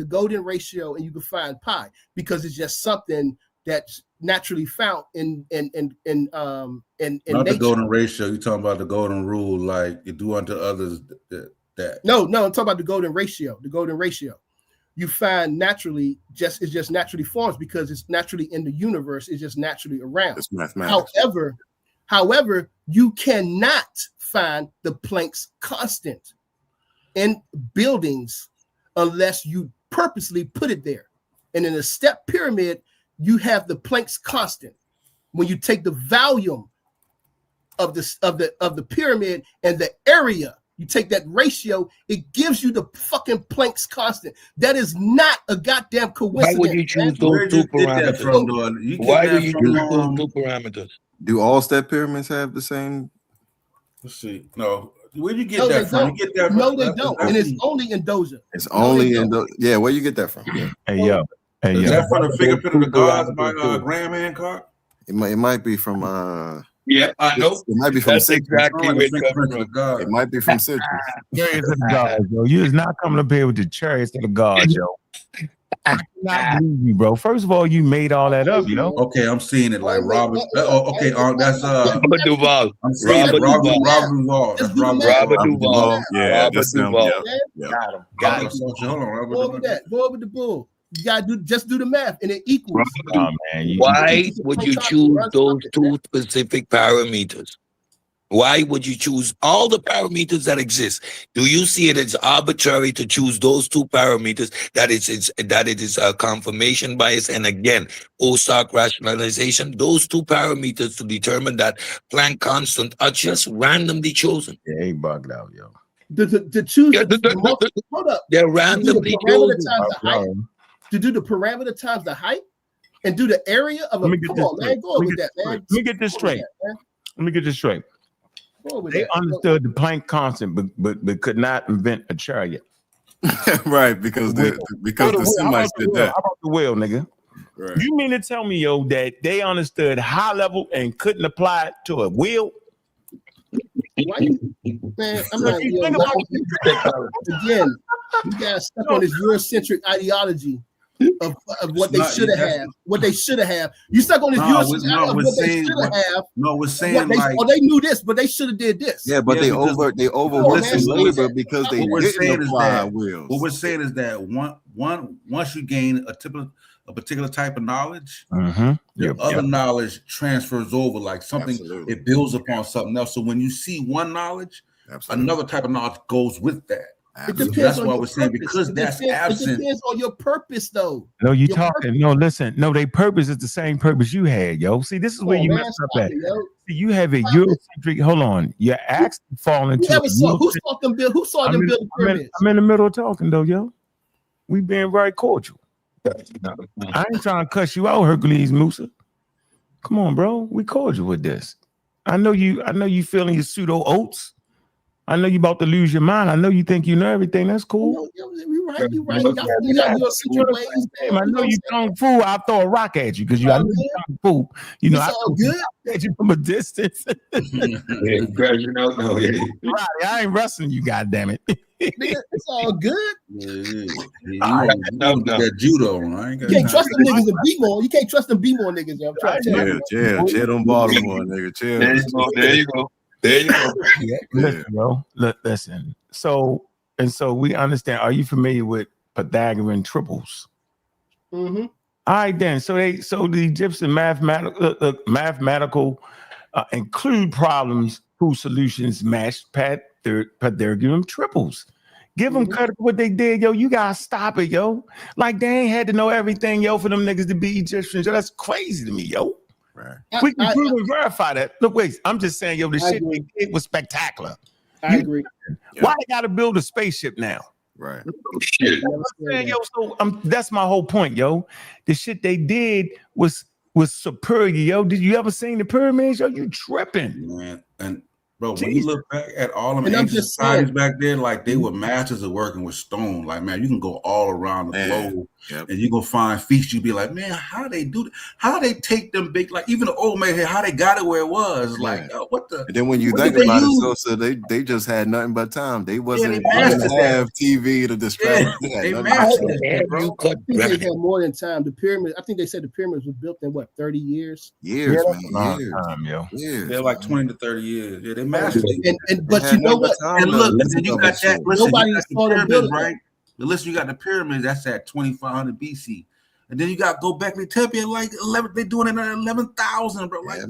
golden ratio and you could find pi because it's just something that's naturally found in not nature. The golden ratio. You're talking about the golden rule, like you do unto others that. No, I'm talking about the golden ratio. The golden ratio. You find naturally it's just naturally forms because it's naturally in the universe. It's just naturally around. It's mathematics. However, you cannot find the Planck's constant in buildings unless you purposely put it there. And in a step pyramid, you have the Planck's constant. When you take the volume of the pyramid and the area, you take that ratio, it gives you the fucking Planck's constant. That is not a goddamn coincidence. Why would you choose those 2 parameters? Why do you choose those 2 parameters? Do all step pyramids have the same? Let's see. No. Where do you get that from? You get that no, they don't. And it's only in Doja. It's only in Doja. Yeah, where you get that from? Hey, yo. Hey, Is yo. that from the fingerprint of the gods by Graham Hancock? It might be from Yeah, I know. It might be from That's Citrus. exactly where it comes Fingerprint of the from. gods. It might be from Citrus. Chariots of the gods, yo. You is not coming up here with the chariots of the gods, yo. I cannot believe you, bro. First of all, you made all that up, yo. Okay, I'm seeing it like Robert. Okay, that's Robert Duvall. I'm seeing it. Robert Duvall. That's Robert Duvall. Yeah, Robert that's him. Duvall. Yeah. Got him. Hold on, Go over that. Go over the bull. You gotta just do the math, and it equals. Oh, man. Why would you choose those two specific parameters? Why would you choose all the parameters that exist? Do you see it as arbitrary to choose those two parameters? That it is a confirmation bias, and again, Ozark rationalization. Those two parameters to determine that Planck constant are just randomly chosen. Yeah, he bugged out, yo. To choose hold up. They're randomly chosen. To do the parameter times the height, and do the area of a. Come on, man. Go over that, man. Let me get this straight. They understood the Planck constant, but could not invent a chariot. Right, because the Semites did that. How about the wheel, nigga? Right. You mean to tell me, yo, that they understood high level and couldn't apply it to a wheel? Why you, man? I'm not. Again, you guys stuck on this Eurocentric ideology of what they should have, what they should have. You stuck on this Eurocentric ideology of what they should have. No, we're saying they knew this, but they should have did this. Yeah, but they overworked labor because they didn't apply wheels. What we're saying is that once you gain a particular type of knowledge, other knowledge transfers over, like something. Absolutely. It builds upon something else. So when you see one knowledge, another type of knowledge goes with that. It depends. That's on why your we're saying purpose. because that's absent. It depends on your purpose, though. No, you talking. No, listen. No, their purpose is the same purpose you had, yo. See, this is where you messed up at. See, you have a Eurocentric. Hold on, you're actually falling into. Who saw them build? Who saw them build the pyramids? I'm in the middle of talking though, yo. We being very cordial. I ain't trying to cuss you out, Hercules Musa. Come on, bro. We cordial with this. I know you feeling your pseudo oats. I know you about to lose your mind. I know you think you know everything. That's cool. You right. You got your ways. I know you kung fu. I'll throw a rock at you because you kung fu. You know, I all good at you from a distance. Right, I ain't wrestling you, goddammit. It's all good. That judo, right? You can't trust them niggas in B-more. You can't trust them B-more niggas. I'm trying to tell you. Chill on Baltimore, nigga. Chill. There you go. Listen, bro. Listen. So we understand. Are you familiar with Pythagorean triples? Mm-hmm. All right, then. So the Egyptian mathematical include problems whose solutions match Pythagorean triples. Give them credit for what they did, yo. You gotta stop it, yo. Like they ain't had to know everything, yo, for them niggas to be Egyptians. Yo, that's crazy to me, yo. Right. We can prove and verify that. Look, wait, I'm just saying, yo, the shit they did was spectacular. I agree. Why they gotta build a spaceship now? Right. You know what I'm saying, yo, so that's my whole point, yo. The shit they did was superior, yo. Did you ever seen the pyramids, yo? You tripping, man? And bro, when you look back at all of them ancient societies back there, like they were masters of working with stone. Like, man, you can go all around the globe and you gonna find feasts. You be like, man, how they do that? How they take them big, like even the old man here, how they got it where it was. Like, what the? And then when you think about it, so they just had nothing but time. They wasn't have TV to distract. They mastered it, bro. I think they had more than time. The pyramids. I think they said the pyramids were built in what 30 years. Years, man. Years. They're like 20 to 30 years. Yeah, they mastered it. But you know what? And look, listen, you got that. Listen, nobody saw the pyramids, right? Listen, you got the pyramids. That's at 2500 BC, and then you got Göbekli Tepe like 11. They're doing it at 11,000, bro. Like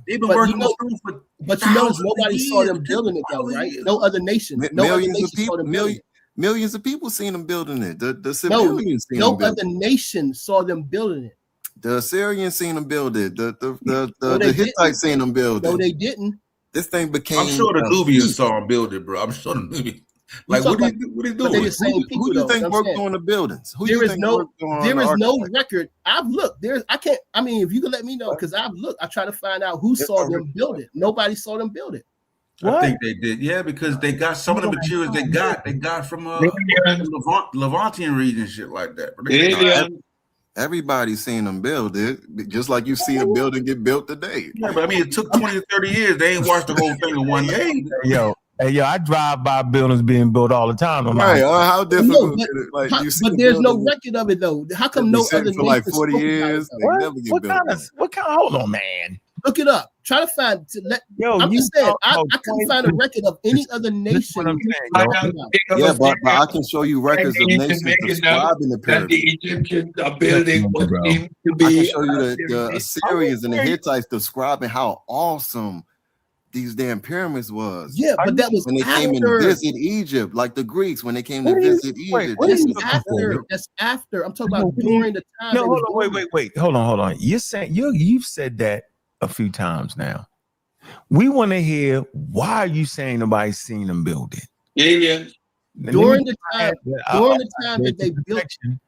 they've been working with stones for. But you know, nobody saw them building it though, right? No other nation. Millions of people seen them building it. The civilians seen them building it. No other nation saw them building it. The Assyrians seen them build it. The Hittites seen them build it. No, they didn't. This thing became. I'm sure the Nubians saw him build it, bro. I'm sure the Nubians. Like, what are you doing? Who do you think worked on the buildings? There is no record. I've looked. I mean, if you can let me know, because I've looked. I try to find out who saw them build it. Nobody saw them build it. I think they did, yeah, because they got some of the materials they got from Levantian region, shit like that. Everybody's seen them build it, just like you see a building get built today. Yeah, but I mean, it took 20 to 30 years. They ain't watched the whole thing in one day. Yo, I drive by buildings being built all the time. Right? How difficult? But there's no record of it though. How come no other for like 40 years? What kind of? Hold on, man. Look it up. Try to find. I'm just saying. I couldn't find a record of any other nation. Yeah, but I can show you records of nations describing the pyramids. The Egyptians are building what seems to be. I can show you the Assyrians and the Hittites describing how awesome these damn pyramids was. Yeah, but that was when they came and visit Egypt, like the Greeks when they came to visit Egypt. That's after. I'm talking about during the time. No, hold on, wait. Hold on. You're saying you've said that a few times now. We want to hear why are you saying nobody's seen them build it? Yeah. During the time that they built,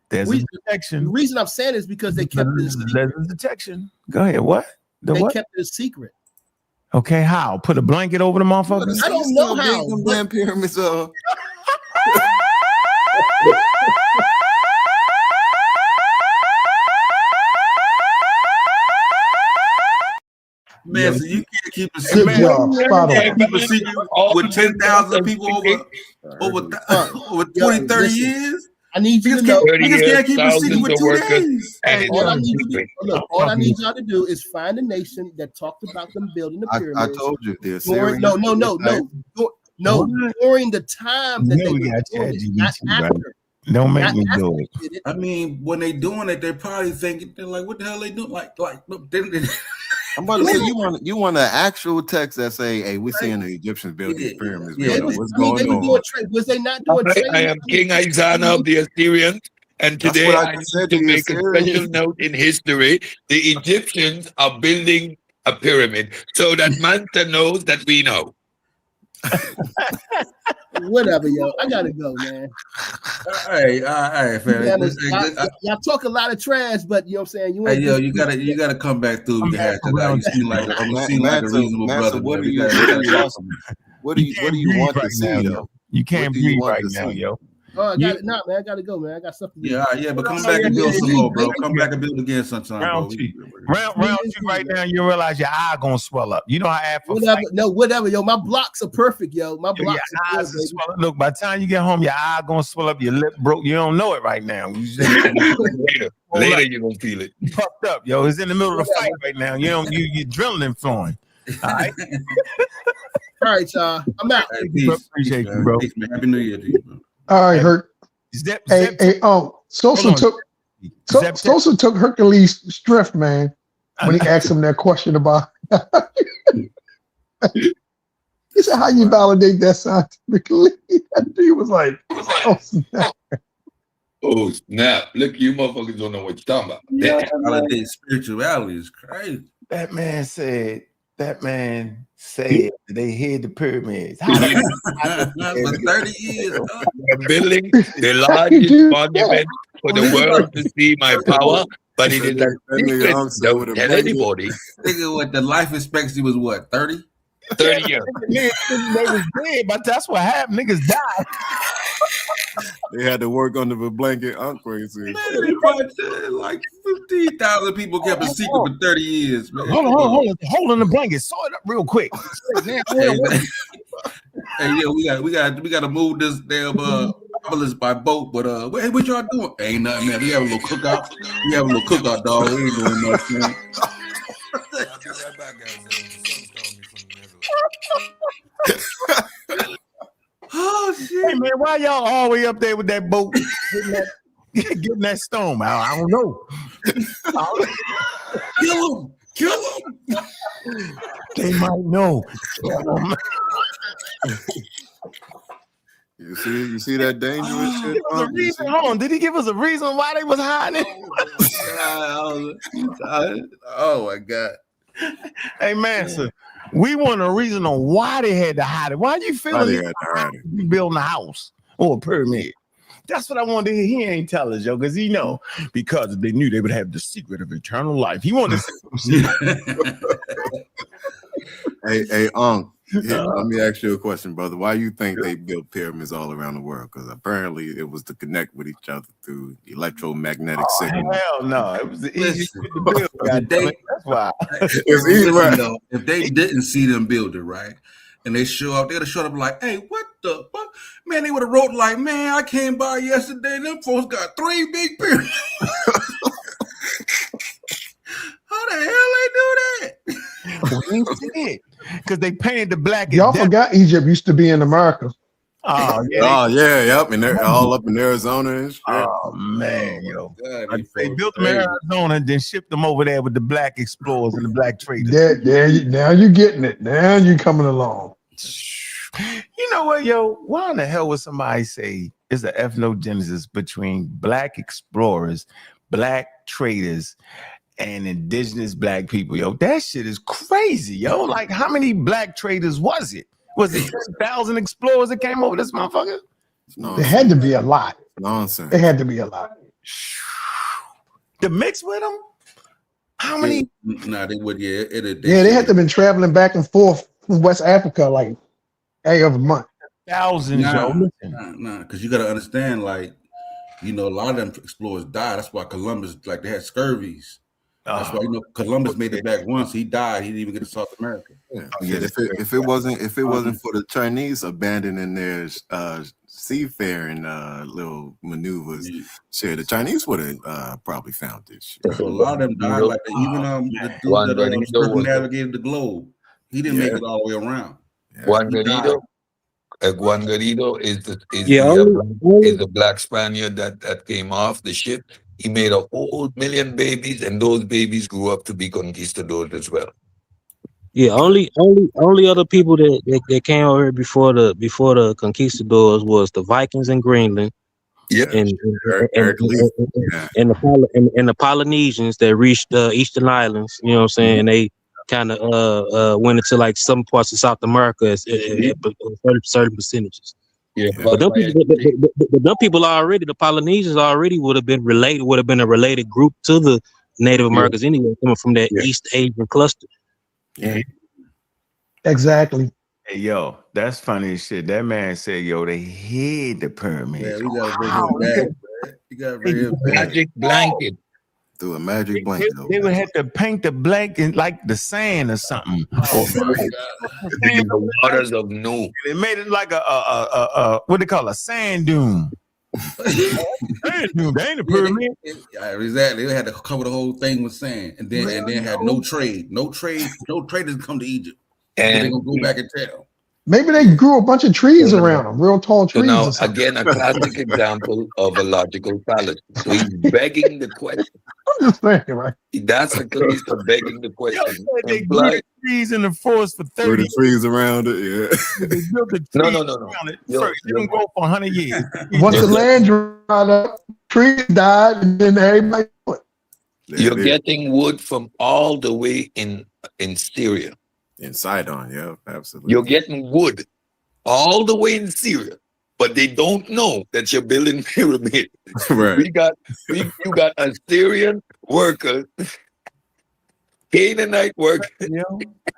there's a detection. The reason I'm saying is because they kept it a secret. There's a detection. Go ahead. What? They kept it a secret. Okay, how? Put a blanket over the motherfuckers? I don't know how. Them damn pyramids are. Man, so you can't keep a Good secret. job. Spot on. Keep a secret with 10,000 people over 20, 30 years. I need you to know. Niggas can't keep a secret with 2 days. All I need y'all to do is find a nation that talked about them building the pyramids. I told you this. No. During the time that they were doing it, not after. Don't make me do it. I mean, when they doing it, they're probably thinking, they're like, what the hell they doing? I'm about to say you want an actual text that say, "Hey, we're seeing the Egyptians build these pyramids." Yeah, what's going on? Was they not doing trade? I am King Isaiah of the Assyrians, and today I need to make a special note in history. The Egyptians are building a pyramid so that Manta knows that we know. Whatever, yo. I gotta go, man. All right, fam. Y'all talk a lot of trash, but you know what I'm saying. You gotta come back through. You seem like a reasonable brother. What do you want to see, though? You can't breathe right now, yo. Oh, I got it. Nah, man, I gotta go, man. I got something to do. Yeah, but come back and build some more, bro. Come back and build again sometime, round two right now, you realize your eye gonna swell up. You know how whatever, yo. My blocks are perfect, yo. My blocks are eyes good, swell up. Look, by the time you get home, your eye gonna swell up, your lip broke. You don't know it right now. Later you gonna feel it. Puffed up, yo. It's in the middle of the fight right now. Your adrenaline flowing. All right. All right, y'all. I'm out. Appreciate you, bro. Peace, man. Happy New Year to you, bro. All right, Hurt. Sosa took Hercules' strength, man, when he asked him that question about. He said, "How you validate that scientifically?" He was like, "Oh snap!" Oh snap! Look, you motherfuckers don't know what you're talking about. Yeah, validate spirituality is crazy. That man said they hid the pyramids. For 30 years. I'm building the largest monument for the world to see my power, but it is a secret. Don't tell anybody. Nigga, what the life expectancy was what, 30? 30 years. They was dead, but that's what happened. Niggas died. They had to work under the blanket. I'm crazy. Man, they probably like 15,000 people kept a secret for 30 years, man. Hold on the blanket. Saw it up real quick. Hey, yo, we got to move this damn obelisk by boat, but hey, what y'all doing? Ain't nothing, man. We have a little cookout. Dog. We ain't doing much, man. Oh shit! Hey man, why y'all all the way up there with that boat getting that stone? I don't know. Kill him! They might know. You see that dangerous shit? Hold on, did he give us a reason why they was hiding? Oh my god! Hey man, so we want a reason on why they had to hide it. Why you feeling you building a house or a pyramid? That's what I wanted to hear. He ain't tell us, yo, because he know, because they knew they would have the secret of eternal life. He wanted to say some shit. Hey, Let me ask you a question, brother. Why you think they built pyramids all around the world? Because apparently it was to connect with each other through electromagnetic signals. Hell no, it was the easiest to build. That's why. It's easy, right? Though, if they didn't see them build it right, and they show up, they'd have showed up like, "Hey, what the fuck, man?" They would have wrote like, "Man, I came by yesterday. Them folks got 3 big pyramids." How the hell they do that? We ain't see it because they painted the black. Y'all forgot Egypt used to be in America. Oh yeah, yep, and they're all up in Arizona and shit. Oh man, yo, God, they built them in Arizona, then shipped them over there with the black explorers and the black traders. Now you're getting it. Now you're coming along. You know what, yo? Why in the hell would somebody say it's an ethnogenesis between black explorers, black traders, and indigenous black people? Yo, that shit is crazy, yo. Like, how many black traders was it? Was it 10,000 explorers that came over this motherfucker? There had to be a lot. Nonsense. It had to be a lot. To mix with them? How many? Nah, they would. Yeah, they had to have been traveling back and forth from West Africa like every month. Thousands, yo. Nah, because you got to understand, like, you know, a lot of them explorers died. That's why Columbus, like, they had scurvies. That's why, you know, Columbus made it back once. He died. He didn't even get to South America. Yeah. If it wasn't for the Chinese abandoning their seafaring little maneuvers, shit, the Chinese would have probably found this shit. So a lot of them died. Like even the dude that circumnavigated the globe, he didn't make it all the way around. Guangarito is the black Spaniard that came off the ship. He made a whole million babies, and those babies grew up to be conquistadors as well. Yeah, only other people that came over here before the conquistadors was the Vikings in Greenland. Yeah, and the Polynesians that reached the Eastern Islands. You know what I'm saying? And they kind of went into like some parts of South America at certain percentages. Yeah, but them people already, the Polynesians already would have been a related group to the Native Americans anyway, coming from that East Asian cluster. Yeah, exactly. Hey, yo, that's funny as shit. That man said, yo, they hid the pyramids. Yeah, we gotta bring him back. You gotta bring him back. Magic blanket. Through a magic blanket. They would have to paint the blanket like the sand or something. The waters of Nu. They made it like a what they call a sand dune. Sand dune. They ain't a pyramid. Yeah, exactly. They had to cover the whole thing with sand, and then had no trade. No traders come to Egypt. And they're gonna go back and tell. Maybe they grew a bunch of trees around them, real tall trees. So now, again, a classic example of a logical fallacy. So he's begging the question. I'm just saying, right? That's the case for begging the question. They grew the trees in the forest for 30 years. The trees around it, yeah. They built the trees around it. It didn't grow for 100 years. Once the land dried up, trees died, and then everybody knew it. You're getting wood from all the way in Syria. In Sidon, yeah, absolutely. You're getting wood all the way in Syria, but they don't know that you're building pyramids. Right. You got Assyrian workers, Canaanite workers.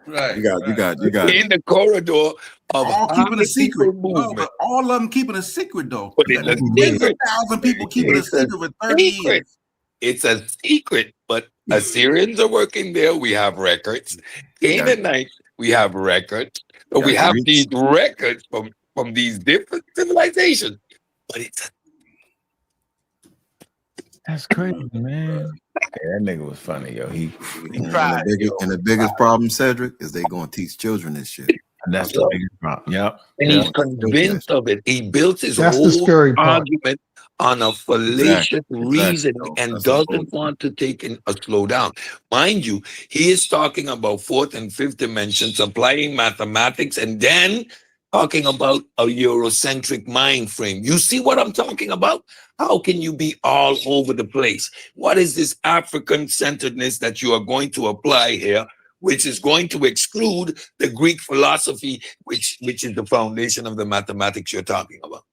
Right. You got in the corridor of all keeping a secret. Movement. All of them keeping a secret though. But it's a secret. 1,000 people keeping a secret for 30 years. It's a secret, but Assyrians are working there. We have records. Canaanites, we have records. So we have these records from these different civilizations. But that's crazy, man. Yeah, that nigga was funny, yo. He tried. And the biggest problem, Cedric, is they gonna teach children this shit. And that's the biggest problem. Yep. And he's convinced of it. He built his that's whole argument on a fallacious reason and doesn't want to take a slow down. Mind you, he is talking about fourth and fifth dimensions, applying mathematics, and then talking about a Eurocentric mind frame. You see what I'm talking about? How can you be all over the place? What is this African centeredness that you are going to apply here, which is going to exclude the Greek philosophy, which is the foundation of the mathematics you're talking about?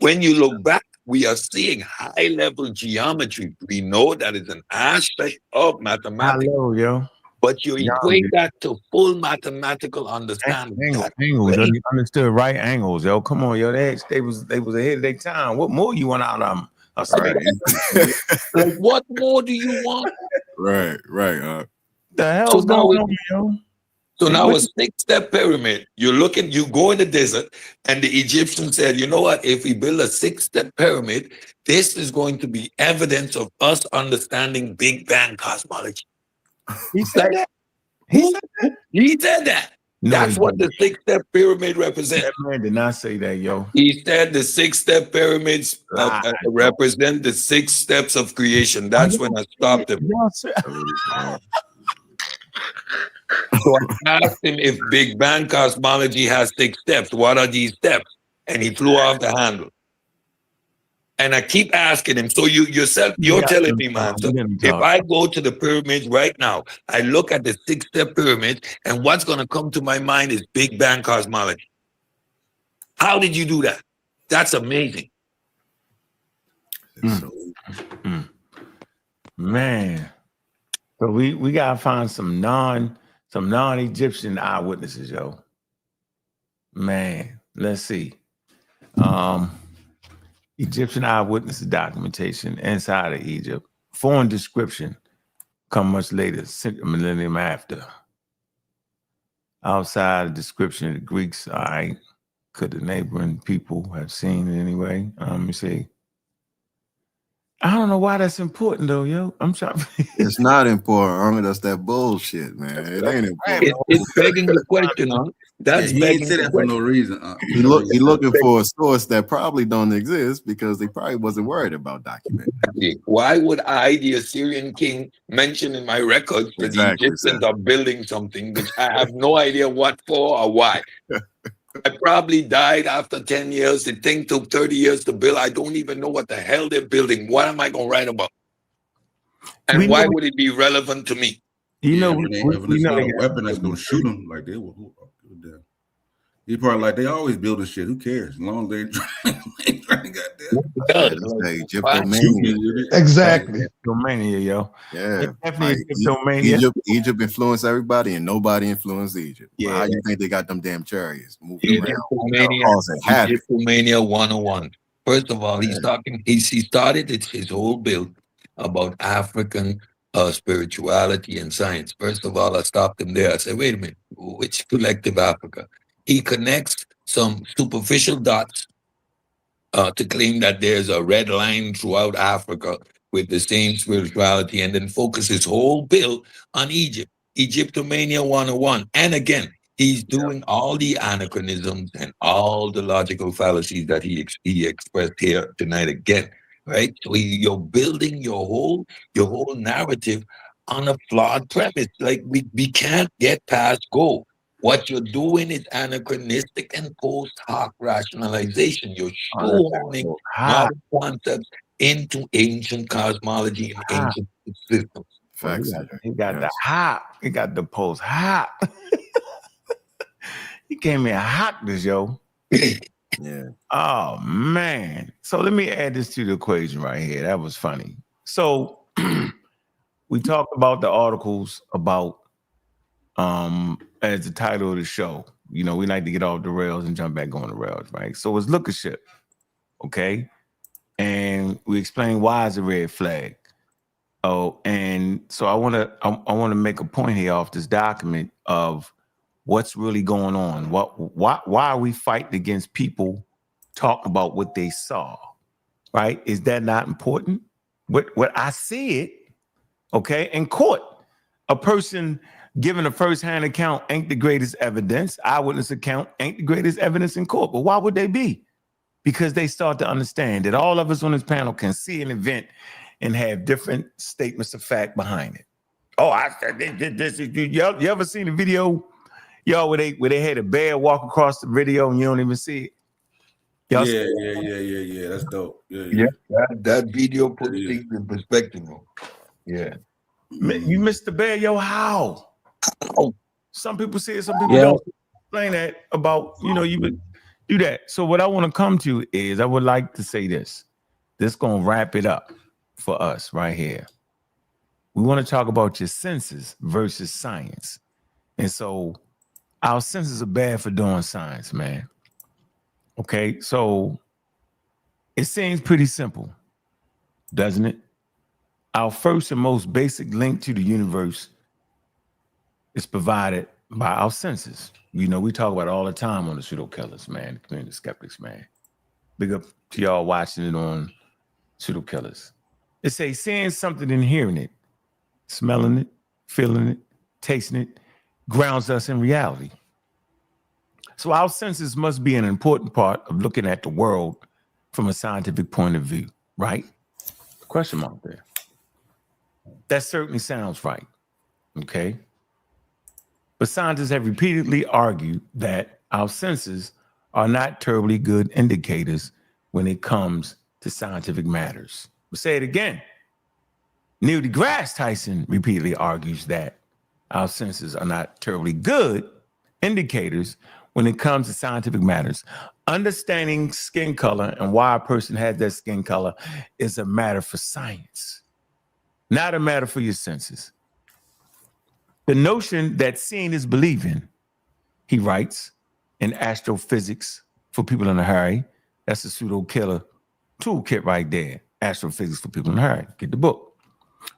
When you look back, we are seeing high-level geometry. We know that is an aspect of mathematics. Hello, yo. But you equate that to full mathematical understanding. Angles, yo, you understood right angles, yo. Come on, yo. They was ahead of their time. What more you want out of them? Right. Like, what more do you want? Right. The hell's going on, yo? So now a 6-step pyramid, you go in the desert, and the Egyptians said, you know what, if we build a 6-step pyramid, this is going to be evidence of us understanding Big Bang cosmology. He said that? He said that. No, that's what the 6-step pyramid represents. That man did not say that, yo. He said the 6-step pyramids represent the 6 steps of creation. That's when I stopped him. So I asked him if Big Bang cosmology has 6 steps. What are these steps? And he flew off the handle. And I keep asking him. So you're telling me, man. So if I go to the pyramids right now, I look at the 6-step pyramid, and what's going to come to my mind is Big Bang cosmology. How did you do that? That's amazing. Man. So we gotta find some non-Egyptian eyewitnesses, yo. Man, let's see. Egyptian eyewitnesses documentation inside of Egypt. Foreign description come much later, a millennium after. Outside of description of the Greeks, all right. Could the neighboring people have seen it anyway? Let me see. I don't know why that's important though, yo. I'm trying. It's not important. That's that bullshit, man. It ain't important. It's begging the question, huh? That's he ain't said that for no reason. He looking for a source that probably don't exist because they probably wasn't worried about documenting. Why would I, the Assyrian king, mention in my records that the Egyptians are building something which I have no idea what for or why? I probably died after 10 years. The thing took 30 years to build. I don't even know what the hell they're building. What am I going to write about? And why would it be relevant to me? You know, if it's not a weapon that's going to shoot them, like they will. He probably like they always building shit. Who cares? As long as they trying to get there. Exactly. Domania, yo. Yeah. Definitely Egypt influenced everybody and nobody influenced Egypt. Yeah. Well, how you think they got them damn chariots moving around? Egyptomania 101. First of all, he's talking, he started his whole build about African spirituality and science. First of all, I stopped him there. I said, wait a minute, which collective Africa? He connects some superficial dots to claim that there's a red line throughout Africa with the same spirituality, and then focus his whole bill on Egypt. Egyptomania 101. And again, he's doing all the anachronisms and all the logical fallacies that he expressed here tonight again, right? So you're building your whole narrative on a flawed premise. Like we can't get past go. What you're doing is anachronistic and post hoc rationalization. You're shoehorning modern concepts into ancient cosmology and ancient systems. He got the hop. He got the post hop. He came in hot this, yo. Yeah. Oh man. So let me add this to the equation right here. That was funny. So we talked about the articles about as the title of the show. You know, we like to get off the rails and jump back on the rails, right? So it's LookerShip, okay? And we explain why it's a red flag. Oh, and so I want to make a point here off this document of what's really going on. Why are we fighting against people talking about what they saw? Right? Is that not important? What I see it, okay, in court, a person giving a first-hand account ain't the greatest evidence. Eyewitness account ain't the greatest evidence in court. But why would they be? Because they start to understand that all of us on this panel can see an event and have different statements of fact behind it. Oh, I said this. You ever seen a video, y'all, where they had a bear walk across the video and you don't even see it? Y'all yeah. That's dope. Yeah. That video puts things in perspective. Yeah. You missed the bear, yo. How? Some people say it, some people don't. Explain that about, you would do that. So what I want to come to is I would like to say this. This gonna wrap it up for us right here. We want to talk about your senses versus science. And so our senses are bad for doing science, man. Okay, so it seems pretty simple, doesn't it? Our first and most basic link to the universe is provided by our senses. You know, we talk about it all the time on the Pseudo Killers, man, the community skeptics, man. Big up to y'all watching it on Pseudo Killers. It says seeing something and hearing it, smelling it, feeling it, tasting it, grounds us in reality. So our senses must be an important part of looking at the world from a scientific point of view, right? Question mark there. That certainly sounds right, okay? But scientists have repeatedly argued that our senses are not terribly good indicators when it comes to scientific matters. We'll say it again. Neil deGrasse Tyson repeatedly argues that our senses are not terribly good indicators when it comes to scientific matters. Understanding skin color and why a person has that skin color is a matter for science, not a matter for your senses. The notion that seeing is believing, he writes in Astrophysics for People in a Hurry. That's the pseudo killer toolkit right there. Astrophysics for People in a Hurry. Get the book.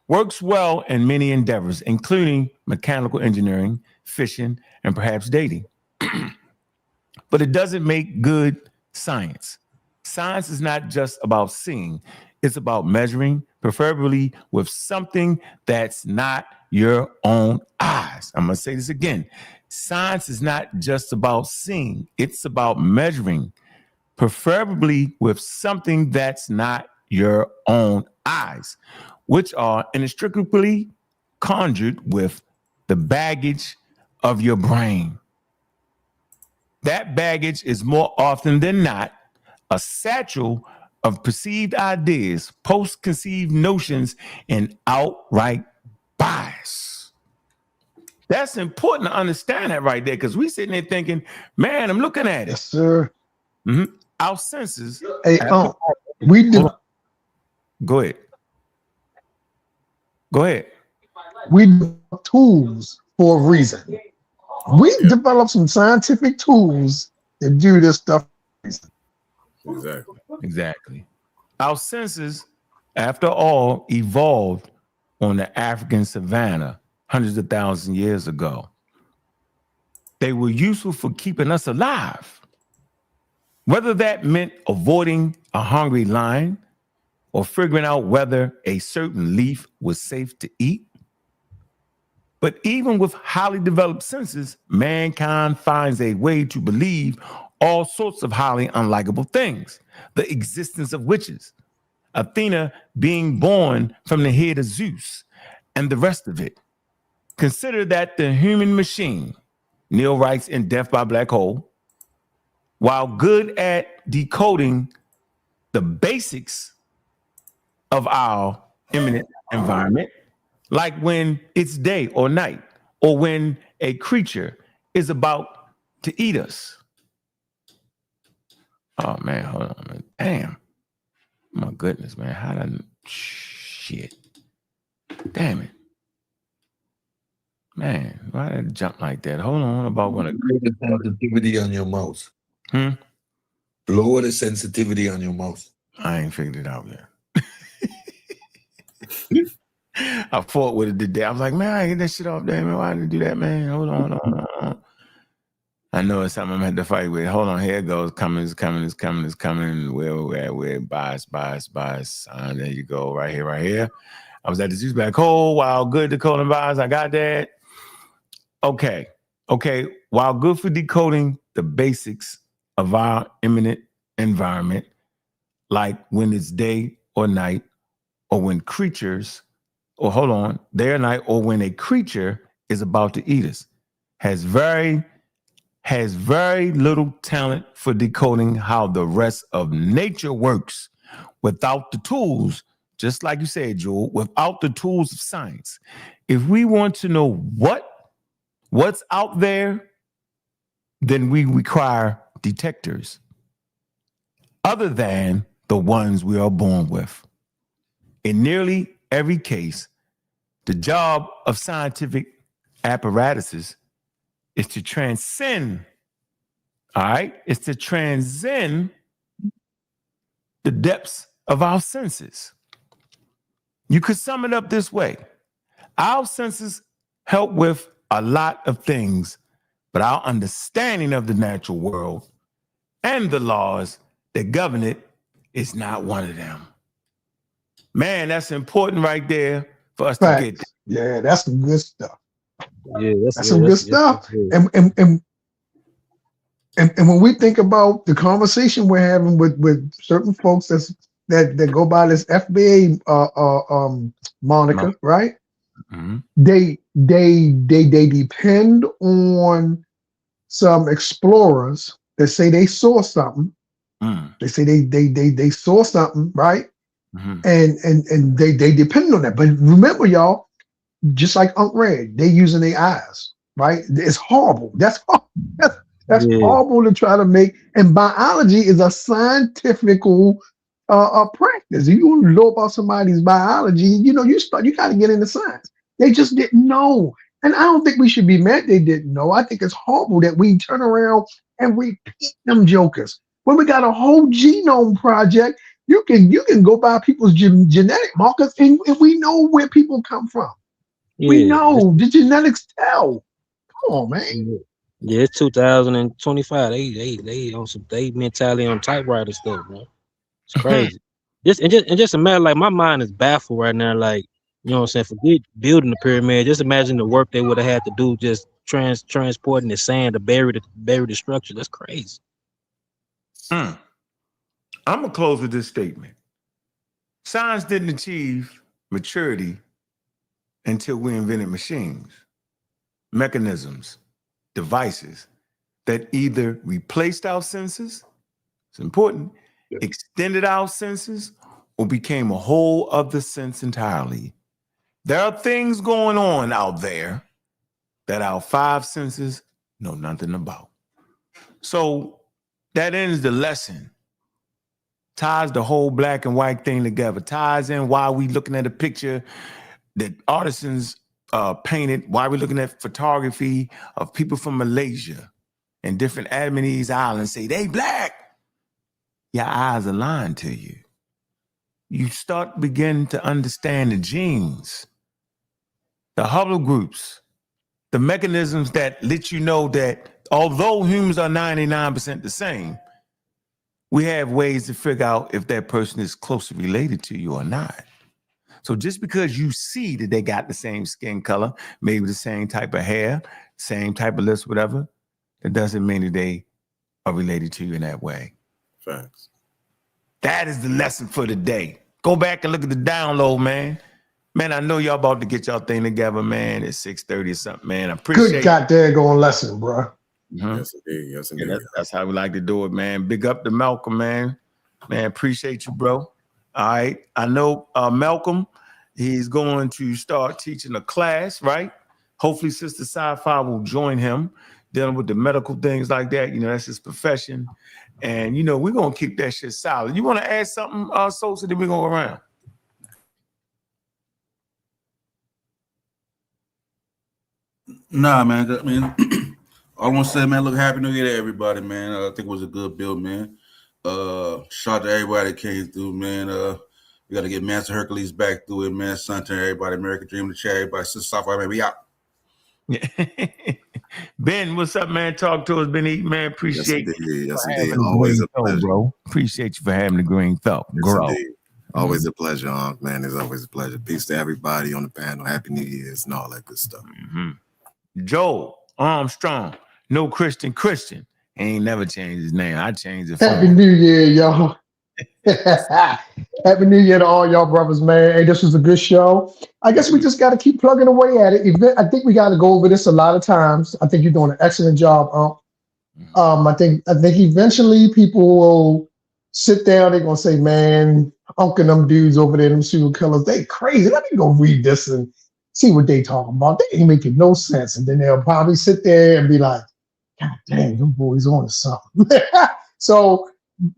Works well in many endeavors, including mechanical engineering, fishing, and perhaps dating. But it doesn't make good science. Science is not just about seeing. It's about measuring, preferably with something that's not your own eyes. I'm going to say this again. Science is not just about seeing. It's about measuring, preferably with something that's not your own eyes, which are inextricably conjured with the baggage of your brain. That baggage is more often than not a satchel of perceived ideas, post-conceived notions, and outright bias. That's important to understand that right there, because we sitting there thinking, man, I'm looking at it. Yes, sir. Mm-hmm. Our senses. Hey, we do. Go ahead. Go ahead. We develop tools for a reason. We develop some scientific tools to do this stuff. Exactly. Our senses, after all, evolved on the African savanna hundreds of thousands of years ago. They were useful for keeping us alive. Whether that meant avoiding a hungry lion or figuring out whether a certain leaf was safe to eat. But even with highly developed senses, mankind finds a way to believe all sorts of highly unlikable things. The existence of witches, Athena being born from the head of Zeus, and the rest of it. Consider that the human machine, Neil writes in Death by Black Hole, while good at decoding the basics of our imminent environment, like when it's day or night, or when a creature is about to eat us. Oh man, hold on, man. Damn. My goodness, man. How did shit? Damn it. Man, why did it jump like that? Hold on, about when the sensitivity on your mouse. Lower the sensitivity on your mouse. I ain't figured it out yet. I fought with it today. I was like, man, I get that shit off there, man. Why did you do that, man? Hold on. I know it's something I'm gonna have to fight with. Hold on, here it goes. It's coming. Where bias. There you go, right here. I was at the Zeus Black Hole. Wow, good decoding bias. I got that. Okay. While good for decoding the basics of our imminent environment, like when it's day or night, or when creatures, or hold on, day or night, or when a creature is about to eat us, has very little talent for decoding how the rest of nature works without the tools, just like you said, Joel, without the tools of science. If we want to know what's out there, then we require detectors other than the ones we are born with. In nearly every case, The job of scientific apparatuses is to transcend, all right? It's to transcend the depths of our senses. You could sum it up this way. Our senses help with a lot of things, but our understanding of the natural world and the laws that govern it is not one of them. Man, that's important right there for us to get. Yeah, that's some good stuff. Yeah, that's some good stuff. And when we think about the conversation we're having with certain folks that go by this FBA moniker, right? Mm-hmm. They depend on some explorers that say they saw something. They say they saw something, right? Mm-hmm. And they depend on that. But remember, y'all, just like Unc Red, they using their eyes, right? It's horrible. That's horrible to try to make. And biology is a scientific practice. You want to know about somebody's biology, you got to get into science. They just didn't know. And I don't think we should be mad they didn't know. I think it's horrible that we turn around and repeat them jokers. When we got a whole genome project, you can go by people's genetic markers and we know where people come from. Yeah. We know the genetics tell. Come on, man. Yeah, it's 2025. They on some mentality on typewriter stuff, man. It's crazy. just a matter, like, my mind is baffled right now. Like, you know what I'm saying? Forget building the pyramid. Just imagine the work they would have had to do just transporting the sand to bury the structure. That's crazy. I'm gonna close with this statement. Science didn't achieve maturity until we invented machines, mechanisms, devices that either replaced our senses, it's important, extended our senses, or became a whole other sense entirely. There are things going on out there that our five senses know nothing about. So that ends the lesson. Ties the whole black and white thing together. Ties in why we looking at a picture that artisans painted, why we looking at photography of people from Malaysia and different Adamese islands say they black. Your eyes are lying to you. You start beginning to understand the genes, the Hubble groups, the mechanisms that let you know that although humans are 99% the same, we have ways to figure out if that person is closely related to you or not. So just because you see that they got the same skin color, maybe the same type of hair, same type of lips, whatever, that doesn't mean that they are related to you in that way. Facts. That is the lesson for the day. Go back and look at the download, man. Man, I know y'all about to get y'all thing together, man. It's 6:30 or something, man. I appreciate good goddamn going lesson, bro. Mm-hmm. Yes, indeed. Yes, indeed. Yeah, that's how we like to do it, man. Big up to Malcolm, man. Man, appreciate you, bro. All right. I know Malcolm, he's going to start teaching a class, right? Hopefully Sister Sci-Fi will join him, dealing with the medical things like that. You know, that's his profession. And, you know, we're going to keep that shit solid. You want to add something, Sosa, then we're going to go around? Nah, man. I mean, I want to say, man, look, Happy New Year to everybody, man. I think it was a good build, man. Shout out to everybody that came through, man. We got to get Master Hercules back through it, man. Sunturn, everybody, American Dream, the chat, everybody. Sister Software, man, we out. Yeah. Ben, what's up, man? Talk to us, Benny, man. Appreciate you. Yes, for indeed. having Always a pleasure, bro. Appreciate you for having the green thought, bro. Yes, always a pleasure, man. It's always a pleasure. Peace to everybody on the panel. Happy New Year's and all that good stuff. Mm-hmm. Joe Armstrong, no Christian. He ain't never changed his name. I changed it. Happy New Year, y'all. Happy New Year to all y'all brothers, man. Hey, this was a good show. I guess we just got to keep plugging away at it. I think we got to go over this a lot of times. I think you're doing an excellent job, I think eventually people will sit down. They're gonna say, "Man, Unc and them dudes over there, them serial killers, they crazy. Let me go read this and see what they talking about. They ain't making no sense." And then they'll probably sit there and be like, "God dang, them boys on to something." So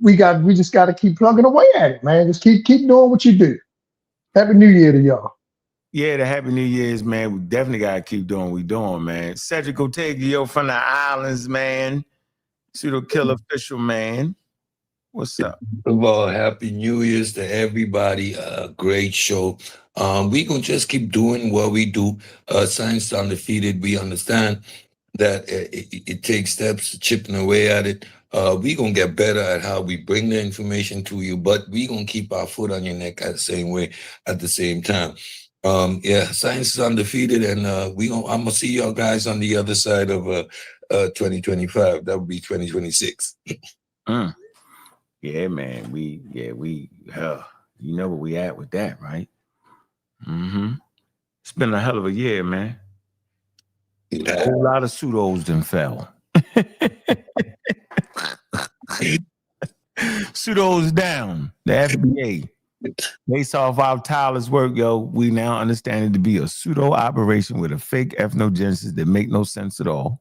we just got to keep plugging away at it, man. Just keep doing what you do. Happy New Year to y'all. Yeah, the Happy New Year's, man. We definitely gotta keep doing what we doing, man. Cedric Ortega, from the islands, man. Pseudo Killer Official, man. What's up? Well, Happy New Year's to everybody. Great show. We gonna just keep doing what we do. Science Undefeated. We understand that it takes steps, chipping away at it. We gonna get better at how we bring the information to you, but we gonna keep our foot on your neck at the same way, at the same time. Science is undefeated, and I'm gonna see y'all guys on the other side of 2025. That would be 2026. Yeah, man. We you know where we at with that, right? It's been a hell of a year, man. A whole lot of pseudos done fell. Pseudos down. The FBA. Based off our tireless work, we now understand it to be a pseudo operation with a fake ethnogenesis that make no sense at all.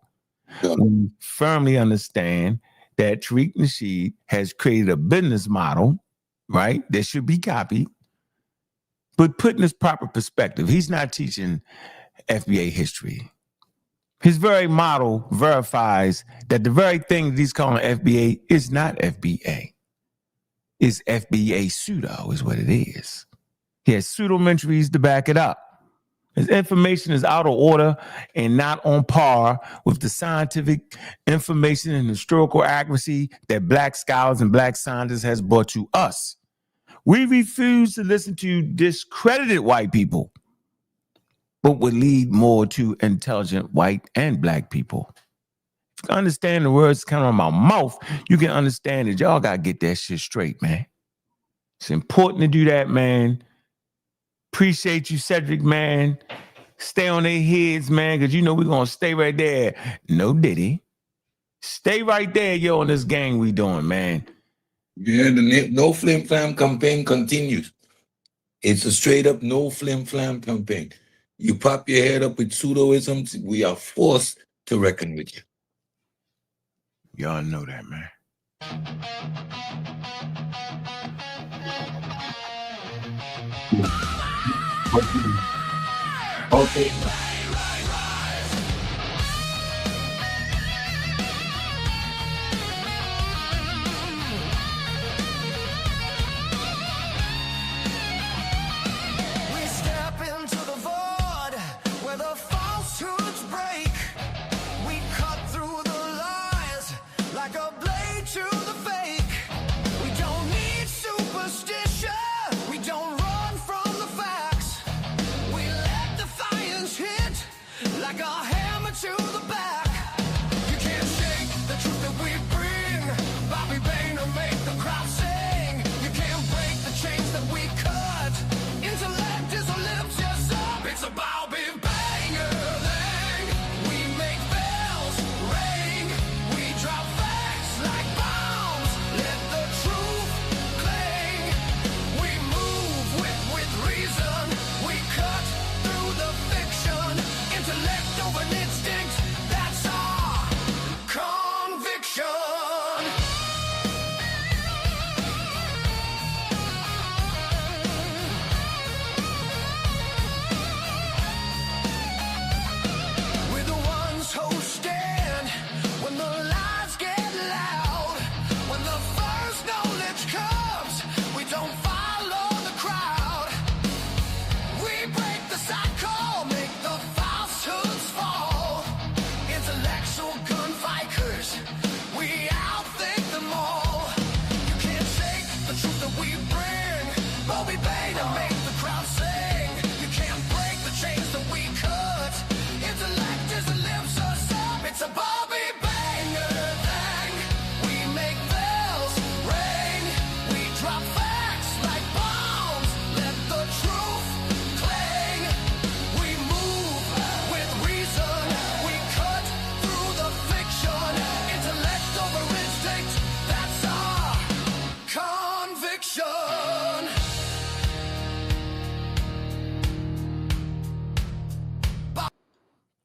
We firmly understand that Tariq Nasheed has created a business model, right, that should be copied, but put in its proper perspective. He's not teaching FBA history. His very model verifies that the very thing that he's calling FBA is not FBA. It's FBA pseudo is what it is. He has pseudo-mentries to back it up. His information is out of order and not on par with the scientific information and historical accuracy that Black scholars and Black scientists has brought to us. We refuse to listen to discredited white people, but would lead more to intelligent white and Black people. If you can understand the words coming out of my mouth, you can understand that y'all got to get that shit straight, man. It's important to do that, man. Appreciate you, Cedric, man. Stay on their heads, man, because you know we're going to stay right there. No diddy. Stay right there, on this gang we doing, man. Yeah, the No Flim Flam campaign continues. It's a straight up no flim flam campaign. You pop your head up with pseudoisms, we are forced to reckon with you. Y'all know that, man. Okay.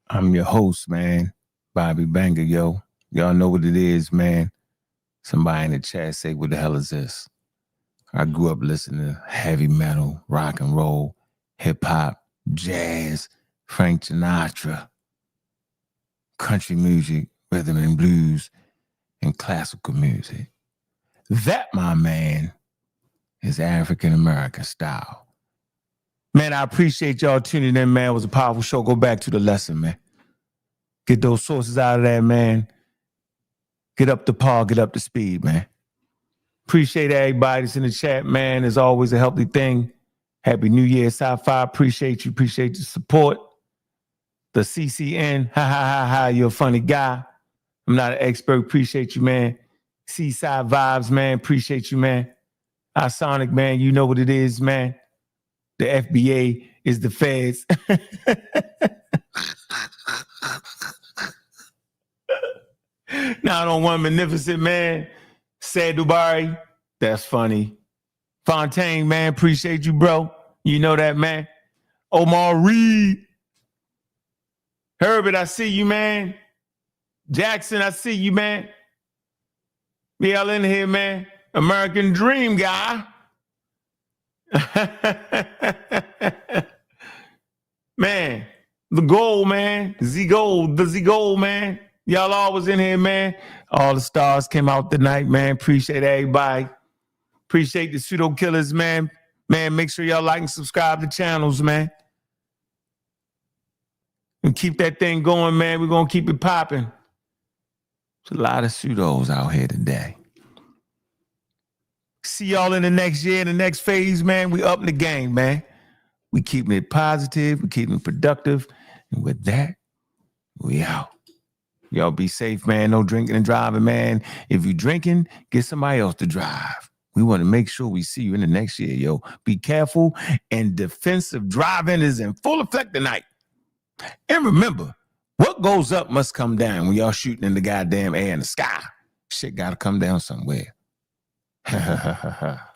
I'm your host, man. Bobby Banger, Y'all know what it is, man. Somebody in the chat say, what the hell is this? I grew up listening to heavy metal, rock and roll, hip hop, jazz, Frank Sinatra, country music, rhythm and blues, and classical music. That, my man, is African American style. Man, I appreciate y'all tuning in, man. It was a powerful show. Go back to the lesson, man. Get those sources out of there, man. Get up to par, get up to speed, man. Appreciate everybody that's in the chat, man. It's always a healthy thing. Happy New Year, Sci-Fi. Appreciate you. Appreciate the support. The CCN, ha, ha, ha, ha, you're a funny guy. I'm not an expert. Appreciate you, man. Seaside Vibes, man. Appreciate you, man. Sonic, man, you know what it is, man. The FBA is the feds. Now on one magnificent, man. Said Dubai, that's funny. Fontaine, man, appreciate you, bro. You know that, man. Omar Reed. Herbert, I see you, man. Jackson, I see you, man. Be all in here, man. American Dream guy. Man, the goal, man. The Z goal, man. Y'all always in here, man. All the stars came out tonight, man. Appreciate everybody. Appreciate the pseudo killers, man. Man, make sure y'all like and subscribe to channels, man. And keep that thing going, man. We're going to keep it popping. There's a lot of pseudos out here today. See y'all in the next year, in the next phase, man. We up in the game, man. We keeping it positive. We keeping it productive. And with that, we out. Y'all be safe, man. No drinking and driving, man. If you drinking, get somebody else to drive. We want to make sure we see you in the next year, yo. Be careful. And defensive driving is in full effect tonight. And remember, what goes up must come down when y'all shooting in the goddamn air in the sky. Shit got to come down somewhere. Ha ha ha ha ha.